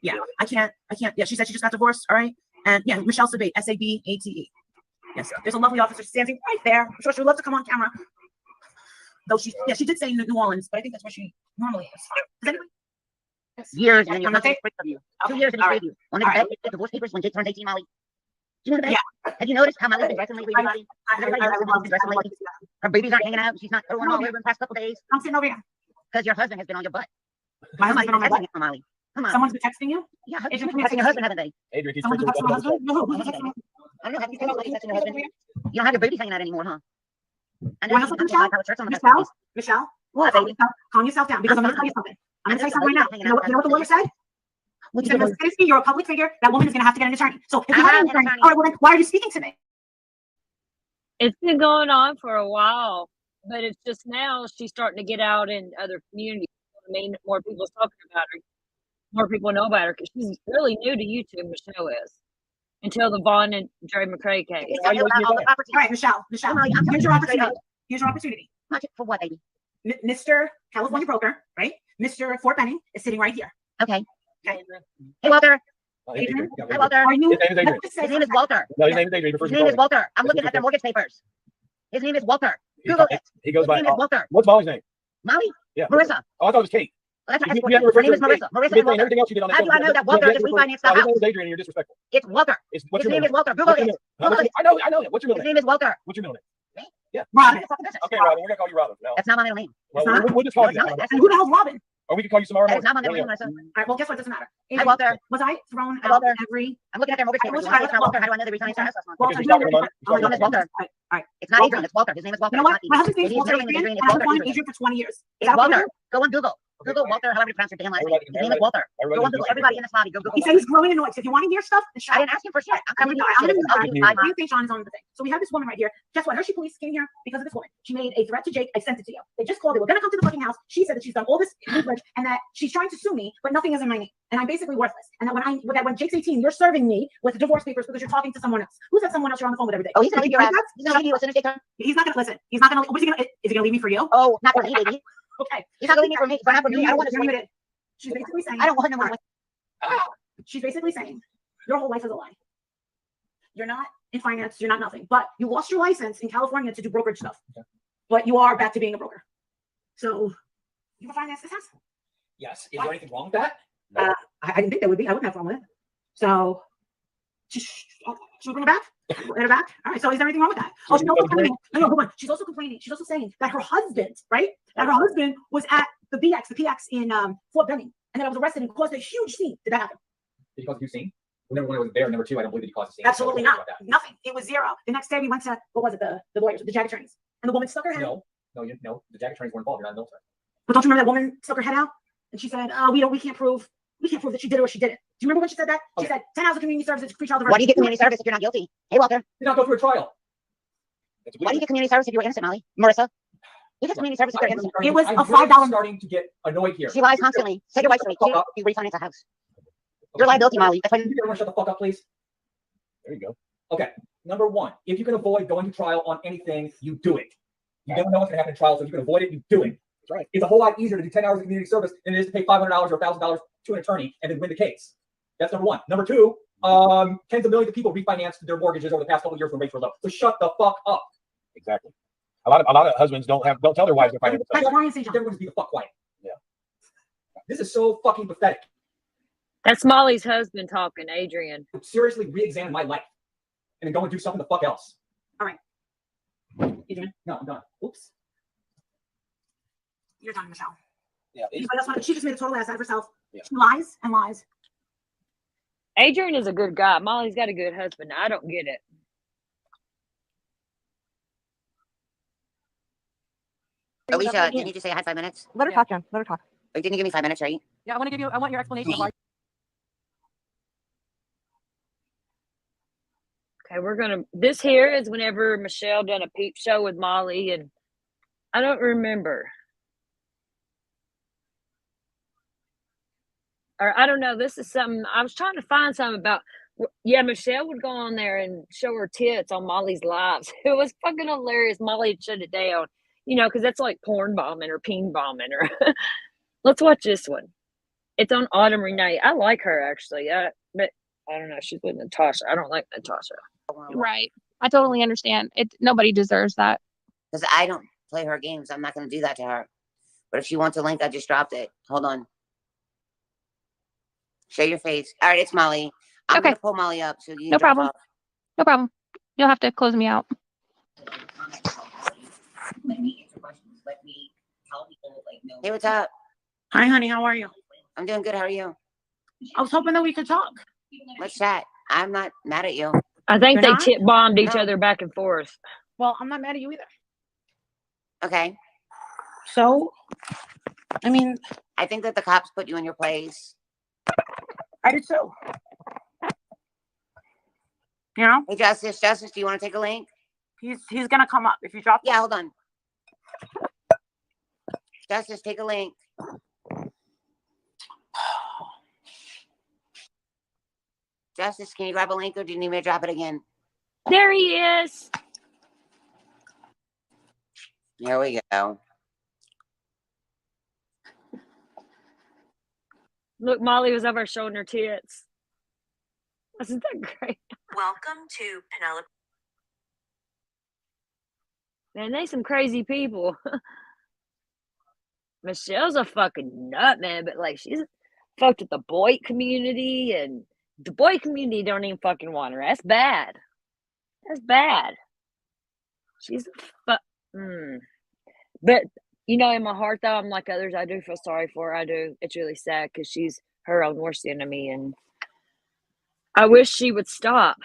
Yeah, I can't. Yeah, she said she just got divorced. All right. And yeah, Michelle Sabate, Sabate. Yes, there's a lovely officer standing right there. I'm sure she would love to come on camera. Though she did say New Orleans, but I think that's where she normally is. Does anybody? Years and you're not afraid of you. 2 years and you're afraid of you. On the divorce papers when Jake turned 18, Molly. Do you know that? Yeah. Have you noticed how Molly's been dressing lately, everybody? Her babies aren't hanging out. She's not throwing all over the past couple days. I'm sitting over here. Because your husband has been on your butt. My husband's been on my butt. Molly. Come on. Someone's been texting you? Yeah, you've been texting your husband, haven't they? Adrian, he's Someone's been texting my husband? No, who's texting me? I don't know. Have you texting your husband? You don't have your babies hanging out anymore, huh? I know. Michelle? What, baby? Calm yourself down, because I'm going to tell you something. I'm going to tell you something right now. You know what the lawyer said? He said, Ms. Christie, you're a public figure. That woman is going to have to get an attorney. So if you have an attorney, all right, well then, why are you speaking to me? It's been going on for a while, but it's just now she's starting to get out in other communities. I mean, more people's talking about her. More people know about her because she's really new to YouTube. Michelle is. until the Vaughn and Dre McCray case. Tell me about all the property. All right, Michelle, Molly, I'm here's your telling you straight opportunity. up. Here's your opportunity. For what, baby? Mr. California broker, right? Mr. Fort Benning is sitting right here. Okay. Okay. Hey, Walter. Adrian, Hey, Walter. are you? His name is Adrian. His name is Walter. No, his name is Adrian. His name is Walter. I'm looking at their mortgage papers. His name is Walter. Google it. He goes His by. name is Walter. What's Molly's name? Molly? Yeah. Marissa. Oh, I thought it was Kate. Well, that's You right. haven't Her name is referred Marissa. to Marissa Kate. and Walter. Everything else you did on How do I know that Walter just refinanced the His name house? is Adrian and you're disrespectful. It's Walter. What's His your name middle is Walter. Google it. Google it. I know it. What's your middle His name? name is Walter. What's your middle name? Me? Robin. Okay, Robin. We're gonna call you Robin. No. That's not my middle name. Well, It's not? we'll just call No, you it's that. not. And who the hell's Robin? Or we can call you tomorrow That is morning. not my middle name, Marissa. All right, well, guess what? Doesn't matter. Hi, Walter. Was I thrown Hi, out Walter. every? I'm looking at their mortgage papers. Walter, When it's not Walter, how do I know they refinanced their house last month? Walter, Because you you got know, the money. Oh, his name is Walter. All right. It's not Adrian. It's Walter. His name is Walter. You know what? It's My not husband's name is His Walter name is Adrian, Adrian. and I've been Walter calling Adrian for 20 years. Is It's that what Walter. you do? Go on Google. Google Walter, however you pronounce your damn last name. His name is Walter. Go on Google. Everybody in this lobby, go Google He said Walter. he's growing annoyed. So if you want to hear stuff, then shut I up. didn't ask him for shit. I'm I'm telling gonna you die. shit. Why do you think Sean is on the thing? So we have this woman right here. Guess what? Hershey police came here because of this woman. She made a threat to Jake. I sent it to you. They just called. They were gonna come to the fucking house. She said that she's done all this research and that she's trying to sue me, but nothing is in my name, and I'm basically worthless. And that when Jake's 18, you're serving me with the divorce papers because you're talking to someone else. Who's that someone else you're on the phone with every day? Oh, he's gonna leave your ass. He's gonna leave you as soon as they turn. He's not gonna listen. He's not gonna. What's he gonna? Is he gonna leave me for you? Oh, not for me, baby. Okay. He's not gonna leave me for me. Not for me. I don't want You're to. muted. She's basically saying. I don't want him. She's basically saying your whole life is a lie. You're not in finance. You're not nothing. But you lost your license in California to do brokerage stuff. Okay. But you are back to being a broker. So you can finance this house. Yes. Is there anything wrong with that? I didn't think there would be. I wouldn't have a problem with it. So should we bring her back? Bring her back. All right. So is there anything wrong with that? Oh, she's also complaining. No, hold on. She's also complaining. She's also saying that her husband, right? That her husband was at the PX in Fort Benning, and then I was arrested and caused a huge scene. Did that happen? Did you cause a huge scene? Well, number one, it was there. Number two, I don't believe that you caused a scene. Absolutely not. Nothing. It was zero. The next day we went to what was it? The lawyers, the JAG attorneys, and the woman stuck her head. No. The JAG attorneys weren't involved. You're not a military. But don't you remember that woman stuck her head out and she said, "Oh, we can't prove that she did it or she didn't." Do you remember when she said that? She said 10 hours of community service, free child. Why do you get community service if you're not guilty? Hey, Walter. Did not go through a trial. Why do you get community service if you're innocent, Molly? Marissa? You get community service if you're innocent. It was I'm a really $5. starting to get annoyed here. She lies constantly. Set your wife straight. You refinance a house. Your liability, Molly. That's why Can you everyone shut the fuck up, please? There you go. Okay. Number one, if you can avoid going to trial on anything, you do it. You don't know what's going to happen in trial, so if you can avoid it, you do it. That's right. It's a whole lot easier to do 10 hours of community service than it is to pay $500 or $1,000 to an attorney and then win the case. That's number one. Number two, tens of millions of people refinanced their mortgages over the past couple of years when rates were low. So shut the fuck up. Exactly. A lot of husbands don't tell their wives they're financing. Everyone's be the fuck quiet. Yeah. This is so fucking pathetic. That's Molly's husband talking, Adrian. Seriously, re-examine my life and then go and do something the fuck else. All right. Adrian? No, I'm done. Oops. You're done, Michelle. Yeah. She just made a total ass out of herself. Yeah. She lies and lies. Adrian is a good guy. Molly's got a good husband. I don't get it. Alicia, didn't you just say I had 5 minutes? Let her talk, Jen. Let her talk. Or didn't you give me 5 minutes, right? Yeah, I want your explanation of why. Okay, this here is whenever Michelle done a peep show with Molly, and I don't remember. Or I don't know, this is something, I was trying to find something about, yeah, Michelle would go on there and show her tits on Molly's lives. It was fucking hilarious. Molly had shut it down, because that's like porn bombing or peen bombing. Or let's watch this one. It's on Autumn Renee. I like her, actually. But I don't know, she's with Natasha. I don't like Natasha. Right. I totally understand. Nobody deserves that. Because I don't play her games. I'm not going to do that to her. But if she wants a link, I just dropped it. Hold on. Show your face. All right, it's Molly. I'm going to pull Molly up. So you No problem. No problem. You'll have to close me out. Let me answer questions. Let me tell people, no. Hey, what's up? Hi, honey. How are you? I'm doing good. How are you? I was hoping that we could talk. Let's chat. I'm not mad at you. I think You're they not? tip bombed each other back and forth. Well, I'm not mad at you either. Okay. So, I mean, I think that the cops put you in your place. I did too. Hey, Justice, do you want to take a link? He's gonna come up if you drop. Yeah, hold on. Justice, take a link. Justice, can you drop a link or do you need me to drop it again? There he is. Here we go. Look, Molly was over showing her tits. Isn't that great? Welcome to Penelope. Man, they some crazy people. Michelle's a fucking nut, man, but like she's fucked with the boy community, and the boy community don't even fucking want her. That's bad. That's bad. She's But you know, in my heart though, I'm like others. I do feel sorry for her. I do. It's really sad because she's her own worst enemy, and I wish she would stop.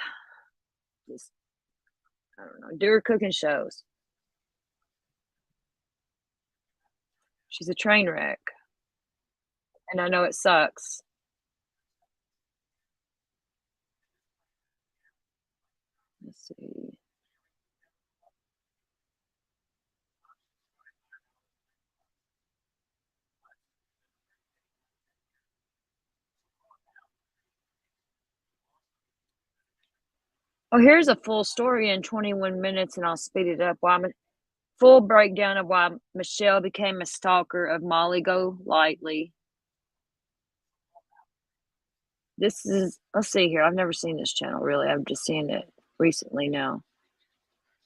Just, I don't know, do her cooking shows. She's a train wreck, and I know it sucks. Let's see. Oh, here's a full story in 21 minutes, and I'll speed it up. Full breakdown of why Michelle became a stalker of Mollygolightly. This is, let's see here. I've never seen this channel, really. I've just seen it recently now.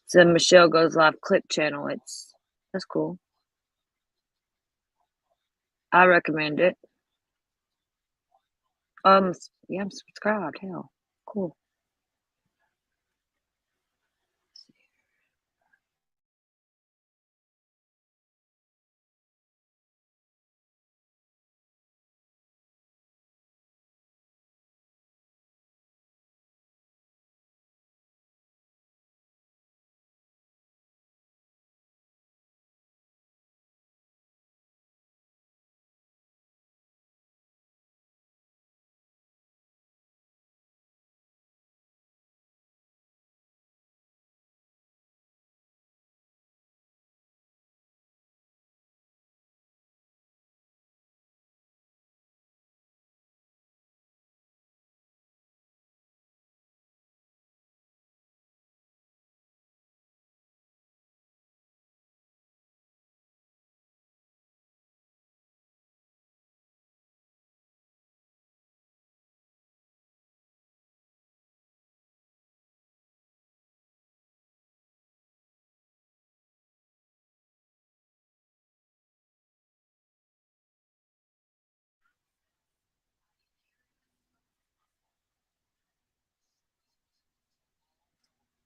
It's a Michelle Goes Live clip channel. That's cool. I recommend it. Yeah, I'm subscribed. Hell, cool.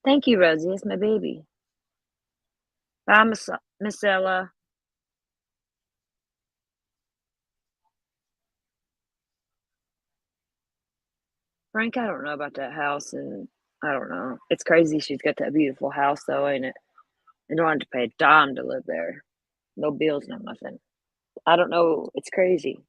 Thank you, Rosie. It's my baby. Bye, Miss Ella. Frank, I don't know about that house, and I don't know. It's crazy she's got that beautiful house, though, ain't it? And don't have to pay a dime to live there. No bills, no nothing. I don't know. It's crazy.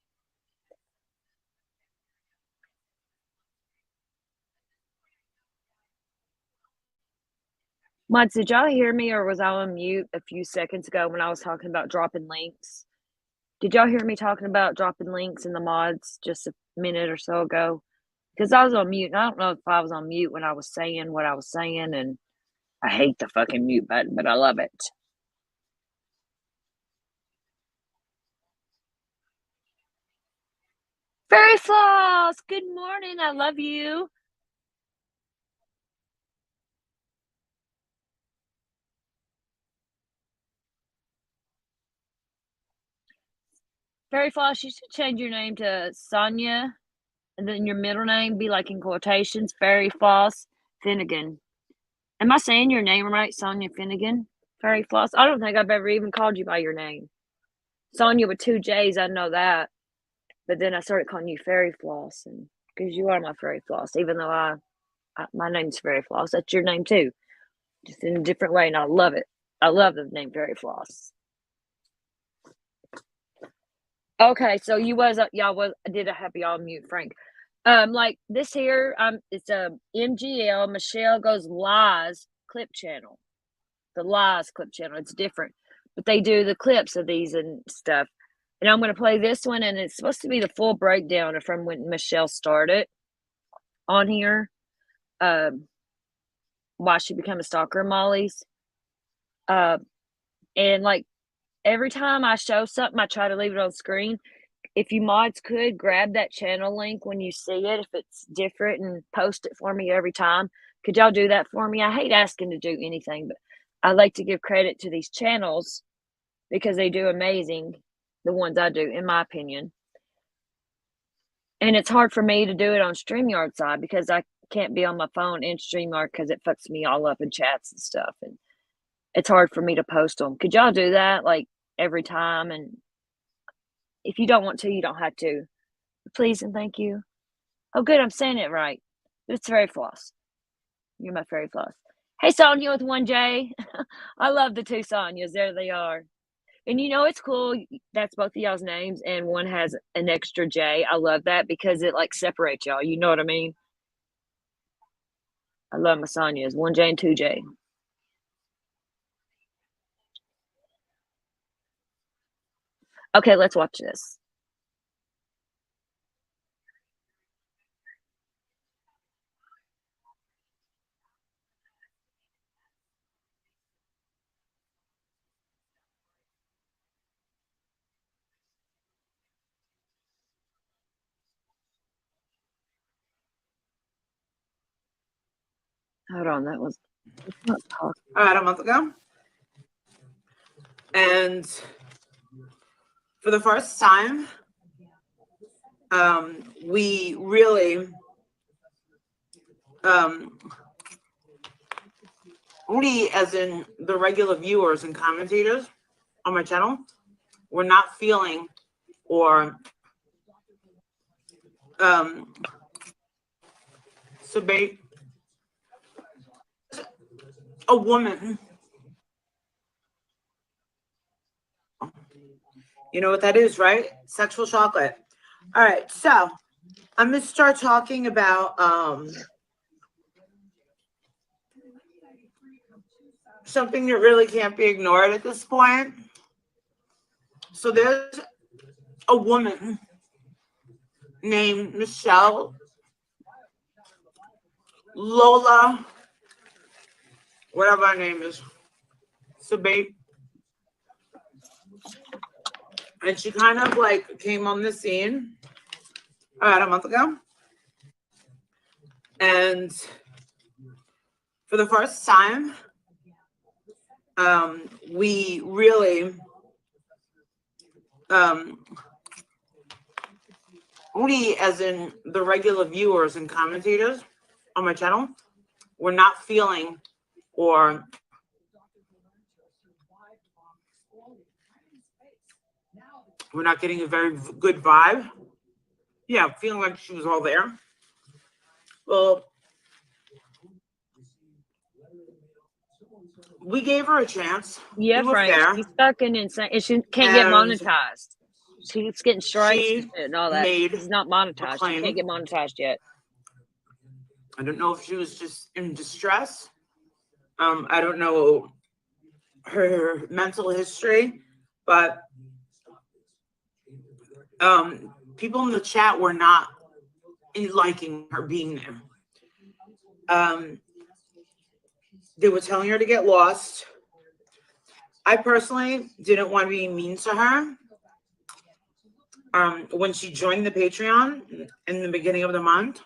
Mods, did y'all hear me, or was I on mute a few seconds ago when I was talking about dropping links? Did y'all hear me talking about dropping links in the mods just a minute or so ago? Because I was on mute, and I don't know if I was on mute when I was saying what I was saying, and I hate the fucking mute button, but I love it. Fairy Floss, good morning. I love you. Fairy Floss, you should change your name to Sonia, and then your middle name be like in quotations, Fairy Floss Finnegan. Am I saying your name right, Sonia Finnegan? Fairy Floss? I don't think I've ever even called you by your name. Sonia with 2 J's, I know that. But then I started calling you Fairy Floss, and because you are my Fairy Floss, even though my name's Fairy Floss. That's your name too, just in a different way, and I love it. I love the name Fairy Floss. Okay, so y'all did I have y'all mute, Frank? Like this here, it's a MGL Michelle Goes Lies clip channel. The Lies clip channel. It's different, but they do the clips of these and stuff. And I'm going to play this one, and it's supposed to be the full breakdown from when Michelle started on here. Why she became a stalker of Molly's. And like every time I show something, I try to leave it on screen. If you mods could grab that channel link when you see it, if it's different, and post it for me every time. Could y'all do that for me? I hate asking to do anything, but I like to give credit to these channels because they do amazing, the ones I do, in my opinion. And it's hard for me to do it on StreamYard side because I can't be on my phone in StreamYard because it fucks me all up in chats and stuff. And it's hard for me to post them. Could y'all do that like every time? And if you don't want to, you don't have to. Please and thank you. Oh, good. I'm saying it right. It's Fairy Floss. You're my Fairy Floss. Hey, Sonia with 1J. I love the two Sonias. There they are. And you know, it's cool. That's both of y'all's names, and one has an extra J. I love that because it like separates y'all. You know what I mean? I love my Sonias. 1J and 2J. Okay, let's watch this. Hold on, that was not talking. About a month ago. And for the first time, we really we, as in the regular viewers and commentators on my channel, were not feeling or submit a woman. You know what that is, right? Sexual chocolate. All right, so I'm going to start talking about something that really can't be ignored at this point. So there's a woman named Michelle Lola, whatever her name is, Sabate. And she kind of like came on the scene about a month ago. And for the first time, we really we, as in the regular viewers and commentators on my channel, were not feeling or we're not getting a very good vibe. Yeah, feeling like she was all there. Well, we gave her a chance. Yeah, Frank. She's stuck in insane. And she can't get monetized. She's getting strikes and all that. She's not monetized. She can't get monetized yet. I don't know if she was just in distress. I don't know her mental history, but people in the chat were not liking her being there. They were telling her to get lost. I personally didn't want to be mean to her. When she joined the Patreon in the beginning of the month,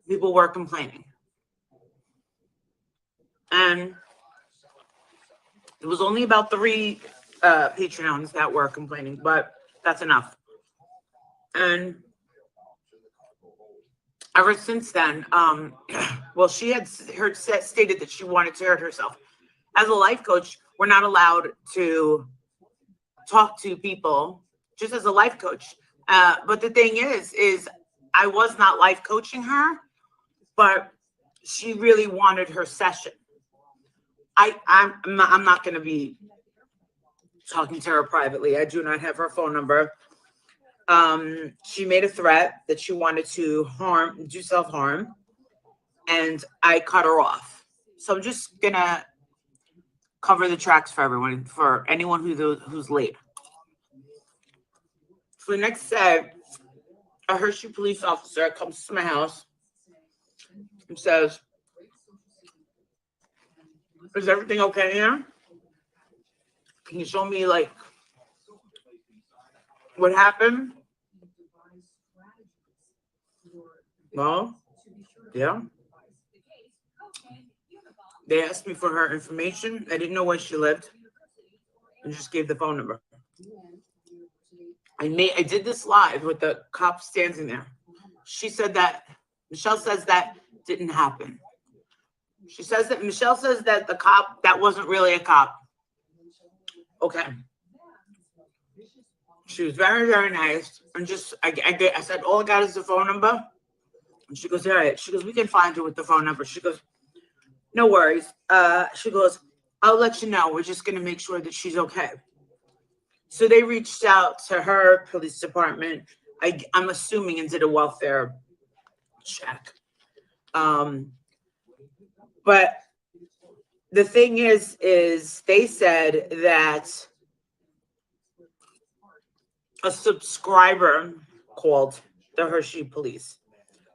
people were complaining. And it was only about 3 Patreons that were complaining, but that's enough. And ever since then, well, she had stated that she wanted to hurt herself. As a life coach, we're not allowed to talk to people just as a life coach. But the thing is I was not life coaching her, but she really wanted her session. I'm not going to be talking to her privately. I do not have her phone number. She made a threat that she wanted to do self-harm, and I cut her off. So I'm just going to cover the tracks for everyone, for anyone who's late. So the next day, a Hershey police officer comes to my house and says, "Is everything okay here? Can you show me like what happened?" Well, yeah. They asked me for her information. I didn't know where she lived, and just gave the phone number. I did this live with the cop standing there. She said that Michelle says that didn't happen. Michelle says that the cop, that wasn't really a cop. Okay. She was very, very nice. And just I said, all I got is the phone number. And she goes, all right. She goes, we can find her with the phone number. She goes, no worries. She goes, I'll let you know. We're just gonna make sure that she's okay. So they reached out to her police department, I'm assuming, and did a welfare check. But the thing is they said that a subscriber called the Hershey police.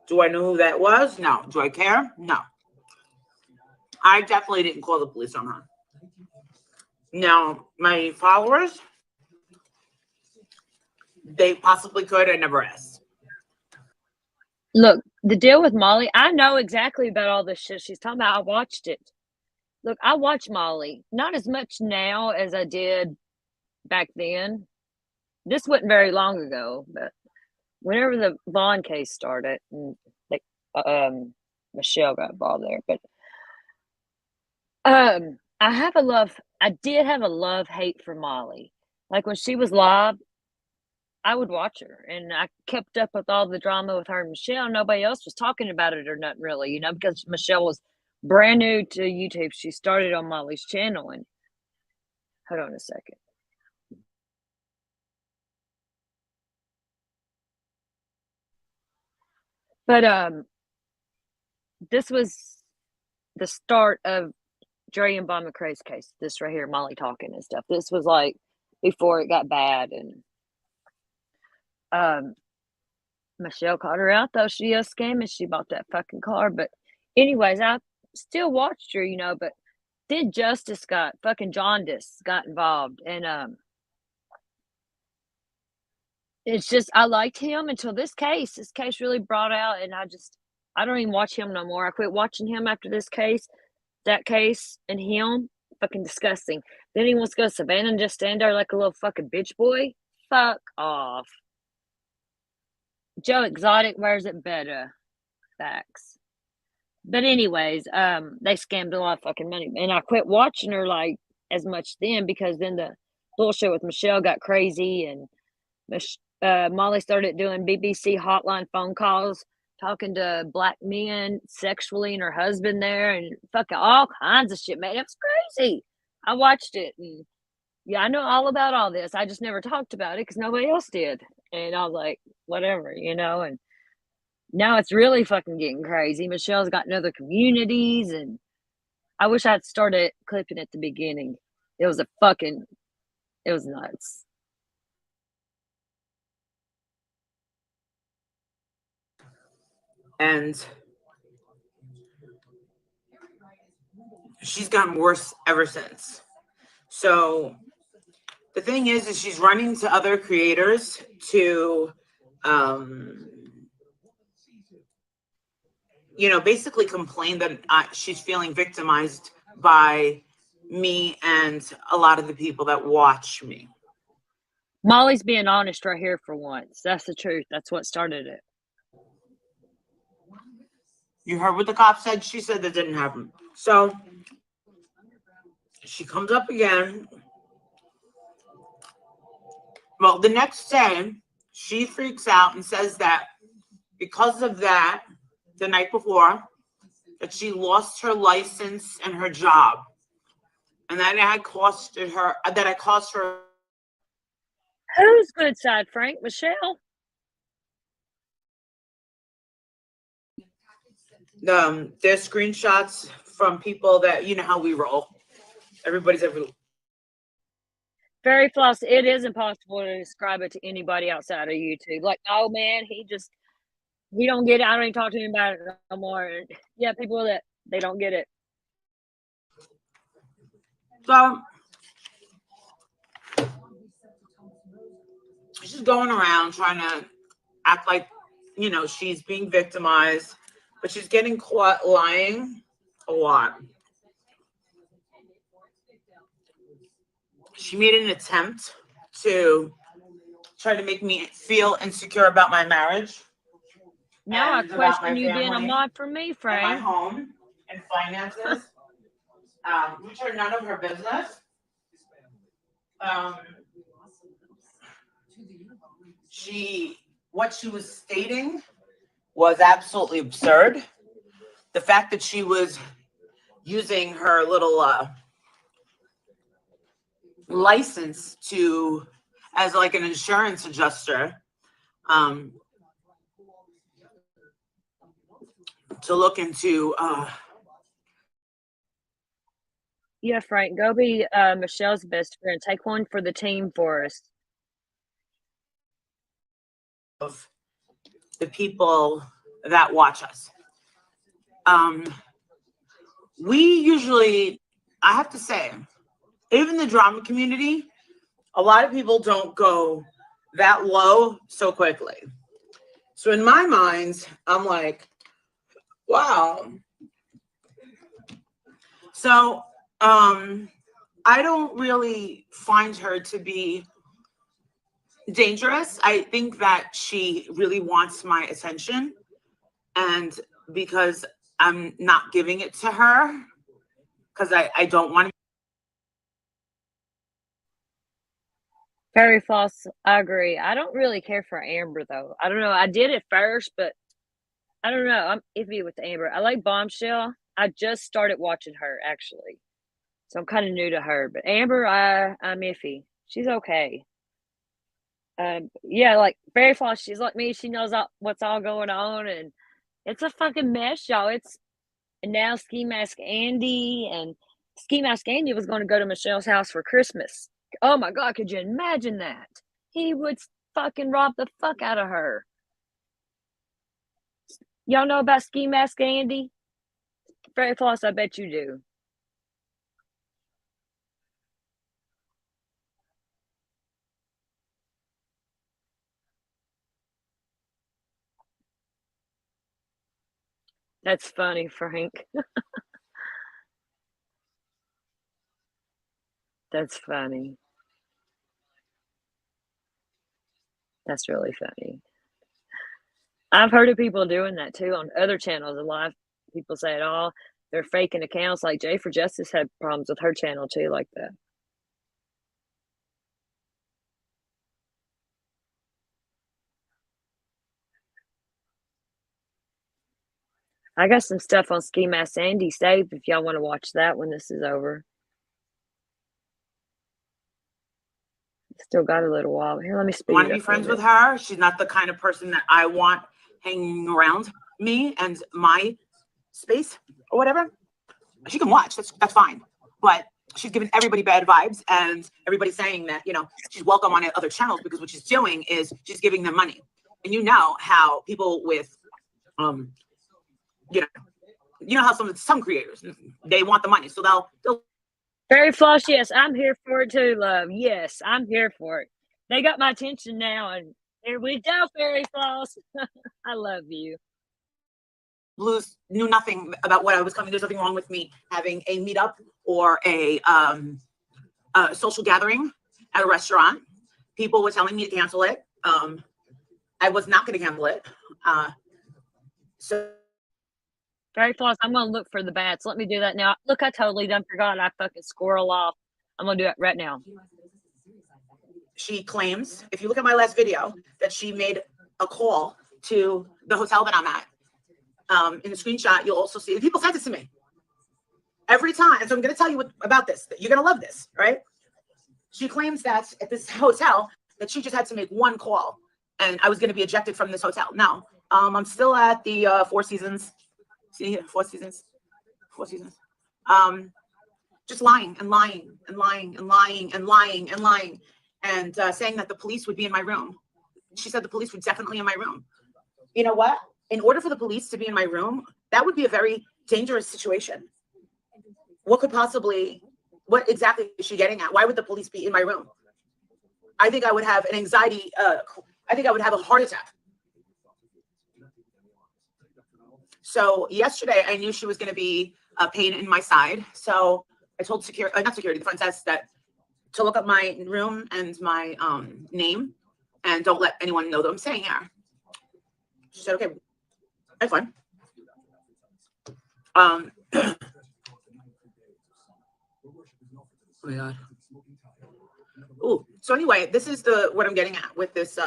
Do I know who that was? No. Do I care? No. I definitely didn't call the police on her. Now, my followers, they possibly could. I never asked. Look, the deal with Molly, I know exactly about all this shit she's talking about. I watched it. Look, I watch Molly. Not as much now as I did back then. This wasn't very long ago, but whenever the Vaughn case started, and Michelle got involved there. But I did have a love-hate for Molly. Like when she was live, I would watch her, and I kept up with all the drama with her and Michelle. Nobody else was talking about it or nothing really, you know, because Michelle was brand new to YouTube. She started on Molly's channel, and hold on a second. But this was the start of Dre and Bon McCrae's case. This right here, Molly talking and stuff. This was like before it got bad, and Michelle caught her out though. She is scamming. She bought that fucking car. But anyways, I still watched her, you know, but then Justice got fucking jaundice got involved, and it's just I liked him until this case. This case really brought out, and I don't even watch him no more. I quit watching him after this case. That case and him, fucking disgusting. Then he wants to go to Savannah and just stand there like a little fucking bitch boy. Fuck off. Joe Exotic wears it better. Facts. But anyways, they scammed a lot of fucking money. And I quit watching her like as much then because then the bullshit with Michelle got crazy, and Molly started doing BBC hotline phone calls, talking to black men sexually and her husband there, and fucking all kinds of shit, man. It was crazy. I watched it, and yeah, I know all about all this. I just never talked about it because nobody else did. And I was like, whatever, you know, and now it's really fucking getting crazy. Michelle's got in other communities, and I wish I'd started clipping at the beginning. It was nuts. And she's gotten worse ever since. So the thing is she's running to other creators to, you know, basically complain that she's feeling victimized by me and a lot of the people that watch me. Molly's being honest right here for once. That's the truth. That's what started it. You heard what the cop said? She said that didn't happen. So she comes up again. Well, the next day, she freaks out and says that because of that, the night before, that she lost her license and her job. And that I cost her. Who's good side, Frank? Michelle? There's screenshots from people that, you know how we roll. Everybody's every. Very floss. It is impossible to describe it to anybody outside of YouTube. Like, oh man, he don't get it. I don't even talk to him about it no more. Yeah, people that they don't get it. So she's going around trying to act like, you know, she's being victimized, but she's getting caught lying a lot. She made an attempt to try to make me feel insecure about my marriage. Now I question you being a mod for me, and Frank. my home and finances, which are none of her business. What she was stating was absolutely absurd. The fact that she was using her little license as like an insurance adjuster to look into Yeah, Frank, go be Michelle's best friend. Take one for the team for us. of the people that watch us. We usually, I have to say, even the drama community, a lot of people don't go that low so quickly. So in my mind, I'm like, wow. So I don't really find her to be dangerous. I think that she really wants my attention, and because I'm not giving it to her, because I don't want to. Very false. I agree. I don't really care for Amber though. I don't know. I did at first, but I don't know. I'm iffy with Amber. I like Bombshell. I just started watching her actually, so I'm kind of new to her. But Amber, I'm iffy. She's okay. Yeah, like Very False. She's like me. She knows what's all going on, and it's a fucking mess, y'all. And now Ski Mask Andy and Ski Mask Andy was going to go to Michelle's house for Christmas. Oh my God, could you imagine that? He would fucking rob the fuck out of her. Y'all know about Ski Mask Andy? Very False, I bet you do. That's funny, Frank. That's funny. That's really funny. I've heard of people doing that too on other channels. A lot of people say it all. They're faking accounts. Like Jay for Justice had problems with her channel too, like that. I got some stuff on Ski Mask Andy saved if y'all want to watch that when this is over. Still got a little while. Here, let me speed. Want to be friends with her? She's not the kind of person that I want hanging around me and my space or whatever. She can watch. That's fine. But she's giving everybody bad vibes, and everybody's saying that, you know, she's welcome on other channels, because what she's doing is she's giving them money. And you know how people with you know how some creators, they want the money, so they'll Very Floss, yes, I'm here for it too, love. Yes, I'm here for it. They got my attention now, and here we go, Fairy Floss. I love you. Blues knew nothing about what I was coming. There's nothing wrong with me having a meetup or a social gathering at a restaurant. People were telling me to cancel it. I was not going to cancel it. So Very Floss, I'm going to look for the bats. Let me do that now. Look, I totally done forgot. I fucking squirrel off. I'm going to do it right now. She claims, if you look at my last video, that she made a call to the hotel that I'm at. In the screenshot, you'll also see people sent it to me every time. And so I'm going to tell you about this. You're going to love this, right? She claims that at this hotel that she just had to make one call, and I was going to be ejected from this hotel. No, I'm still at the Four Seasons. See here, Four Seasons. just lying and lying and lying and lying and lying and lying, and saying that the police would be in my room. She said the police were definitely in my room. You know what? In order for the police to be in my room, that would be a very dangerous situation. What exactly is she getting at? Why would the police be in my room? I think I would have an anxiety. I think I would have a heart attack. So yesterday, I knew she was going to be a pain in my side. So I told the front desk, that to look up my room and my name, and don't let anyone know that I'm staying here. She said, okay, that's fine. Oh my God. Ooh, so anyway, this is what I'm getting at with this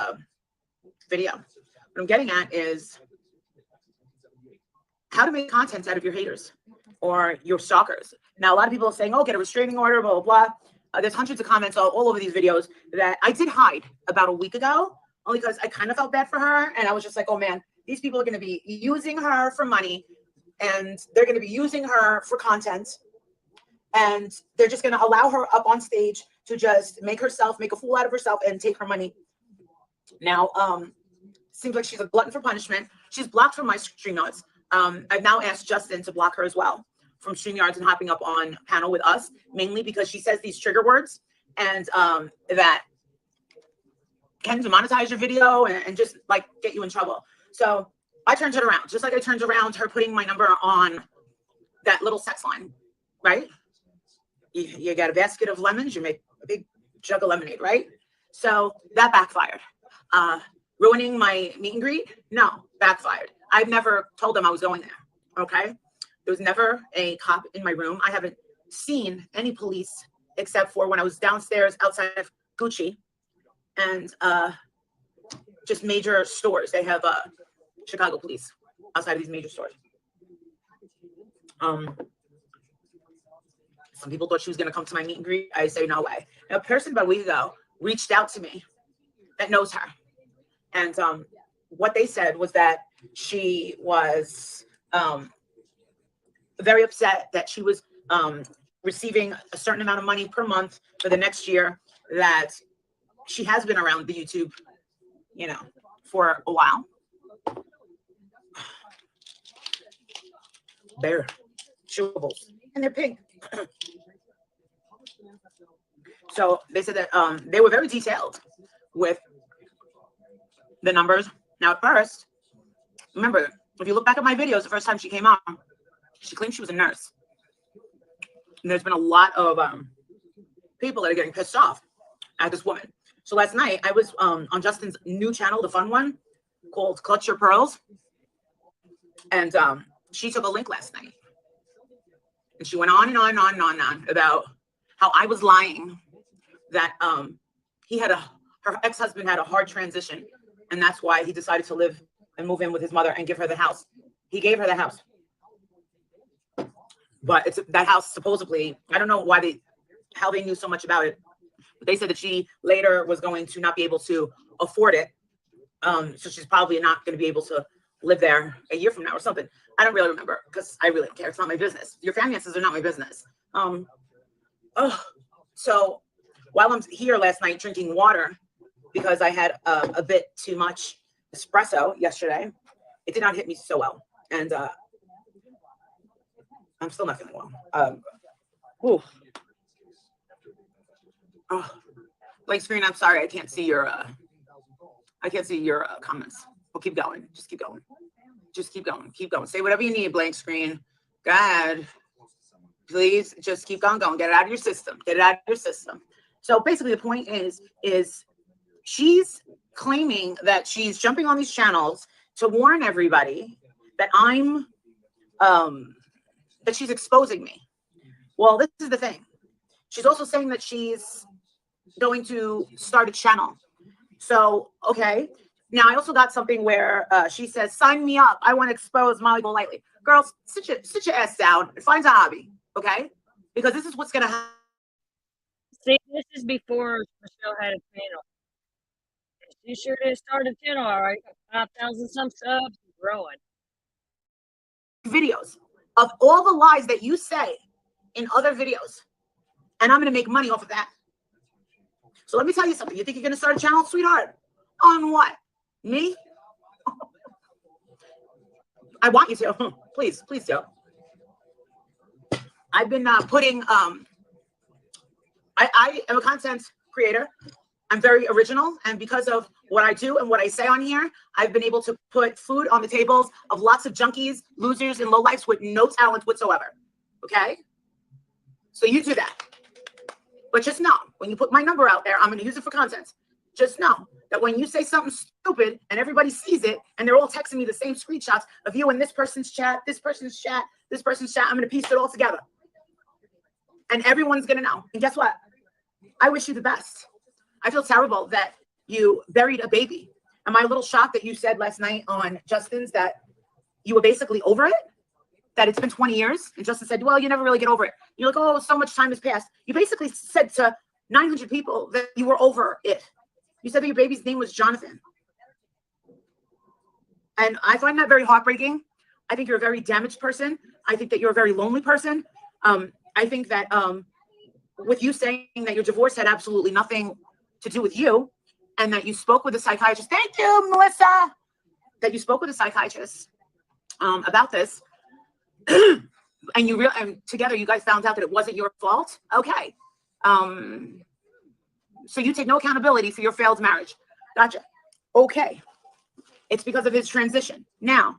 video. What I'm getting at is how to make content out of your haters or your stalkers. Now, a lot of people are saying, oh, get a restraining order, blah, blah, blah. There's hundreds of comments all over these videos that I did hide about a week ago, only because I kind of felt bad for her. And I was just like, oh man, these people are going to be using her for money, and they're going to be using her for content. And they're just going to allow her up on stage to just make a fool out of herself and take her money. Now, seems like she's a glutton for punishment. She's blocked from my StreamYards. I've now asked Justin to block her as well from StreamYards and hopping up on panel with us, mainly because she says these trigger words, and that can demonetize your video and just like get you in trouble. So I turned it around, just like I turned around her putting my number on that little sex line, right? You got a basket of lemons, you make a big jug of lemonade, right? So that backfired. Ruining my meet and greet? No, backfired. I've never told them I was going there, okay? There was never a cop in my room. I haven't seen any police except for when I was downstairs outside of Gucci and just major stores. They have Chicago police outside of these major stores. Some people thought she was going to come to my meet and greet. I say, no way. Now, a person about a week ago reached out to me that knows her. And what they said was that she was very upset that she was receiving a certain amount of money per month for the next year, that she has been around the YouTube, for a while. They're chewables and they're pink. So they said that they were very detailed with the numbers. Now, at first, remember, if you look back at my videos, the first time she came on, she claimed she was a nurse. And there's been a lot of people that are getting pissed off at this woman. So last night, I was on Justin's new channel, the fun one, called Clutch Your Pearls. And she took a link last night. And she went on and on and on and on and on about how I was lying, that her ex-husband had a hard transition, and that's why he decided to live and move in with his mother and give her the house. He gave her the house. But it's that house, supposedly, I don't know how they knew so much about it, but they said that she later was going to not be able to afford it. So she's probably not going to be able to live there a year from now or something. I don't really remember, because I really don't care. It's not my business. Your finances are not my business. So while I'm here last night drinking water, because I had a bit too much espresso yesterday, it did not hit me so well. And I'm still not feeling well. Blank screen, I'm sorry, I can't see your comments. We'll keep going. Just keep going. Just keep going. Keep going. Say whatever you need, blank screen. Go ahead. Please just keep on going. Get it out of your system. Get it out of your system. So basically the point is she's claiming that she's jumping on these channels to warn everybody that that she's exposing me. Well, this is the thing. She's also saying that she's going to start a channel. So, okay. Now, I also got something where she says, sign me up. I want to expose Molly Golightly. Girls, sit your ass down and find a hobby, okay? Because this is what's going to happen. See, this is before Michelle had a channel. She sure did start a channel, all right. 5,000 some subs, growing. Videos of all the lies that you say in other videos. And I'm going to make money off of that. So let me tell you something. You think you're going to start a channel, sweetheart? On what? Me? I want you to. Please, please do. I've been putting, I am a content creator. I'm very original. And because of what I do and what I say on here, I've been able to put food on the tables of lots of junkies, losers, and lowlifes with no talent whatsoever. Okay? So you do that. But just know, when you put my number out there, I'm going to use it for content. Just know that when you say something stupid and everybody sees it and they're all texting me the same screenshots of you in this person's chat, this person's chat, this person's chat, I'm going to piece it all together. And everyone's going to know. And guess what? I wish you the best. I feel terrible that you buried a baby. Am I a little shocked that you said last night on Justin's that you were basically over it? That it's been 20 years? And Justin said, well, you never really get over it. You're like, oh, so much time has passed. You basically said to 900 people that you were over it. You said that your baby's name was Jonathan. And I find that very heartbreaking. I think you're a very damaged person. I think that you're a very lonely person. I think that with you saying that your divorce had absolutely nothing to do with you, and that you spoke with a psychiatrist. Thank you, Melissa. That you spoke with a psychiatrist about this, and together you guys found out that it wasn't your fault. Okay. So you take no accountability for your failed marriage. Gotcha. Okay. It's because of his transition. Now,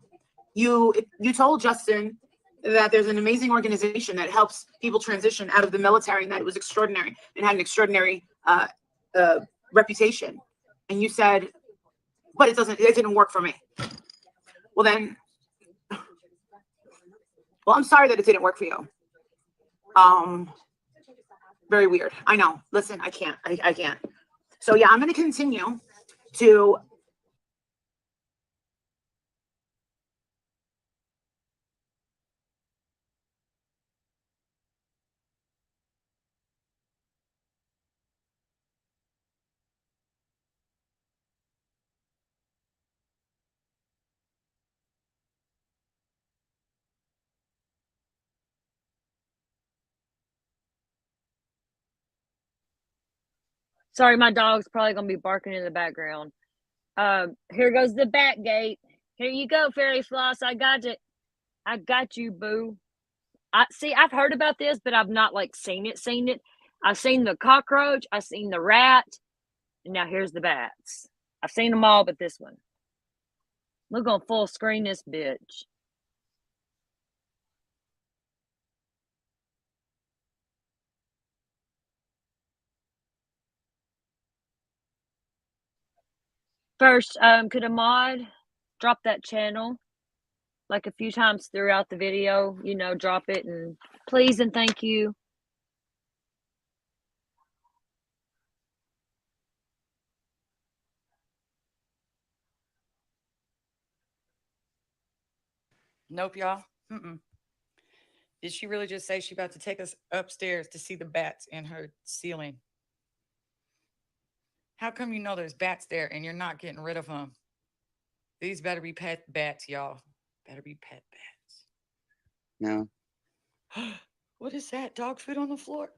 you told Justin that there's an amazing organization that helps people transition out of the military, and that it was extraordinary and had an extraordinary reputation. And you said, but it didn't work for me. Well then, I'm sorry that it didn't work for you. Very weird. I know. Listen, I can't. I can't. So yeah, I'm going to continue to Sorry, my dog's probably going to be barking in the background. Here goes the back gate. Here you go, Fairy Floss. I got it. I got you, boo. I've heard about this, but I've not seen it. I've seen the cockroach. I've seen the rat. And now here's the bats. I've seen them all, but this one. We're going to full screen this bitch. First, could a mod drop that channel like a few times throughout the video? Drop it and please and thank you. Nope, y'all. Did she really just say she about to take us upstairs to see the bats in her ceiling? How come you know there's bats there and you're not getting rid of them? These better be pet bats, y'all. Better be pet bats. No. What is that? Dog food on the floor?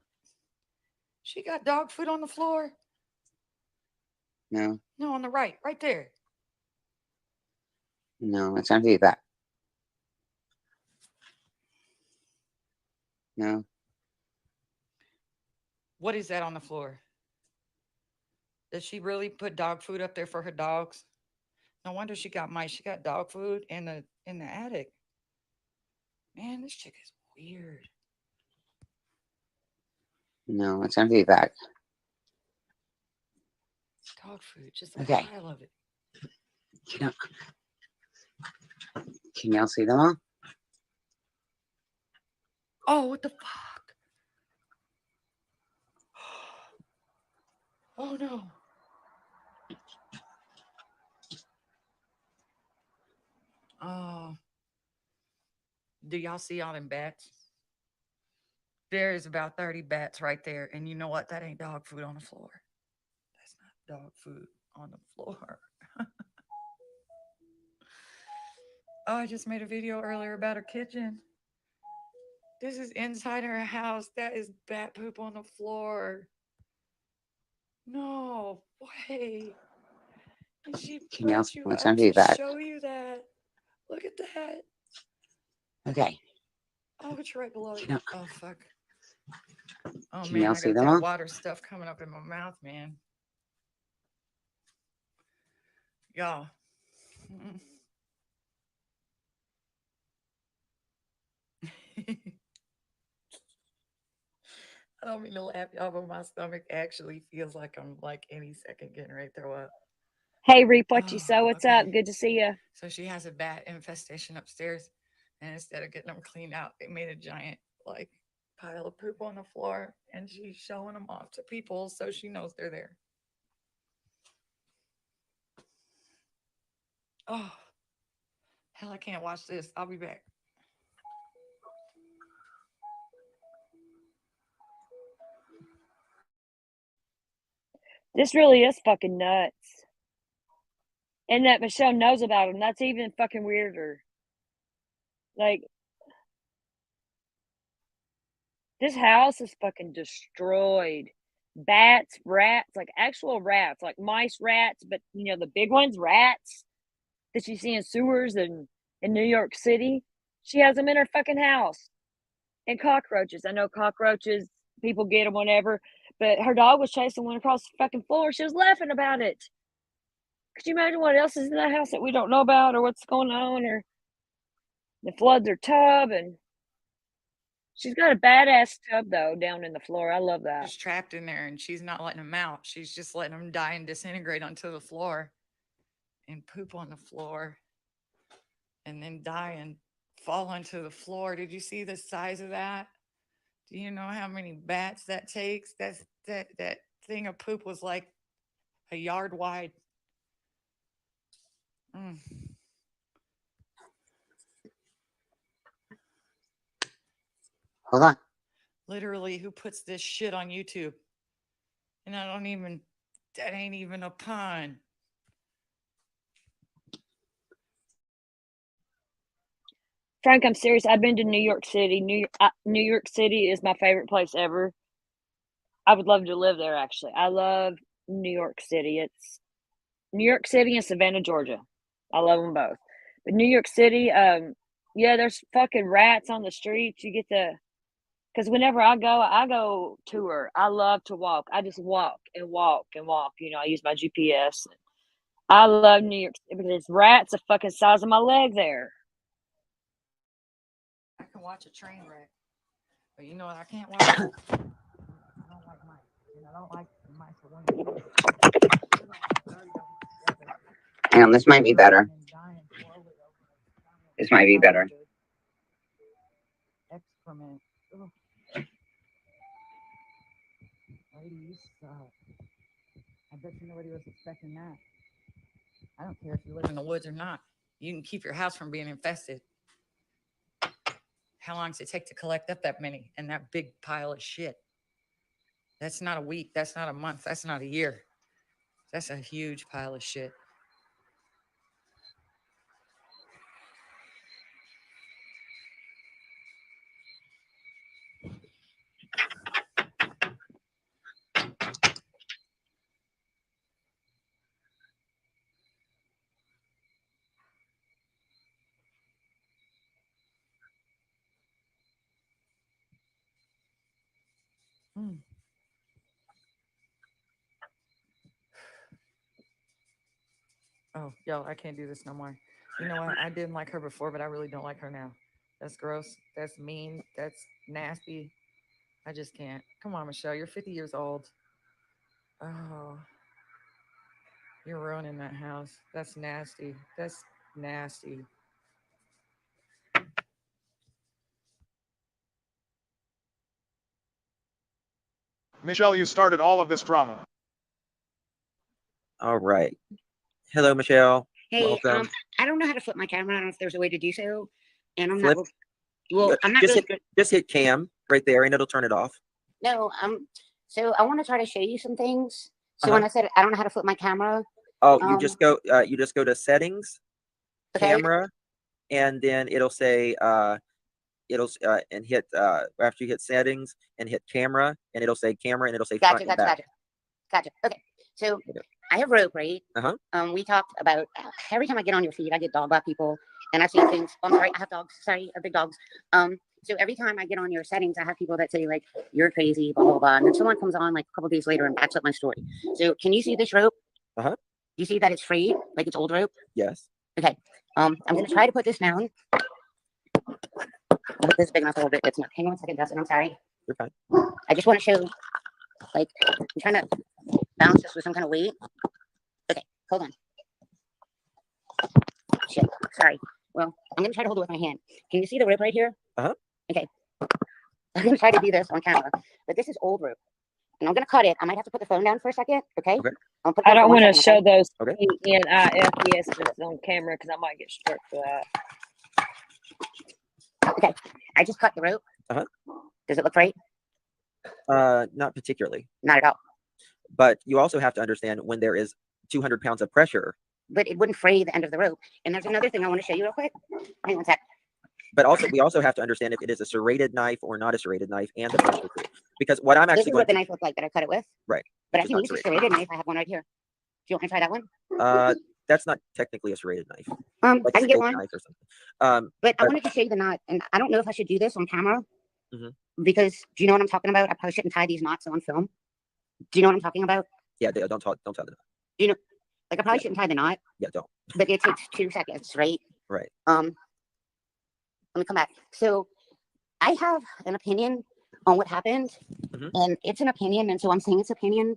She got dog food on the floor? No. No, on the right there. No, it's empty that. No. What is that on the floor? Does she really put dog food up there for her dogs? No wonder she got mice. She got dog food in the attic. Man, this chick is weird. No, it's empty back. Dog food, just a Okay. pile of it. Can y'all see them all? Oh, what the fuck? Oh no. Oh. Do y'all see all them bats? There is about 30 bats right there. And you know what? That ain't dog food on the floor. That's not dog food on the floor. Oh, I just made a video earlier about her kitchen. This is inside her house. That is bat poop on the floor. No way. And she brought you up to show you that. Look at that. Okay. Oh, it's right below you. Oh, fuck. Oh, Can man, y'all I see got them that all? water stuff coming up in my mouth, man. Y'all. I don't mean to laugh, y'all, but my stomach actually feels like I'm like any second getting ready to throw up. Hey, Reap, what you saw? What's up? Good to see you. So she has a bat infestation upstairs, and instead of getting them cleaned out, they made a giant like pile of poop on the floor, and she's showing them off to people so she knows they're there. Oh, hell, I can't watch this. I'll be back. This really is fucking nuts. And that Michelle knows about him. That's even fucking weirder. Like, this house is fucking destroyed. Bats, rats, like actual rats, like mice, rats, but you know, the big ones, rats that you see in sewers and in New York City. She has them in her fucking house. And cockroaches. I know cockroaches, people get them whenever, but her dog was chasing one across the fucking floor. She was laughing about it. Could you imagine what else is in that house that we don't know about or what's going on or the floods her tub? And she's got a badass tub though down in the floor. I love that. Just trapped in there, and she's not letting them out. She's just letting them die and disintegrate onto the floor and poop on the floor and then die and fall onto the floor. Did you see the size of that? Do you know how many bats that takes? That thing of poop was like a yard wide. Hold on. Literally, who puts this shit on YouTube? And that ain't even a pun. Frank, I'm serious. I've been to New York City. New York City is my favorite place ever. I would love to live there, actually. I love New York City. It's New York City and Savannah, Georgia. I love them both. But New York City, yeah, there's fucking rats on the streets. You get to, because whenever I go tour. I love to walk. I just walk and walk and walk. You know, I use my GPS. I love New York City because rats the fucking size of my leg there. I can watch a train wreck. But you know what I can't watch? I don't like mice. And I don't like mice. Damn, this might be better. This might be better. Excrement. Lady, you suck. I bet you nobody was expecting that. I don't care if you live in the woods or not. You can keep your house from being infested. How long does it take to collect up that many and that big pile of shit? That's not a week. That's not a month. That's not a year. That's a huge pile of shit. Oh, yo, I can't do this no more. You know what? I didn't like her before, but I really don't like her now. That's gross. That's mean. That's nasty. I just can't. Come on, Michelle. You're 50 years old. Oh, you're ruining that house. That's nasty. That's nasty. Michelle, you started all of this drama. All right. Hello, Michelle. Hey, welcome. I don't know how to flip my camera. I don't know if there's a way to do so. And I'm Flip? not. Well, I'm not. Just Really, just hit cam right there, and it'll turn it off. no. So I want to try to show you some things. So when I said I don't know how to flip my camera. Oh, you just go to settings, okay. camera, and then it'll say it'll and hit after you hit settings and hit camera, and it'll say camera, and it'll say Gotcha, front and back. gotcha. Okay, so I have rope, right? Uh-huh. We talked about every time I get on your feed, I get dogged by people, and I see things. Oh, I'm sorry, I have dogs. Sorry, I have big dogs. So every time I get on your settings, I have people that say like you're crazy, blah blah blah, and then someone comes on like a couple days later and backs up my story. So can you see this rope? Uh-huh. You see that it's free, like it's old rope? Yes. Okay. I'm gonna try to put this down. But this is big enough to hold it. It's not. Hang on a second, Dustin. I'm sorry. You're fine. I just want to show, like, I'm trying to balance this with some kind of weight. Okay, hold on. Shit, sorry. Well, I'm gonna try to hold it with my hand. Can you see the rope right here? Uh-huh. Okay. I'm gonna try to do this on camera, but this is old rope, and I'm gonna cut it. I might have to put the phone down for a second. Okay. Okay. I'll put it I down for don't 1 want to second, show okay? those Okay. ENIFES on camera because I might get struck for that. Okay. I just cut the rope. Uh-huh. Does it look right? Not particularly. Not at all. But you also have to understand when there is 200 pounds of pressure. But it wouldn't fray the end of the rope. And there's another thing I want to show you real quick. Hang on a sec. But also, we also have to understand if it is a serrated knife or not a serrated knife, and the pressure too. Because what I'm This actually is what the knife looked like that I cut it with. Right. But I Which is can not use a serrated. serrated knife. I have one right here. Do you want me to try that one? That's not technically a serrated knife. I Like can a get steak one. knife or something. But I wanted to show you the knot, and I don't know if I should do this on camera Mhm. because do you know what I'm talking about? I probably shouldn't tie these knots on film. Do you know what I'm talking about? Yeah, don't tell them. Do you know? Like I probably shouldn't tie the knot, Yeah, don't. but it takes 2 seconds, right? Right. Let me come back. So I have an opinion on what happened, Mhm. and it's an opinion, and so I'm saying it's opinion,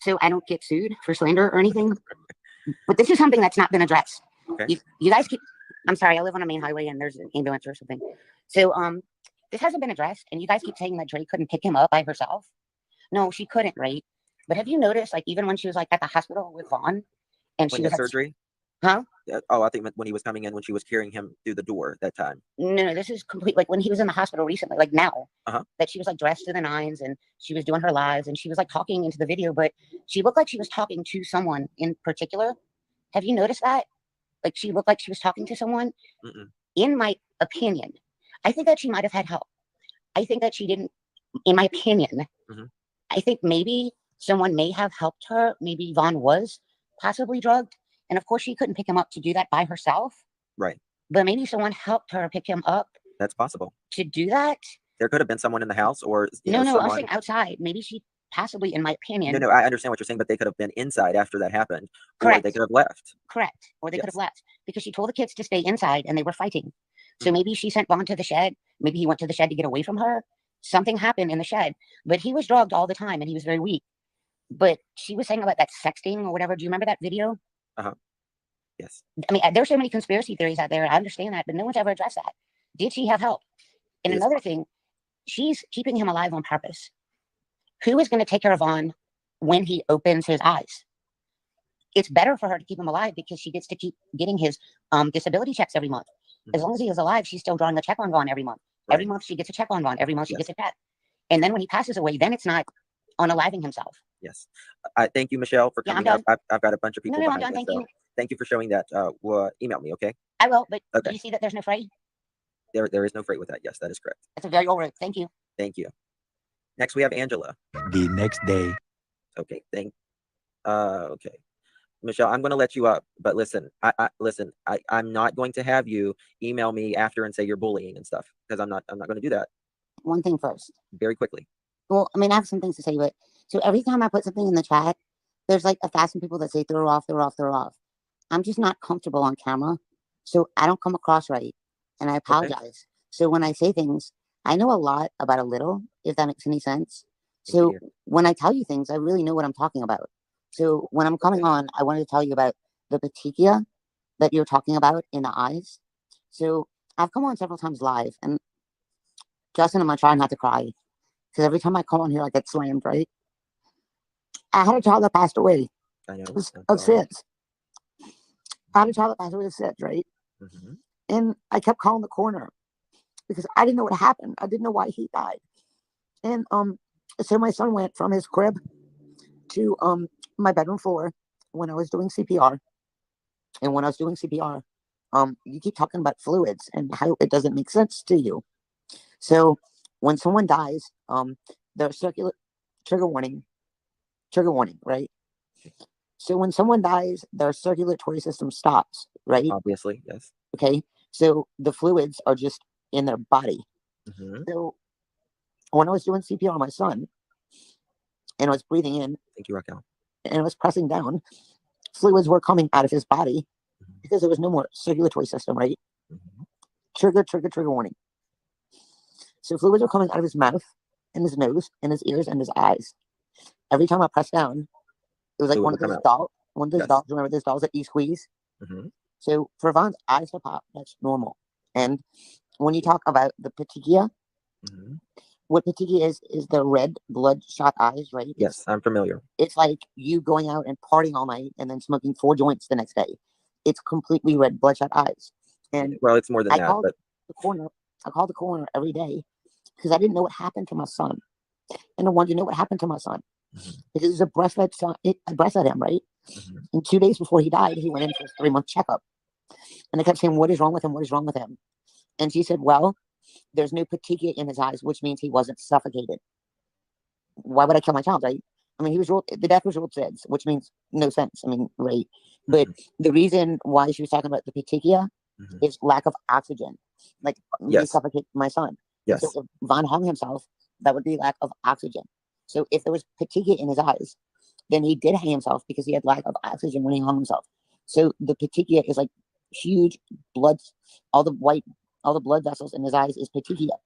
so I don't get sued for slander or anything. But this is something that's not been addressed. Okay. You guys keep. I'm sorry, I live on a main highway, and there's an ambulance or something. So this hasn't been addressed, and you guys keep saying that Dre couldn't pick him up by herself. No, she couldn't, right? But have you noticed, like, even when she was like at the hospital with Vaughn, and When she he was had like, surgery? huh? Oh, I think when he was coming in, when she was carrying him through the door that time. No, this is complete. Like when he was in the hospital recently, like now, Uh-huh. that she was like dressed to the nines and she was doing her lives and she was like talking into the video, but she looked like she was talking to someone in particular. Have you noticed that? Like she looked like she was talking to someone. Mm-mm. In my opinion, I think that she might have had help. I think that she didn't. In my opinion, Mhm. I think maybe someone may have helped her. Maybe Vaughn was possibly drugged. And of course, she couldn't pick him up to do that by herself. Right. But maybe someone helped her pick him up That's possible. to do that. There could have been someone in the house, or No, I'm someone. saying outside. Maybe she possibly, in my opinion. No, I understand what you're saying, but they could have been inside after that happened, or Correct. they could have left. Correct. Or they could Yes. have left because she told the kids to stay inside and they were fighting. So maybe she sent Vaughn to the shed. Maybe he went to the shed to get away from her. Something happened in the shed, but he was drugged all the time and he was very weak. But she was saying about that sexting or whatever. Do you remember that video? Uh-huh. Yes. I mean, there's so many conspiracy theories out there. I understand that, but no one's ever addressed that. Did she have help? And Yes. another thing, she's keeping him alive on purpose. Who is going to take care of Vaughn when he opens his eyes? It's better for her to keep him alive because she gets to keep getting his disability checks every month. As long as he is alive, she's still drawing a check on Vaughn every month. Every month she gets a check on Vaughn. Every month she gets a check. And then when he passes away, then it's not unaliving himself. Yes. I thank you, Michelle, for Yeah, I'm coming up. done. I've got a bunch of people No, I'm behind done. me, Thank so you. thank you for showing that. Email me, okay? I will, but Okay. do you see that there's no fray? There is no freight with that. Yes, that is correct. That's a very old rope. Thank you. Thank you. Next, we have Angela. The next day. Okay. Okay. Michelle, I'm going to let you up, but listen, I'm not going to have you email me after and say you're bullying and stuff, because I'm not going to do that. One thing first. Very quickly. Well, I mean, I have some things to say, but so every time I put something in the chat, there's like 1,000 people that say throw her off, throw her off, throw her off. I'm just not comfortable on camera, so I don't come across right, and I apologize. Okay. So when I say things, I know a lot about a little, if that makes any sense. So when I tell you things, I really know what I'm talking about. So when I'm coming on, I wanted to tell you about the petechia that you're talking about in the eyes. So I've come on several times live, and Justin, I'm going to try not to cry, because every time I come on here, I get slammed, right? I had a child that passed away I know. of SIDS. I had a child that passed away of SIDS, right? Mm-hmm. And I kept calling the coroner because I didn't know what happened. I didn't know why he died. And so my son went from his crib to my bedroom floor when I was doing CPR. And when I was doing CPR, you keep talking about fluids and how it doesn't make sense to you. So when someone dies, their circular trigger warning, right? So when someone dies, their circulatory system stops, right? Obviously, yes. Okay. So the fluids are just in their body. So when I was doing CPR on my son, and I was breathing in, thank you, Raquel, and I was pressing down, fluids were coming out of his body because there was no more circulatory system, right? Trigger warning. So fluids were coming out of his mouth, and his nose, and his ears, and his eyes. Every time I pressed down, it was like one of those dolls. Remember those dolls that you squeeze? So for Vaughn's eyes to pop, that's normal. And when you talk about the petechia, what petechia is the red bloodshot eyes, right? Yes, I'm familiar. It's like you going out and partying all night and then smoking 4 joints the next day. It's completely red bloodshot eyes. And well, it's more than that. But I called the coroner every day because I didn't know what happened to my son, and I wanted to know what happened to my son because it was a breastfed son. I breastfed him, right? And 2 days before he died, he went in for his 3-month checkup, and I kept saying, "What is wrong with him? What is wrong with him?" And she said, "Well, there's no petechia in his eyes, which means he wasn't suffocated. Why would I kill my child, right? I mean, the death was ruled SIDS, which means no sense. I mean, right? But the reason why she was talking about the petechia is lack of oxygen. Like, you suffocate my son. Yes. So if Vaughn hung himself, that would be lack of oxygen. So if there was petechia in his eyes, then he did hang himself because he had lack of oxygen when he hung himself. So the petechia is like huge blood, all the blood vessels in his eyes is petechia.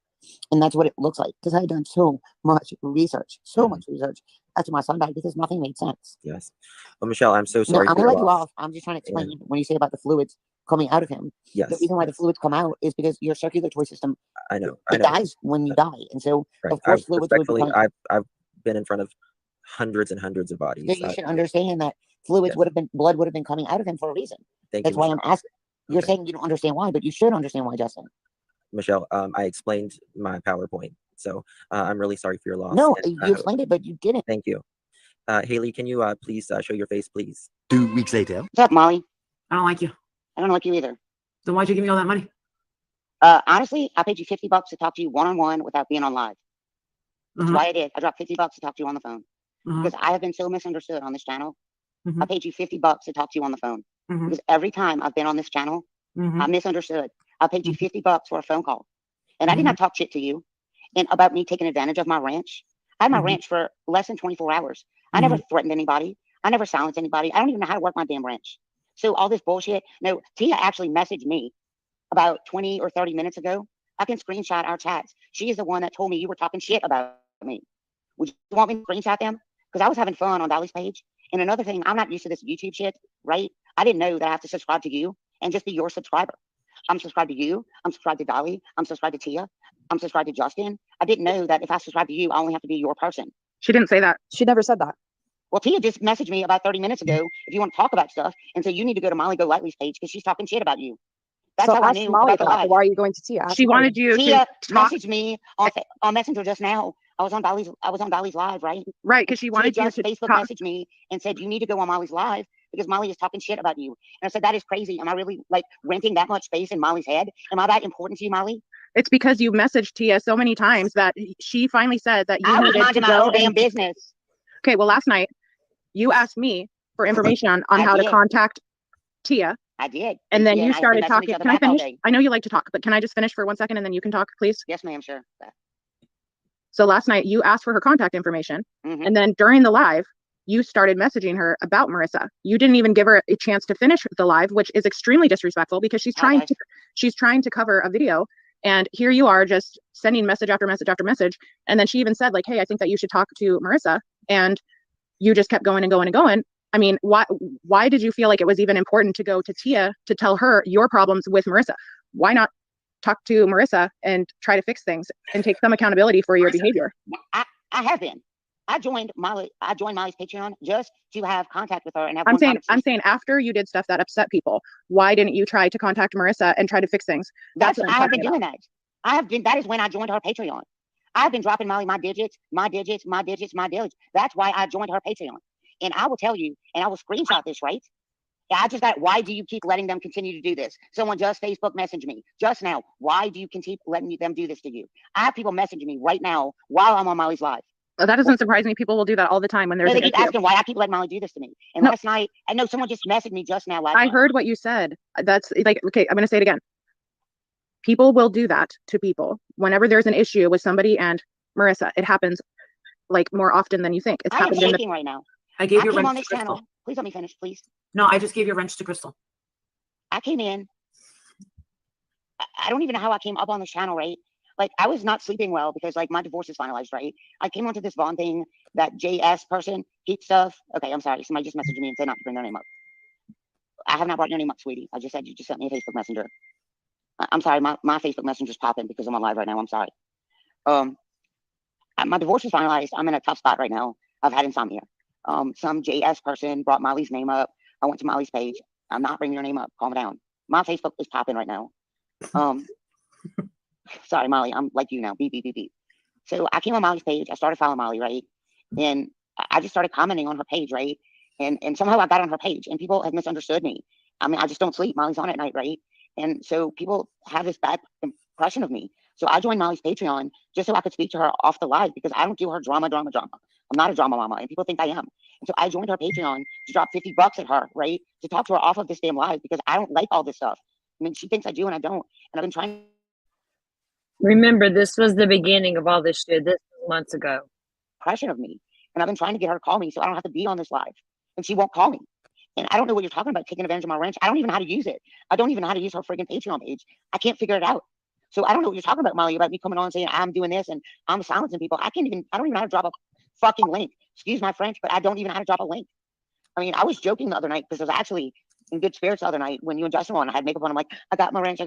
And that's what it looks like because I had done so much research after my son died because nothing made sense. Yes. Well, Michelle, I'm so sorry. I'm gonna let you off. I'm just trying to explain when you say about the fluids coming out of him. Yes. The reason why the fluids come out is because your circulatory system. I know. Dies when you die, and so of course fluids would be coming. I've been in front of hundreds and hundreds of bodies. So you should understand that fluids blood would have been coming out of him for a reason. That's why I'm asking. You're saying you don't understand why, but you should understand why, Justin. Michelle, I explained my PowerPoint, so I'm really sorry for your loss. No, you explained it, but you didn't. Thank you. Haley, can you please show your face, please? 2 weeks later. What's up, Molly? I don't like you. I don't like you either. Then why'd you give me all that money? Honestly, I paid you $50 to talk to you one-on-one without being on live. That's why I did. I dropped $50 to talk to you on the phone because I have been so misunderstood on this channel. I paid you $50 to talk to you on the phone because every time I've been on this channel, I'm misunderstood. I paid you $50 for a phone call, and I did not talk shit to you and about me taking advantage of my ranch. I had my ranch for less than 24 hours. I never threatened anybody. I never silenced anybody. I don't even know how to work my damn ranch. So all this bullshit. No, Tia actually messaged me about 20 or 30 minutes ago. I can screenshot our chats. She is the one that told me you were talking shit about me. Would you want me to screenshot them? Because I was having fun on Dolly's page. And another thing, I'm not used to this YouTube shit, right? I didn't know that I have to subscribe to you and just be your subscriber. I'm subscribed to you. I'm subscribed to Dolly. I'm subscribed to Tia. I'm subscribed to Justin. I didn't know that if I subscribe to you, I only have to be your person. She didn't say that. She never said that. Well, Tia just messaged me about 30 minutes ago if you want to talk about stuff and say you need to go to Molly Golightly's page because she's talking shit about you. That's So how I ask knew Molly about the live. why are you going to Tia? Ask She Molly. wanted you Tia to talk. messaged me on Messenger just now. I was on Dolly's live, right? Right, because she wanted Tia you just to Facebook talk. messaged me and said you need to go on Molly's live because Molly is talking shit about you. And I said that is crazy. Am I really like renting that much space in Molly's head? Am I that important to you, Molly? It's because you messaged Tia so many times that she finally said that you I was needed to minding my go own damn business. Okay, well, last night you asked me for information on I how to did. contact Tia. I did. And then Tia you and I have been started messaging talking. each other Can I back all finish? day. I know you like to talk, but can I just finish for 1 second and then you can talk, please? Yes, ma'am, sure. So last night you asked for her contact information. And then during the live, you started messaging her about Marissa. You didn't even give her a chance to finish the live, which is extremely disrespectful because she's trying to cover a video. And here you are just sending message after message after message. And then she even said like, hey, I think that you should talk to Marissa. And you just kept going and going and going. I mean, why did you feel like it was even important to go to Tia to tell her your problems with Marissa? Why not talk to Marissa and try to fix things and take some accountability for your behavior? I have been. I joined Molly's Patreon just to have contact with her and have I'm one saying after you did stuff that upset people, why didn't you try to contact Marissa and try to fix things? I have been doing that. That is when I joined her Patreon. I've been dropping Molly my digits. That's why I joined her Patreon. And I will tell you, and I will screenshot this, right? I just got, why do you keep letting them continue to do this? Someone just Facebook messaged me just now. Why do you keep letting them do this to you? I have people messaging me right now while I'm on Molly's live. Well, that doesn't surprise me. People will do that all the time when there's No, an they keep issue. asking why I keep letting Molly do this to me. And last night, I know someone just messaged me just now. I heard what you said. That's like, okay, I'm going to say it again. People will do that to people whenever there's an issue with somebody. And Marissa, it happens like more often than you think. It's I am happened shaking right now. I gave your came wrench on to this Crystal. channel. Please let me finish, please. No, I just gave your wrench to Crystal. I came in. I don't even know how I came up on this channel, right? Like, I was not sleeping well because, like, my divorce is finalized, right? I came onto this Vaughn thing, that JS person, heat stuff. Okay, I'm sorry. Somebody just messaged me and said not to bring their name up. I have not brought your name up, sweetie. I just said you just sent me a Facebook Messenger. I'm sorry. My Facebook Messenger's popping because I'm on live right now. I'm sorry. My divorce is finalized. I'm in a tough spot right now. I've had insomnia. Some JS person brought Molly's name up. I went to Molly's page. I'm not bringing your name up. Calm down. My Facebook is popping right now. Sorry, Molly. I'm like you now. Beep, beep, beep, beep. So I came on Molly's page. I started following Molly, right? And I just started commenting on her page, right? And somehow I got on her page and people have misunderstood me. I mean, I just don't sleep. Molly's on at night, right? And so people have this bad impression of me. So I joined Molly's Patreon just so I could speak to her off the live because I don't do her drama. I'm not a drama mama, and people think I am. And so I joined her Patreon to drop $50 at her, right? To talk to her off of this damn live because I don't like all this stuff. I mean, she thinks I do and I don't. And I've been trying. Remember, this was the beginning of all this shit. This was months ago. Impression of me. And I've been trying to get her to call me so I don't have to be on this live. And she won't call me. And I don't know what you're talking about, taking advantage of my wrench. I don't even know how to use it. I don't even know how to use her friggin' Patreon page. I can't figure it out. So I don't know what you're talking about, Molly, about me coming on and saying I'm doing this and I'm silencing people. I don't even know how to drop a fucking link. Excuse my French, but I don't even know how to drop a link. I mean, I was joking the other night because I was actually in good spirits the other night when you and Justin were on. I had makeup on. I'm like, I got my wrench.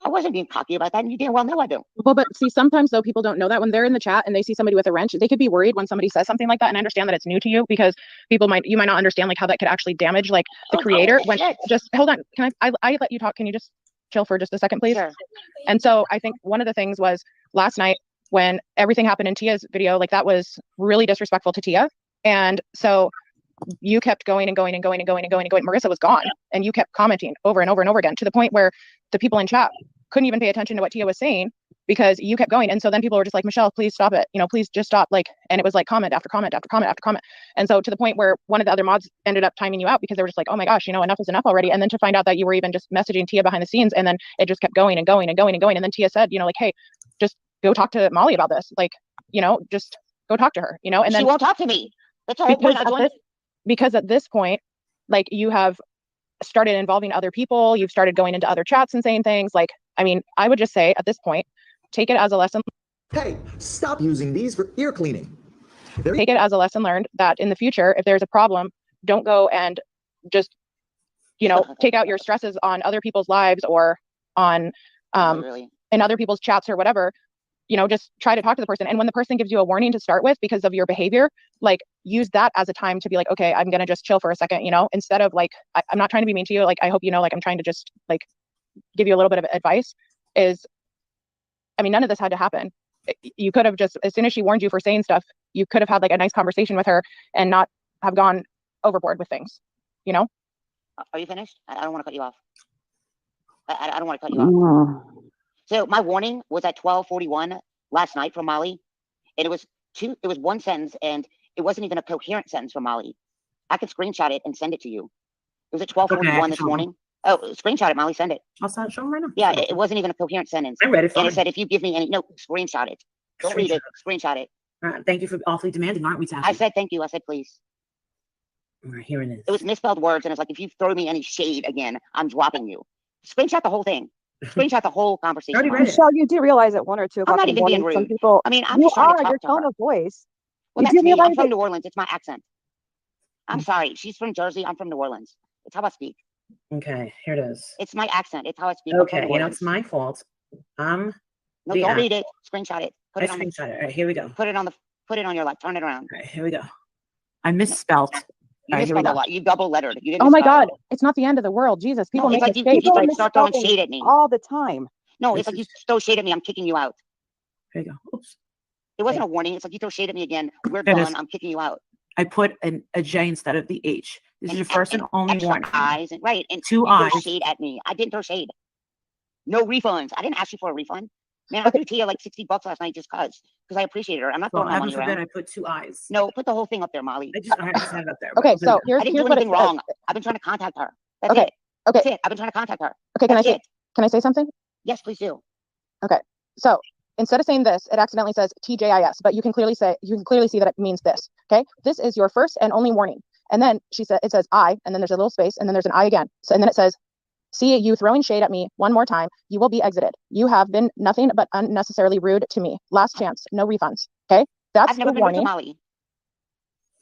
I wasn't being cocky about that, and you damn well know I don't. Well, but see, sometimes though, people don't know that when they're in the chat and they see somebody with a wrench, they could be worried when somebody says something like that. And I understand that it's new to you because you might not understand like how that could actually damage like the creator. When just hold on, can I let you talk? Can you just chill for just a second, please? Sure. And so I think one of the things was last night when everything happened in Tia's video, like that was really disrespectful to Tia. And so you kept going and going and going and going and going and going. Marissa was gone and you kept commenting over and over and over again to the point where the people in chat couldn't even pay attention to what Tia was saying because you kept going. And so then people were just like, Michelle, please stop it. Please just stop. Like, and it was like comment after comment after comment after comment. And so to the point where one of the other mods ended up timing you out because they were just like, oh my gosh, enough is enough already. And then to find out that you were even just messaging Tia behind the scenes, and then it just kept going and going and going and going. And then Tia said, like, hey, just go talk to Molly about this. Like, just go talk to her, and then she won't talk to me. That's the whole point. Because at this point, like you have started involving other people, you've started going into other chats and saying things like, I mean, I would just say at this point, take it as a lesson. Hey, stop using these for ear cleaning. Take it as a lesson learned that in the future, if there's a problem, don't go and just, take out your stresses on other people's lives or on in other people's chats or whatever. Just try to talk to the person. And when the person gives you a warning to start with because of your behavior, like use that as a time to be like, okay, I'm going to just chill for a second, instead of like, I'm not trying to be mean to you. Like, I hope, like, I'm trying to just like give you a little bit of advice none of this had to happen. You could have just, as soon as she warned you for saying stuff, you could have had like a nice conversation with her and not have gone overboard with things, Are you finished? I don't want to cut you off. I don't want to cut you off. So my warning was at 12:41 last night from Molly, and it was one sentence, and it wasn't even a coherent sentence from Molly. I could screenshot it and send it to you. It was at 12:41 this morning. Oh, screenshot it, Molly, send it. I'll show them right now. Yeah, it wasn't even a coherent sentence. I read it. And it said, if you give me any, no, screenshot it. Don't read it, screenshot it. Thank you for awfully demanding, aren't we, Taffy? I said thank you. I said please. All right, here it is. It was misspelled words, and it's like, if you throw me any shade again, I'm dropping you. Screenshot the whole thing. Screenshot the whole conversation. Michelle, you do realize at 1 or 2 o'clock. I'm not even being rude. Some people, I mean, I'm just trying to talk your to tone her. of voice. Well, that's me. I'm from New Orleans. It's my accent. I'm sorry. She's from Jersey. I'm from New Orleans. It's how I speak. Okay, here it is. It's my accent. It's how I speak. Okay, it's my fault. No, don't read it. Screenshot it. Put it on screenshot it. All right, here we go. Put it on your left. Turn it around. All right, here we go. I misspelled. You misspelled a lot. You double lettered. You didn't. Oh my God! It's not the end of the world. Jesus, people make mistakes. People like start throwing shade at me all the time. No, it's like you throw shade at me. I'm kicking you out. Here you go. Oops. It wasn't a warning. It's like you throw shade at me again. We're done. I'm kicking you out. I put a J instead of the H. This is your first and only extra warning. eyes and right and Two throw eyes. shade at me. I didn't throw shade. No refunds. I didn't ask you for a refund. Man, I threw Tia like $60 last night just because I appreciated her. I'm not So throwing my heaven money forbid around. I put two eyes. No, put the whole thing up there, Molly. I just had it up there. Okay, so I didn't do here's what it anything wrong. I've been trying to contact her. That's Okay, it. okay. That's it. I've been trying to contact her. Okay, That's it. can I say something? Yes, please do. Okay, so instead of saying this, it accidentally says TJIS, but you can clearly see that it means this. Okay, this is your first and only warning. And then it says I, and then there's a little space, and then there's an I again. So and then it says, see you throwing shade at me one more time, you will be exited. You have been nothing but unnecessarily rude to me. Last chance, no refunds. Okay, that's I've never the been rude to warning. Molly.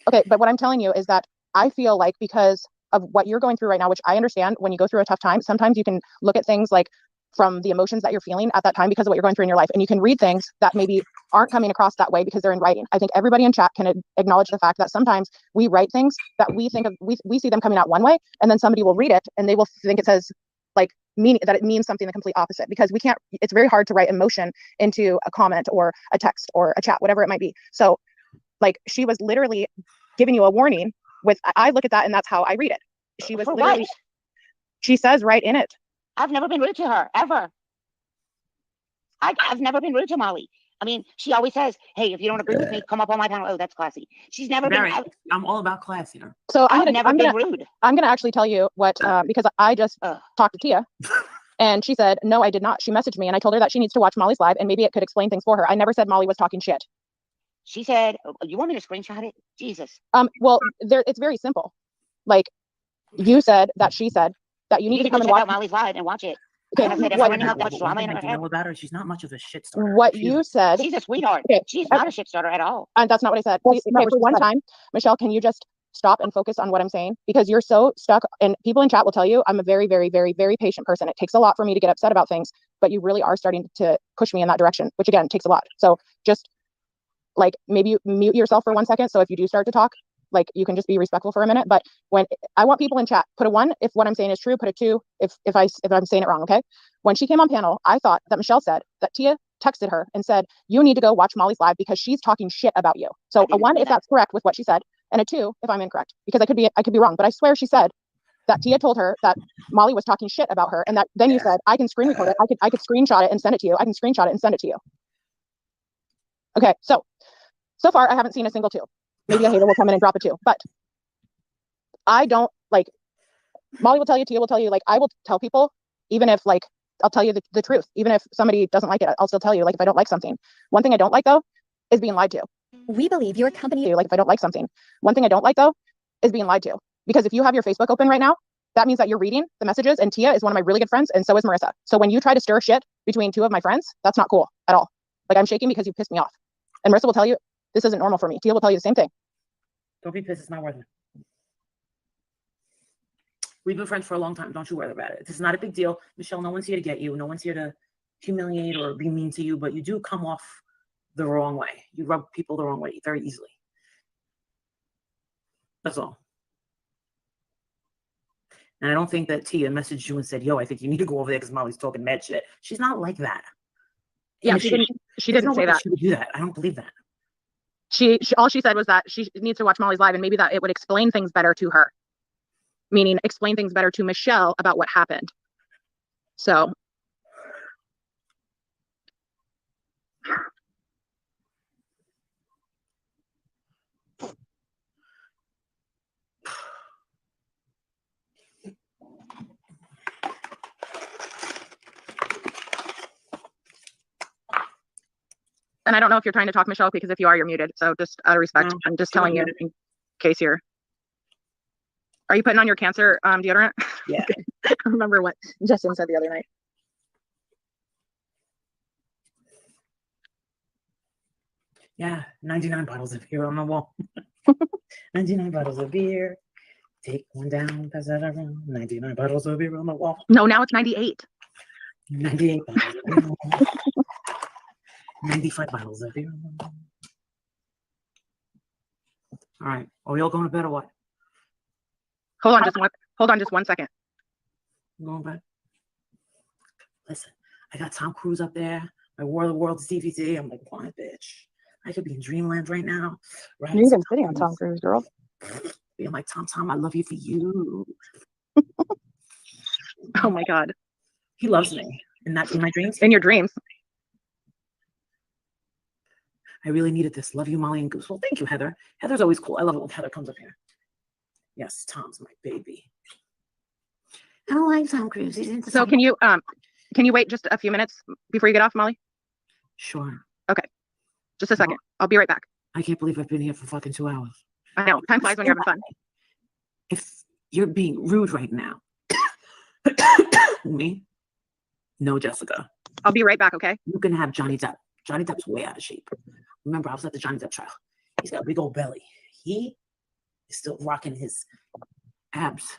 Okay, but what I'm telling you is that I feel like because of what you're going through right now, which I understand when you go through a tough time, sometimes you can look at things like from the emotions that you're feeling at that time because of what you're going through in your life. And you can read things that maybe aren't coming across that way because they're in writing. I think everybody in chat can acknowledge the fact that sometimes we write things that we think of, we see them coming out one way, and then somebody will read it and they will think it says like meaning that it means something the complete opposite, because we can't, it's very hard to write emotion into a comment or a text or a chat, whatever it might be. So like she was literally giving you a warning with, I look at that and that's how I read it. She was literally, she says right in it. I've never been rude to her, ever. I've never been rude to Molly. I mean, she always says, hey, if you don't agree with me, come up on my panel. Oh, that's classy. She's never been. I'm all about class, you know. So I've never been rude. I'm going to actually tell you what, because I just talked to Tia and she said, no, I did not. She messaged me and I told her that she needs to watch Molly's live and maybe it could explain things for her. I never said Molly was talking shit. She said, you want me to screenshot it? Jesus. Well, it's very simple. Like you said that she said that you need to come and watch Molly's live and watch it. Okay, and I said, what, running out that drama in her head. Know about her? She's not much of a shit starter. What you said. She's a sweetheart. Okay. She's not a shit starter at all. And that's not what I said. Okay, for one time, Michelle, can you just stop and focus on what I'm saying? Because you're so stuck, and people in chat will tell you I'm a very, very, very, very patient person. It takes a lot for me to get upset about things, but you really are starting to push me in that direction, which again takes a lot. So just like maybe you mute yourself for 1 second. So if you do start to talk, like you can just be respectful for a minute. But when I want people in chat, put a 1 if what I'm saying is true, put a 2 if I'm saying it wrong. Okay. When she came on panel, I thought that Michelle said that Tia texted her and said, you need to go watch Molly's live because she's talking shit about you. So a 1 if that's correct with what she said, and a 2 if I'm incorrect, because I could be wrong, but I swear she said that Tia told her that Molly was talking shit about her, and that then you said I can screen record it, I could screenshot it and send it to you. I can screenshot it and send it to you. Okay, so far I haven't seen a single 2. Maybe a hater will come in and drop a 2, but I don't like. Molly will tell you, Tia will tell you, like I will tell people, even if like I'll tell you the truth, even if somebody doesn't like it, I'll still tell you, like if I don't like something. One thing I don't like though is being lied to. We believe your company. Like if I don't like something, one thing I don't like though is being lied to, because if you have your Facebook open right now, that means that you're reading the messages, and Tia is one of my really good friends, and so is Marissa. So when you try to stir shit between 2 of my friends, that's not cool at all. Like I'm shaking because you pissed me off, and Marissa will tell you this isn't normal for me. Tia will tell you the same thing. Don't be pissed. It's not worth it. We've been friends for a long time. Don't you worry about it. This is not a big deal. Michelle, no one's here to get you. No one's here to humiliate or be mean to you, but you do come off the wrong way. You rub people the wrong way very easily. That's all. And I don't think that Tia messaged you and said, yo, I think you need to go over there because Molly's talking mad shit. She's not like that. Yeah, she didn't say that. She would do that. I don't believe that. She all she said was that she needs to watch Molly's live, and maybe that it would explain things better to her. Meaning explain things better to Michelle about what happened. So and I don't know if you're trying to talk, Michelle, because if you are, you're muted. So just out of respect, I'm just telling you in case you're. Are you putting on your cancer deodorant? Yeah. I remember what Justin said the other night. Yeah, 99 bottles of beer on the wall. 99 bottles of beer. Take one down, pass that around. 99 bottles of beer on the wall. No, now it's 98. 98 bottles of beer on the wall. 95 bottles of beer on the wall. All right. Are we all going to bed or what? Hold on just 1 second. I'm going back. Listen, I got Tom Cruise up there. My War of the Worlds DVD. I'm like, why, bitch? I could be in dreamland right now. Right? You've been sitting on Tom Cruise, girl. Being like, Tom, I love you for you. Oh my God. He loves me. In my dreams? In your dreams. I really needed this. Love you, Molly and Goose. Well, thank you, Heather. Heather's always cool. I love it when Heather comes up here. Yes, Tom's my baby. I don't like Tom Cruise. He's into So can you wait just a few minutes before you get off, Molly? Sure. Okay. Just a second. I'll be right back. I can't believe I've been here for fucking 2 hours. I know. Time flies when you're having fun. If you're being rude right now, me? No, Jessica. I'll be right back, okay? You can have Johnny Depp. Johnny Depp's way out of shape. Remember, I was at the Johnny Depp trial. He's got a big old belly. He is still rocking his abs.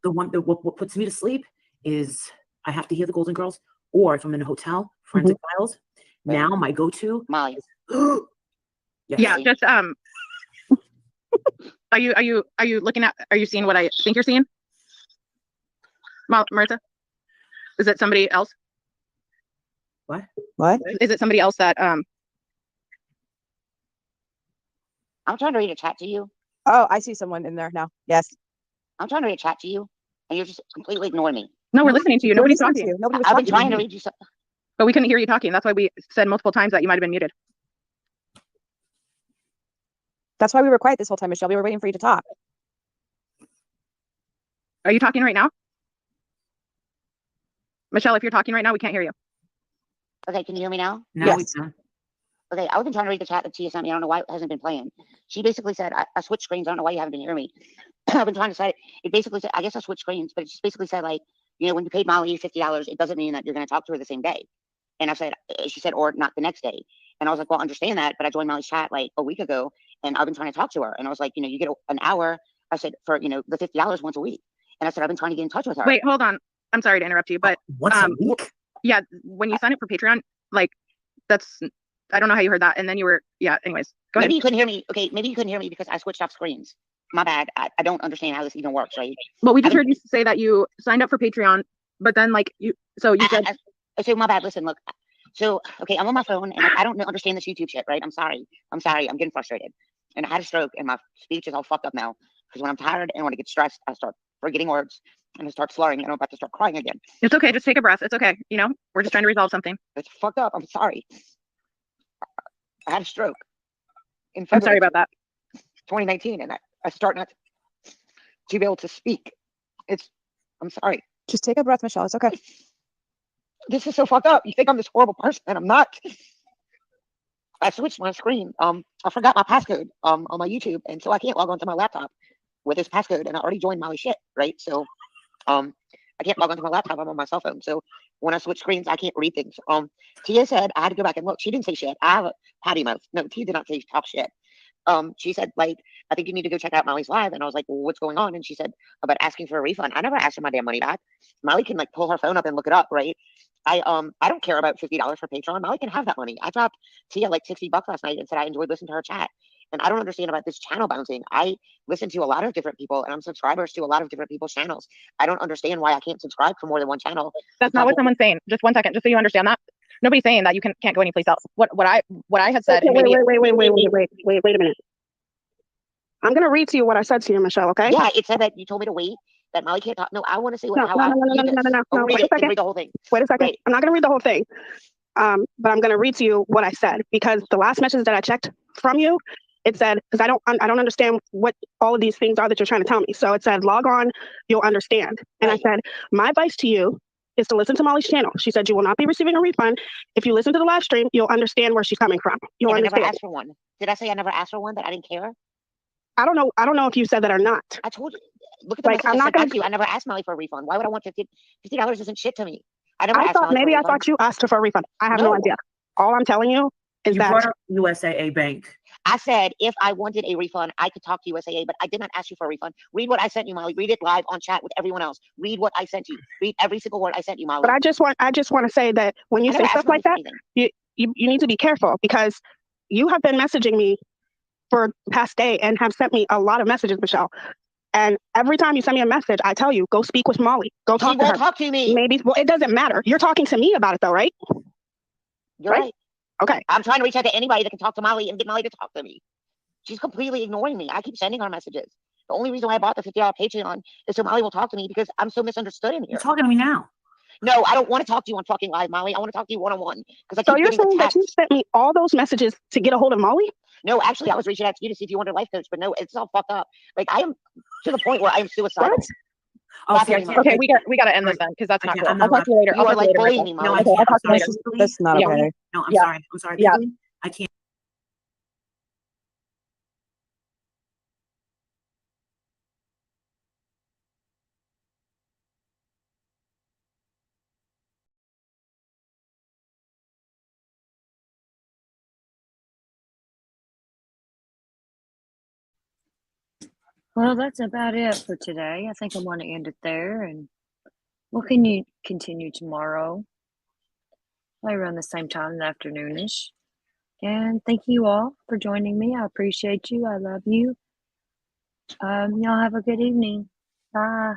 The one that what puts me to sleep is I have to hear the Golden Girls, or if I'm in a hotel, Forensic Files. Now my go-to, Molly. Yes. Yeah, just are you looking at, are you seeing what I think you're seeing? Martha? Is it somebody else? What? Is it somebody else that I'm trying to read a chat to you. Oh, I see someone in there now. Yes. I'm trying to read a chat to you, and you're just completely ignoring me. No, we're listening to you. Nobody's talking to you. Nobody was I've been talking trying to to you. read you something. But we couldn't hear you talking. That's why we said multiple times that you might have been muted. That's why we were quiet this whole time, Michelle. We were waiting for you to talk. Are you talking right now? Michelle, if you're talking right now, we can't hear you. Okay, can you hear me now? Now we can. Okay, I've been trying to read the chat that Tia sent me. I don't know why it hasn't been playing. She basically said, I switched screens. I don't know why you haven't been hearing me. I've been trying to say, it basically said, I guess I switched screens, but it just basically said, like, you know, when you paid Molly $50, it doesn't mean that you're going to talk to her the same day. And I said, she said, or not the next day. And I was like, well, I understand that, but I joined Molly's chat like a week ago, and I've been trying to talk to her. And I was like, you know, you get an hour, I said, for, you know, the $50 once a week. And I said, I've been trying to get in touch with her. Wait, hold on. I'm sorry to interrupt you, but once a week? Yeah, when you sign up for Patreon, like, that's, I don't know how you heard that. And then you were, yeah, anyways, go ahead. Maybe you couldn't hear me. Okay, maybe you couldn't hear me because I switched off screens. My bad. I don't understand how this even works, right? Well, we just heard you say that you signed up for Patreon, but then like you said. So my bad. Listen, look. So, okay, I'm on my phone and I don't understand this YouTube shit, right? I'm sorry. I'm getting frustrated. And I had a stroke and my speech is all fucked up now. Because when I'm tired and when I get stressed, I start forgetting words and I start slurring and I'm about to start crying again. It's okay. Just take a breath. It's okay. You know, we're just trying to resolve something. It's fucked up. I'm sorry. I had a stroke. I'm sorry about that. 2019 and I start not to be able to speak. I'm sorry. Just take a breath, Michelle. It's okay. This is so fucked up. You think I'm this horrible person and I'm not. I switched my screen. I forgot my passcode on my YouTube, and so I can't log onto my laptop with this passcode. And I already joined Molly shit, right? So I can't log onto my laptop. I'm on my cell phone. So when I switch screens, I can't read things. Tia said I had to go back and look. She didn't say shit. I have a patty mouth. No, Tia did not say talk shit. She said, like, I think you need to go check out Molly's live. And I was like, well, what's going on? And she said about asking for a refund. I never asked for my damn money back. Molly can like pull her phone up and look it up, right? I don't care about $50 for Patreon. Molly can have that money. I dropped Tia like $60 last night and said I enjoyed listening to her chat. And I don't understand about this channel bouncing. I listen to a lot of different people and I'm subscribers to a lot of different people's channels. I don't understand why I can't subscribe for more than one channel. That's not what someone's saying. Just 1 second, just so you understand that. Nobody's saying that you can't go anyplace else. What I had said. Okay, wait a minute. I'm gonna read to you what I said to you, Michelle. Okay? Yeah, it said that you told me to wait. That Molly can't talk. No, I want to see what. No. Read it. Read the whole thing. Wait a second. Right. I'm not gonna read the whole thing. But I'm gonna read to you what I said because the last message that I checked from you, it said because I don't understand what all of these things are that you're trying to tell me. So it said log on, you'll understand. And I said my advice to you is to listen to Molly's channel. She said you will not be receiving a refund. If you listen to the live stream, you'll understand where she's coming from. You'll understand. I never asked for one. Did I say I never asked for one? That I didn't care. I don't know if you said that or not. I told you. Look at the message I sent back to you. I never asked Molly for a refund. Why would I want $50? $50 isn't shit to me. I thought you asked her for a refund. I have no idea. All I'm telling you is you that brought up USAA Bank. I said if I wanted a refund, I could talk to USAA, but I did not ask you for a refund. Read what I sent you, Molly. Read it live on chat with everyone else. Read what I sent you. Read every single word I sent you, Molly. But I just want to say that when you say stuff like that, you need to be careful because you have been messaging me for the past day and have sent me a lot of messages, Michelle. And every time you send me a message, I tell you, go speak with Molly. Go talk to her. Talk to me. Maybe. Well, it doesn't matter. You're talking to me about it, though, right? You're right. Okay. I'm trying to reach out to anybody that can talk to Molly and get Molly to talk to me. She's completely ignoring me. I keep sending her messages. The only reason why I bought the $50 Patreon is so Molly will talk to me because I'm so misunderstood in here. You're talking to me now. No, I don't want to talk to you on fucking live, Molly. I want to talk to you one-on-one because I So keep you're getting saying that attacked. you sent me all those messages to get a hold of Molly? No, actually, I was reaching out to you to see if you wanted a life coach, but no, it's all fucked up. Like I am to the point where I am suicidal. Oh, see, I can't. Okay, we got to end this then because that's not cool. I'll talk to you later. You I'll are talk to like you later. bullying Michael. me, No, Molly. I Okay, can't. I'll talk to you I'm later. sorry. That's not Yeah. okay. No, I'm Yeah. sorry. I'm sorry. Yeah. I can't. Well, that's about it for today. I think I want to end it there, and we'll continue tomorrow, right around the same time in the afternoonish. And thank you all for joining me. I appreciate you. I love you. Y'all have a good evening. Bye.